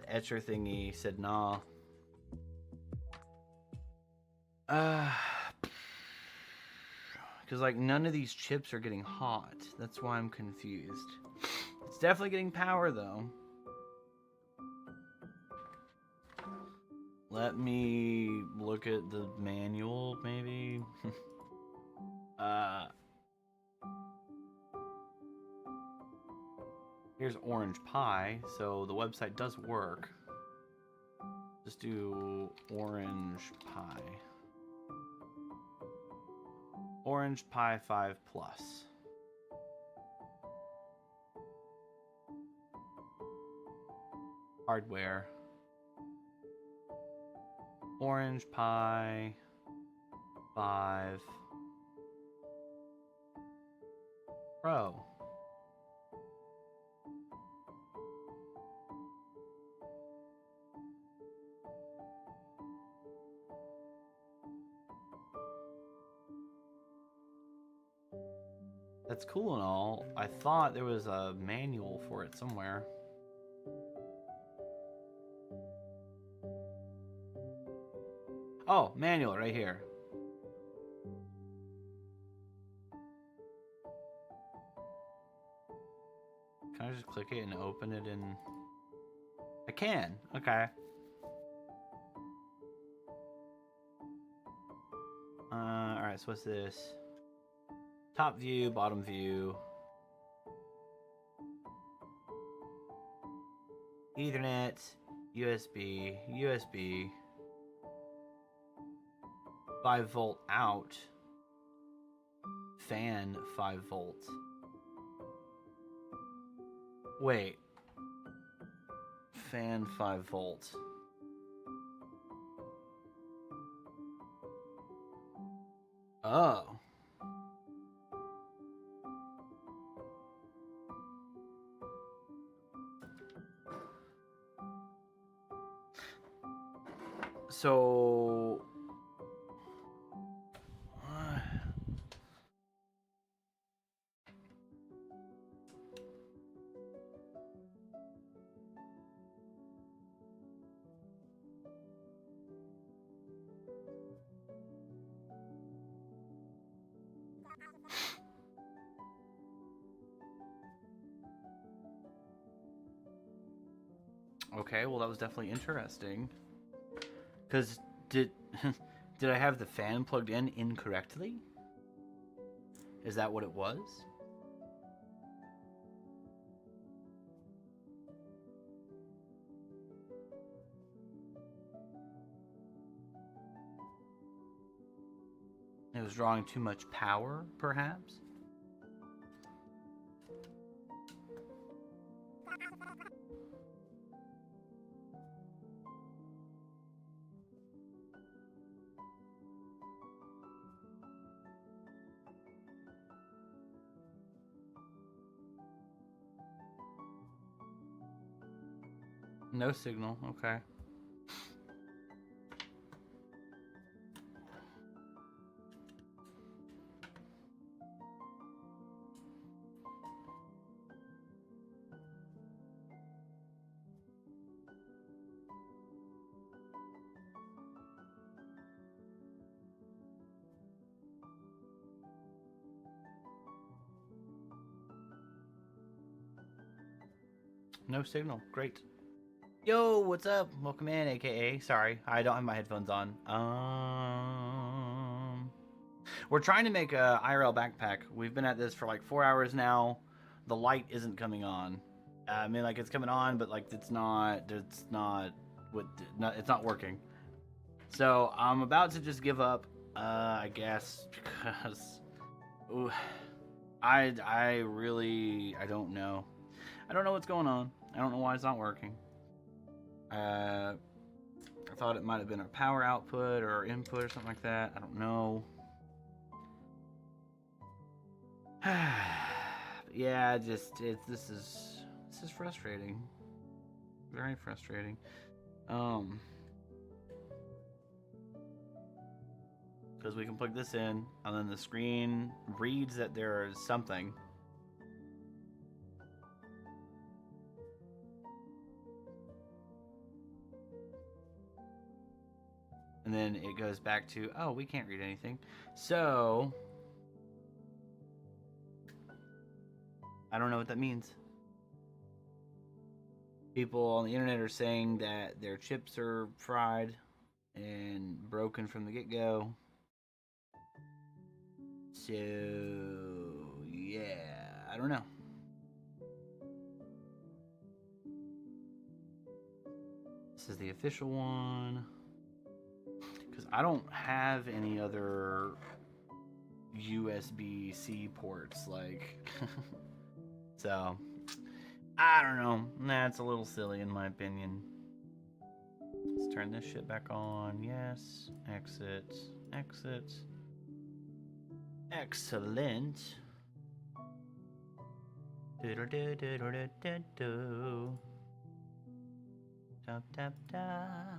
etcher thingy said nah. Because like none of these chips are getting hot. That's why I'm confused. It's definitely getting power though. Let me look at the manual maybe. Here's Orange Pie, so the website does work. Just do Orange Pie. Orange Pi 5 Plus. Hardware. Orange Pi 5 Pro. That's cool and all. I thought there was a manual for it somewhere. Oh, manual right here. Can I just click it and open it in? I can. Okay. Alright, so what's this? Top view, bottom view. Ethernet, USB, USB, 5-volt out, fan 5 volt. Wait, fan 5 volt. Oh. So okay, well that was definitely interesting. Cause did did I have the fan plugged in incorrectly? Is that what it was? It was drawing too much power, perhaps? No signal, okay. No signal, great. Yo, what's up? Welcome in, aka. Sorry, I don't have my headphones on. We're trying to make a IRL backpack. We've been at this for like 4 hours now. The light isn't coming on. I mean, like it's coming on, but like it's not working. So I'm about to just give up, I guess, because I don't know. I don't know what's going on. I don't know why it's not working. I thought it might have been our power output or input or something like that. I don't know. Yeah, this is frustrating. Very frustrating. Because we can plug this in, and then the screen reads that there is something. And then it goes back to, oh, we can't read anything. So I don't know what that means. People on the internet are saying that their chips are fried and broken from the get-go. So, yeah, I don't know. This is the official one. Because I don't have any other USB-C ports, like... So, I don't know. That's a little silly in my opinion. Let's turn this shit back on. Yes. Exit. Exit. Excellent. Do-do-do-do-do-do-do. Tap tap tap.